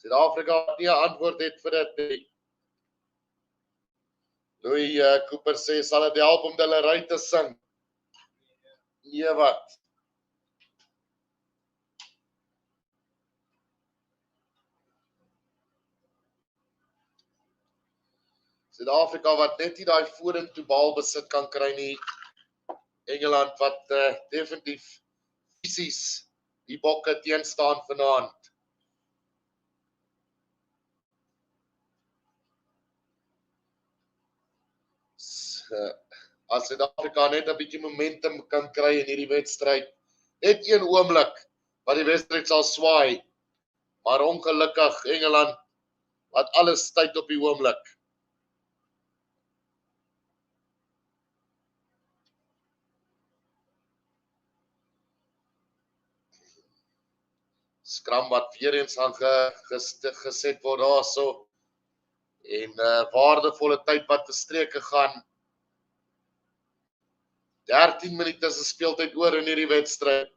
Suid-Afrika wat nie 'n antwoord het vir dit nie. Louis Cooper sê, sal dit help om hulle ry te sing? Nee, wat? Suid-Afrika wat net nie daai vorentoe bal besit kan kry nie. Engeland wat definitief fisies die bokke teenstaan vanaand. As Suid-Afrika net 'n bietjie momentum kan kry in hierdie wedstryd, net een oomblik wat die wedstryd sal swaai, maar ongelukkig Engeland wat alles tyd op die oomblik. Skram wat weer eens aan geset word daarso. En waardevolle tyd wat te streke gaan. 13 minute se speeltyd oor in hierdie wedstryd.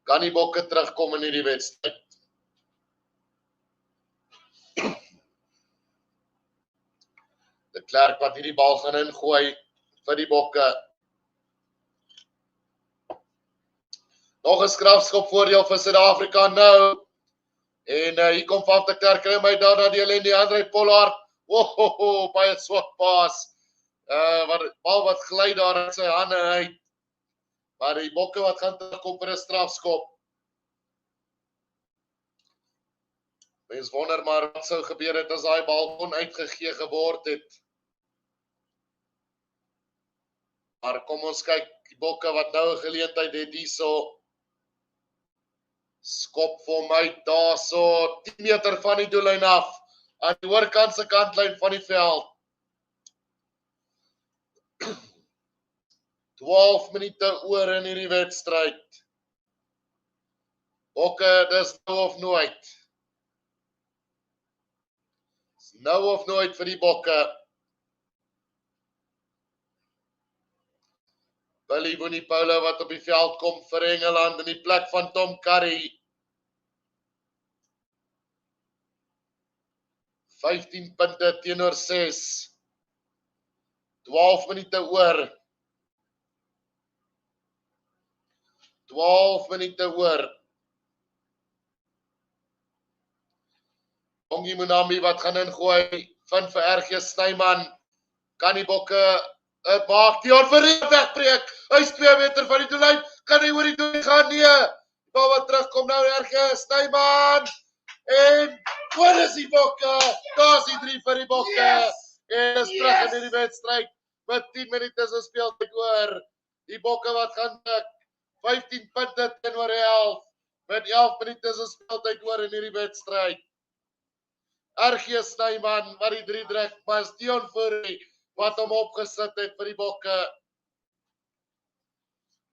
Kan die bokke terugkom in hierdie wedstryd? De Klerk wat hierdie bal gaan ingooi vir die bokke. Nog 'n strafskop voordeel vir Suid-Afrika nou. En hier kom van De Klerk kry my daar na die Lendi Andre Pollard. Baie swak pas. Bal wat gly daar in sy hande uit. Maar die bokke wat gaan terugkom vir 'n strafskop. Mens wonder maar wat sou gebeur het as daai bal onuitgegee geword het. Maar kom ons kyk, die bokke wat nou 'n geleentheid het hierso. Skop vir hom uit daarso, 10 meter van die doellyn af, aan die oorkant se kantlyn van die veld. 12 minute oor in hierdie wedstryd. Bokke, dis nou of nooit. Nou of nooit vir die bokke. Billy Vunipola wat op die veld kom vir Engeland in die plek van Tom Curry. 15 punte teenoor 6. 12 minute oor. 12 minute oor. Bongi Munambi wat gaan ingooi, vind vir RG Snyman. Kan die bokke maak die onverreed wegbreek. Hy is 2 meter van die doellyn. Kan hy oor die doellyn gaan? Nee. Die bal wat terugkom nou RG Snyman. En wat is die bokke? Daar is die 3 vir die bokke. En is terug in die wedstryd met 10 minute se speeltyd oor. Die bokke wat gaan dik. 15 punte teenoor 11 met 11 minute se speeltyd oor in hierdie wedstryd. RG Snyman wat die 3 druk, maar Dion Fourie wat hom opgesit het vir die Bokke.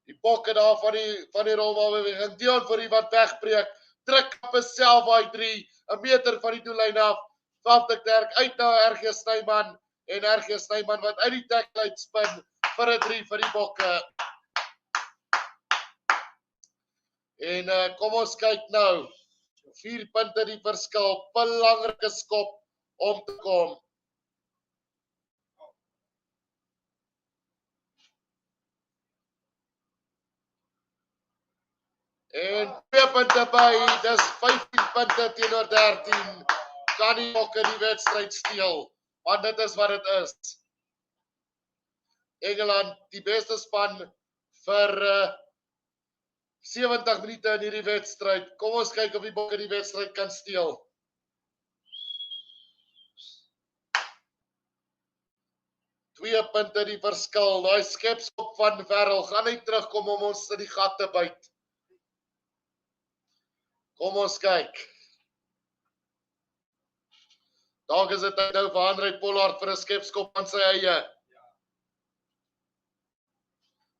Die Bokke daar van die rolbalbeweging. Dion Fourie wat wegbreek, druk op self by 3, 'n meter van die doellyn af. Van de Klerk uit na RG Snyman en RG Snyman wat uit die tackle uitspin vir 'n 3 vir die Bokke. En kom ons kyk nou. 4 punte die verskil, belangrike skop om te kom. En 2 punte by, dis 15 punte teenoor 13. Kan die Bokke die wedstryd steel, want dit is wat dit is. Engeland, die beste span vir 70 minute in hierdie wedstryd. Kom ons kyk of die Bokke die wedstryd kan steel. Twee punte die verskil. Daai skepskop van Verrel gaan hy terugkom om ons in die gat te byt. Kom ons kyk. Dalk is dit nou vir André Pollard vir 'n skepskop aan sy eie.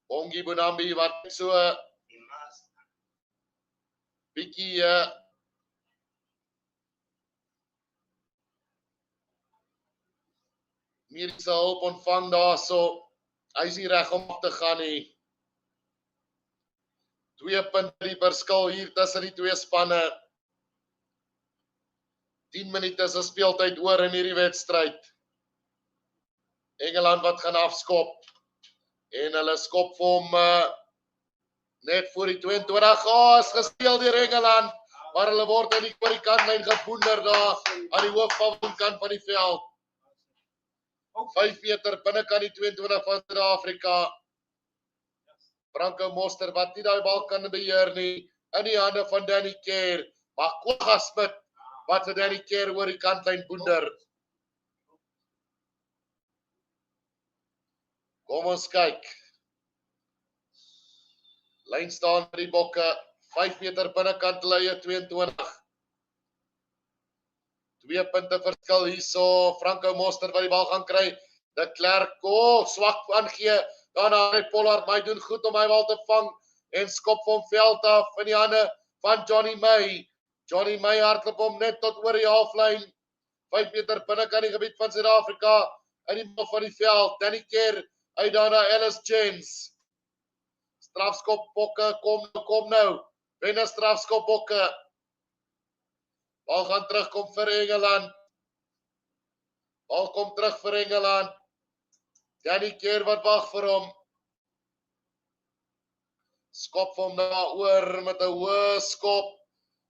Bongi Bonambi wat so bietjie mediese hulp ontvang daarso. Hy is nie reg om op te gaan nie. 2 punte die verskil hier tussen die twee spanne. 10 minute se speeltyd oor in hierdie wedstryd. Engeland wat gaan afskop. En hulle skop vir hom net voor die 22 is gespeel deur Engeland, maar hulle word aan die kantlyn geboender daar aan die hoofkant van die veld. 5 meter binnekant die 22 van Suid-Afrika. Franco Moster wat nie daai bal kan beheer nie, in die hande van Danny Kerr, maar Kwagga Smit wat vir Danny Kerr oor die kantlyn boender. Kom ons kyk. Lyn staan vir die Bokke, 5 meter binnekant leie 22. 2 punte verskil hierso. Franco Moster wat die bal gaan kry. De Klerk, swak aangee. Daarna André Pollard, maar hy doen goed om hy bal te vang en skop hom veld af in die hande van Johnny May. Johnny May hardloop hom net tot oor die halflyn. 5 meter binnekant die gebied van Suid-Afrika in die middel van die veld. Danny Kerr uit daarna Ellis James. Strafskop Bokke, kom nou. Wen 'n strafskop Bokke. Bal gaan terugkom vir Engeland. Bal kom terug vir Engeland. Danny Kerr wat wag vir hom. Skop hom daar oor met 'n hoë skop.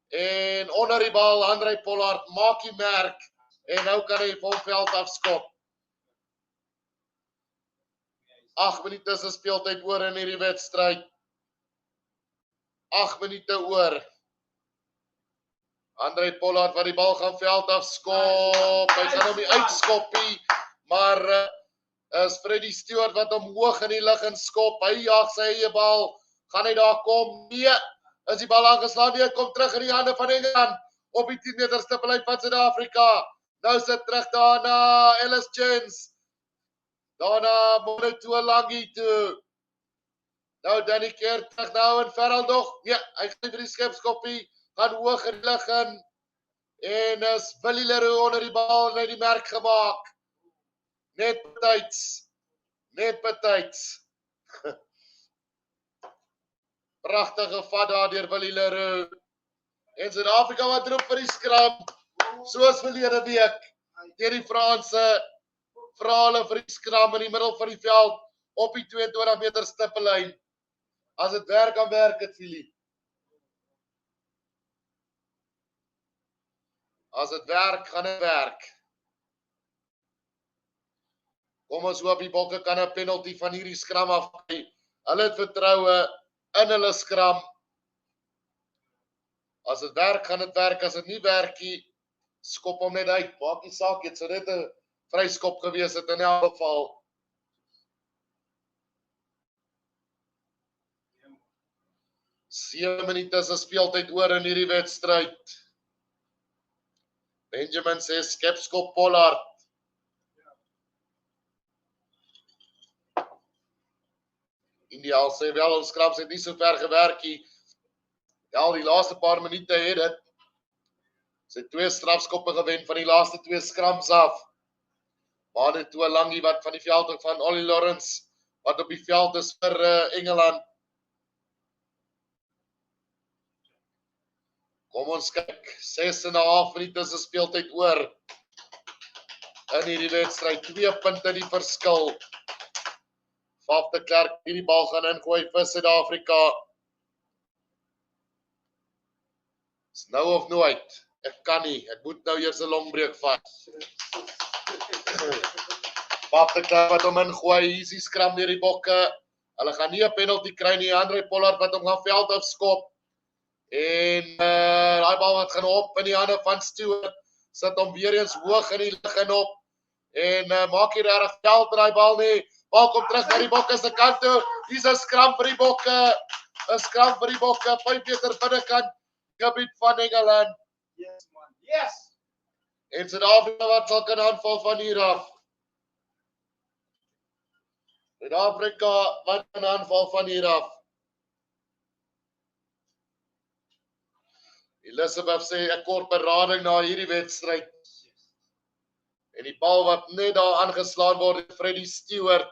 En onder die bal, André Pollard maak die merk. En nou kan hy vir hom veld afskop. 8 minute se speeltyd oor in hierdie wedstryd. 8 minute oor. André Pollard wat die bal gaan veld afskop. Hy gaan hom nie uitskoppie, maar is Freddie Stewart wat hom hoog in die lug inskop. Hy jaag sy eie bal. Gaan hy daar kom? Nee. Is die bal aangeslaan? Nee, kom terug in die hande van Engeland. Op die 10 meter stippellyn van Suid-Afrika. Nou sit terug daarna Ellis James. Daarna Monetua Langi toe. Nou Danny Kerr terug nou en Verrel nog. Nee, hy gaan vir die skepskoppie. Gaan hoog in die lug in. En is Willie Leroux onder die bal en hy die merk gemaak. Net betyds. Pragtige vat daar deur Willie Leroux. En Suid-Afrika wat roep vir die skram. Soos verlede week. Deur die Franse vra hulle vir die skram in die middel van die veld op die 22 meter stippellyn. As dit werk, dan werk dit, Philippe. As dit werk, gaan dit werk. Kom ons hoop die Bokke kan 'n penalty van hierdie skram afkry. Hulle het vertroue in hulle skram. As dit werk, gaan dit werk. As dit nie werk nie, skop hom net uit. Maak nie saak, dit sou net 'n vryskop gewees het in elk geval. 7 minute se speeltyd oor in hierdie wedstryd. Benjamin sê skepskop Pollard. Ideaal sê wel, ons skrams het nie so ver gewerk nie. Ja, die laaste paar minute het dit. Sy 2 strafskoppe gewen van die laaste 2 skrams af. Maar dit toe Langie wat van die veld af van Ollie Lawrence wat op die veld is vir Engeland. Kom ons kyk, 6,5 minute se speeltyd oor in hierdie wedstryd. 2 punte die verskil. Faf de Klerk hierdie bal gaan ingooi vir Suid-Afrika. Is nou of nooit. Ek kan nie, ek moet nou eers 'n longbreek vat. Faf de Klerk wat hom ingooi, hier is die skram deur die bokke. Hulle gaan nie 'n penalty kry nie. Andre Pollard wat hom gaan veld afskop. En daai bal wat gaan op in die hande van Stewart, sit hom weer eens hoog in die lug en op. En maak hier regtig veld daai bal nie. Bal kom terug na die bokke se kant toe. Hier's 'n skram vir die bokke. 'n Skram vir die bokke, 5 meter binnekant gebied van Engeland. Yes, man. Yes! En Suid-Afrika wat sal kan aanval van hier af. Suid-Afrika wat kan aanval van hier af. Elizabeth sê 'n kort berading na hierdie wedstryd. En die bal wat net daar aangeslaan word deur Freddie Stewart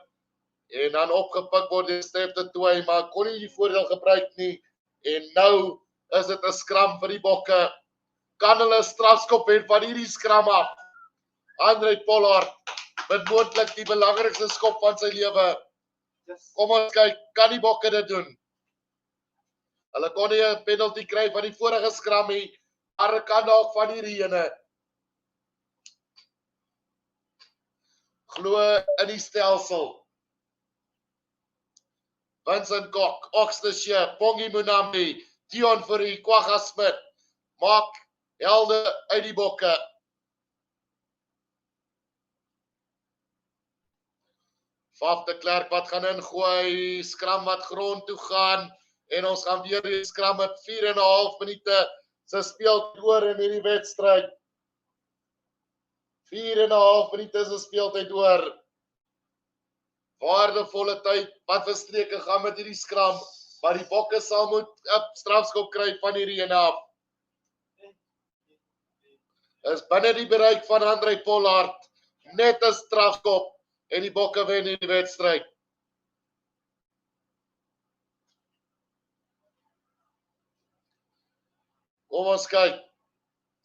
en dan opgepik word deur Stef de Tooy, maar kon nie die voordeel gebruik nie. En nou is dit 'n skram vir die bokke. Kan hulle 'n strafskop hê van hierdie skram af? Andre Pollard met moontlik die belangrikste skop van sy lewe. Yes. Kom ons kyk, kan die bokke dit doen? Hulle kon nie 'n penalty kry van die vorige skram nie, maar hulle kan dalk van hierdie ene. Glo in die stelsel. Vincent Kok, Oxfordshire, Pongi Munambi, Dion Fourie, Kwagga Smith, maak helde uit die bokke. Faf de Klerk wat gaan ingooi, skram wat grond toe gaan, en ons gaan weer die skram met 4,5 minute se speeltyd oor in hierdie wedstryd. 4,5 minute se speeltyd oor. Waardevolle tyd, wat verstreke gaan met hierdie skram, maar die bokke sal moet 'n strafskop kry van hierdie ene af. Is binne die bereik van Andre Pollard, net 'n strafskop, en die bokke wen in die wedstryd. Kom ons kyk.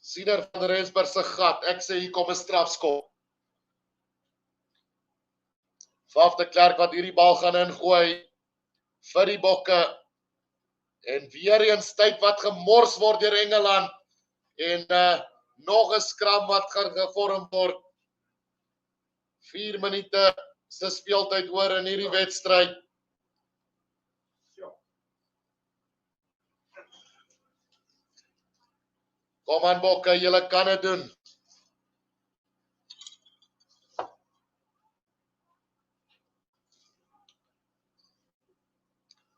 Siener van Rensburg se gat. Ek sê hier kom 'n strafskop. Faf de Klerk wat hierdie bal gaan ingooi vir die bokke. En weer eens tyd wat gemors word deur Engeland. En nog 'n skram wat gaan gevorm word. 4 minute se speeltyd oor in hierdie wedstryd. Kom aan bokke, julle kan dit doen.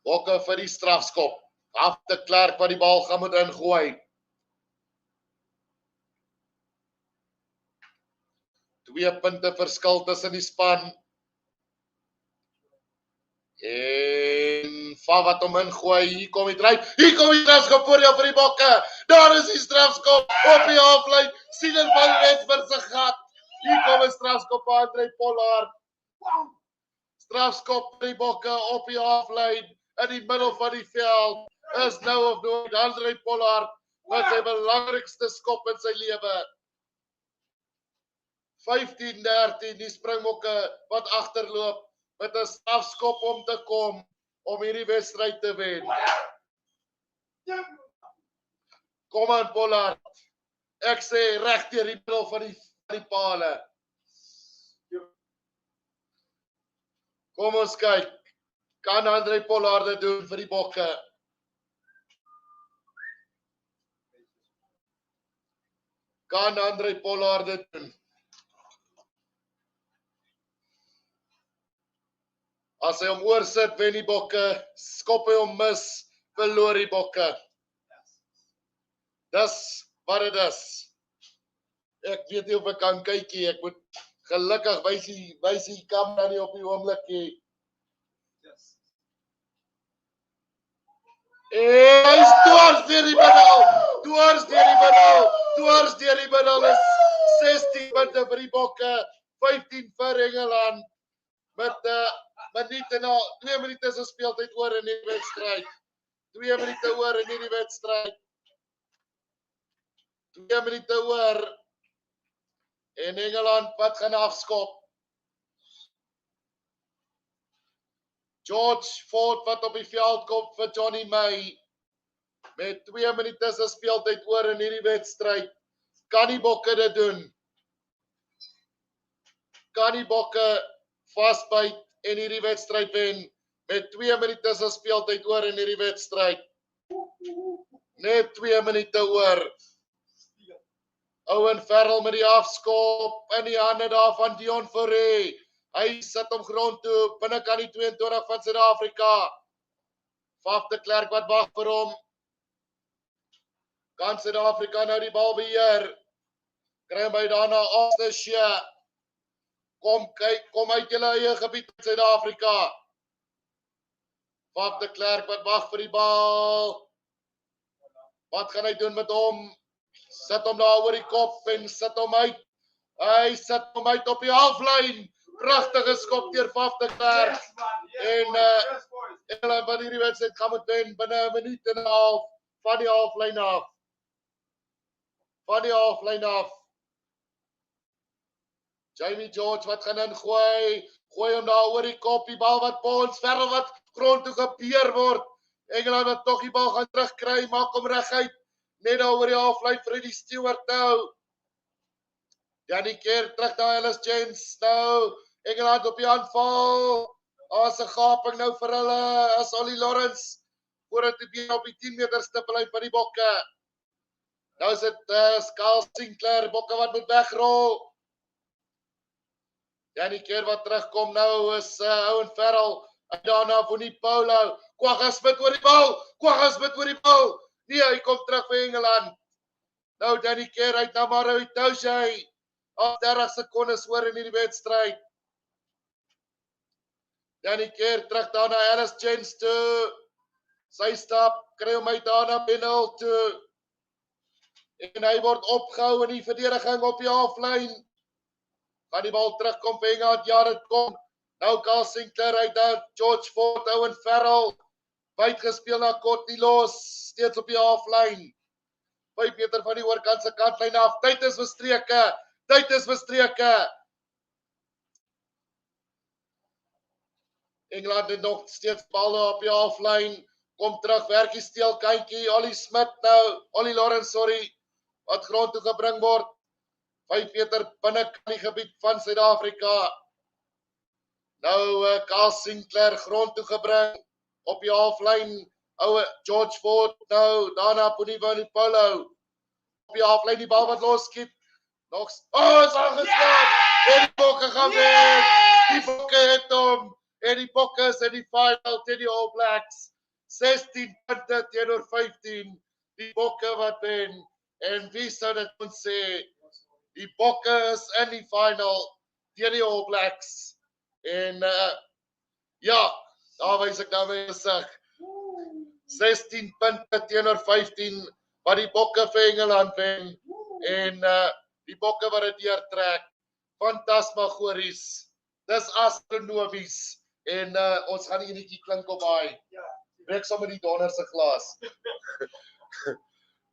Bokke vir die strafskop. Faf de Klerk wat die bal gaan moet ingooi. 2 punte verskil tussen die span. En Faf wat hom ingooi, hier kom die dryf. Hier kom die strafskop voor jou vir die bokke. Daar is die strafskop op die halflyn. Siener van Rensburg se gat. Hier kom 'n strafskop van Andre Pollard. Strafskop vir die bokke op die halflyn in die middel van die veld. Is nou of nooit Andre Pollard met sy belangrikste skop in sy lewe. 15-13 die Springbokke wat agterloop met 'n strafskop om te kom om hierdie wedstryd te wen. Kom aan Pollard. Ek sê reg deur die middel van die pale. Kom ons kyk. Kan Andre Pollard dit doen vir die bokke? Kan Andre Pollard dit doen? As hy hom oorsit, wen die bokke, skop hy hom mis verloor die bokke. Dis wat dit is. Ek weet nie of ek kan kyk nie, ek moet gelukkig wys die kamera nie op die oomblik nie. En hy is dwars deur die middel, dwars deur die middel is 16 punte vir die bokke, 15 vir Engeland, met 2 minute se speeltyd oor in die wedstryd. 2 minute oor in hierdie wedstryd. 2 minute oor. En Engeland wat gaan afskop. George Ford wat op die veld kom vir Johnny May. Met 2 minute se speeltyd oor in hierdie wedstryd. Kan die bokke dit doen? Kan die bokke vasbyt en hierdie wedstryd wen? Met 2 minute se speeltyd oor in hierdie wedstryd. Net 2 minute oor. Owen Farrell met die afskop in die hande daar van Dion Forey. Hy sit hom grond toe, binnekant die 22 van Suid-Afrika. Faf de Klerk wat wag vir hom. Kan Suid-Afrika nou die bal beheer? Kry hom by daarna Ostasje. Kom uit julle eie gebied in Suid-Afrika. Faf de Klerk wat wag vir die bal. Wat gaan hy doen met hom? Sit hom daar oor die kop en sit hom uit. Hy sit hom uit op die halflyn. Pragtige skop deur Faf de Klerk. En Engeland wat hierdie wedstryd gaan moet wen binne 'n minuut en 'n half van die halflyn af. Van die halflyn af. Jamie George wat gaan ingooi. Gooi hom daar oor die kop, die bal wat bons, Farrell wat grond toe gebeer word. Engeland wat tog die bal gaan terugkry, maak hom reguit. Net daar oor die halflyn vir die Stewart nou. Danny Kerr terug na Ellis James nou. Engeland op die aanval. As 'n gaping nou vir hulle as Ollie Lawrence vooruit die op die 10 meter stippellyn van die bokke. Nou is dit Carl Sinclair, bokke wat moet wegrol. Danny Kerr wat terugkom nou is Owen Farrell. En daarna Bonnie Paulo. Kwagga Smith oor die bal. Nee, hy kom terug vir Engeland. Nou Danny Kerr uit na Maro Itoje. 30 sekondes oor in hierdie wedstryd. Danny Kerr terug daar na Ellis James toe. Sy stap, kry hom uit daar na Benel toe. En hy word opgehou in die verdediging op die halflyn. Gaan die bal terugkom vir Engeland, ja dit kom. Nou Carl Sinclair uit daar, George Ford, Owen Farrell. Wyd gespeel na Courtney Los, steeds op die halflyn. 5 meter van die oorkant se kantlyn af. Tyd is bestreke. Engeland het nog steeds bal op die halflyn. Kom terug, werk die steel kantjie. Ollie Lawrence, wat grond toe gebring word. 5 meter binnekant die gebied van Suid-Afrika. Nou Carl Sinclair grond toe gebring. Op die halflyn, George Ford, nou, daarna Bonnie Paulo. Op die halflyn, die bal wat losskiet. Is aangeslaap. En die bokke gaan wen. Die bokke het hom. En die bokke is in die final teen die All Blacks. 16 punte teenoor 15. Die bokke wat wen. En wie sou dit kon sê? Die bokke is in die final teen die All Blacks. En daar wys ek nou my gesig. 16 punte teenoor 15 wat die bokke vir Engeland wen. En die bokke wat dit deurtrek. Fantasmagories. Dis astronomies. En ons gaan die enetjie klink op daai. Breek sommer die donder se glas.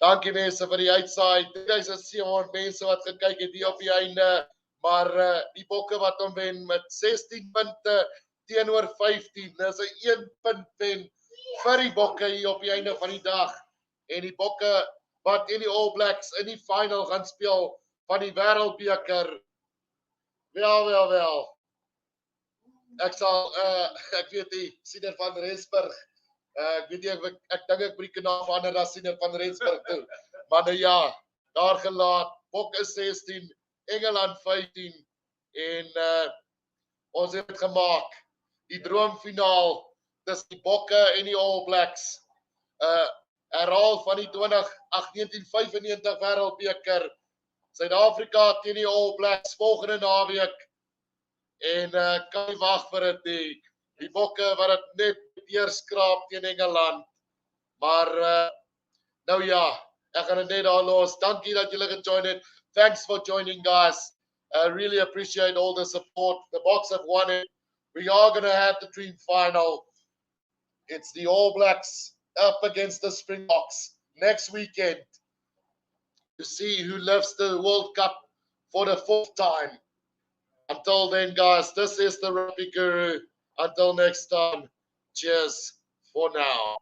Dankie mense vir die uitsaai. 3700 mense wat gekyk het hier op die einde. Maar die bokke wat hom wen met 16 punte teenoor 15. Dis 'n 1 punt wen vir die bokke hier op die einde van die dag. En die bokke wat in die All Blacks in die final gaan speel van die Wêreldbeker. Wel. Ek weet nie, Siener van Rensburg. Ek weet nie, ek dink ek breek kanaal verander as Siener van Rensburg toe. Maar nou ja, daar gelaat. Bokke 16, Engeland 15. En ons het het gemaak. Die droomfinaal tussen die bokke en die All Blacks. herhaal van die 1995 Wêreldbeker. Suid-Afrika teen die All Blacks volgende naweek. En kan nie wag vir dit nie. Die bokke wat dit net deurskraap teen Engeland. Maar nou ja, ek gaan dit net daar los. Dankie dat julle gejoin het. Thanks for joining, guys. I really appreciate all the support. The Boks have won it. We are going to have the dream final. It's the All Blacks up against the Springboks next weekend to see who lifts the World Cup for the 4th time. Until then, guys, this is the Rugby Guru. Until next time, cheers for now.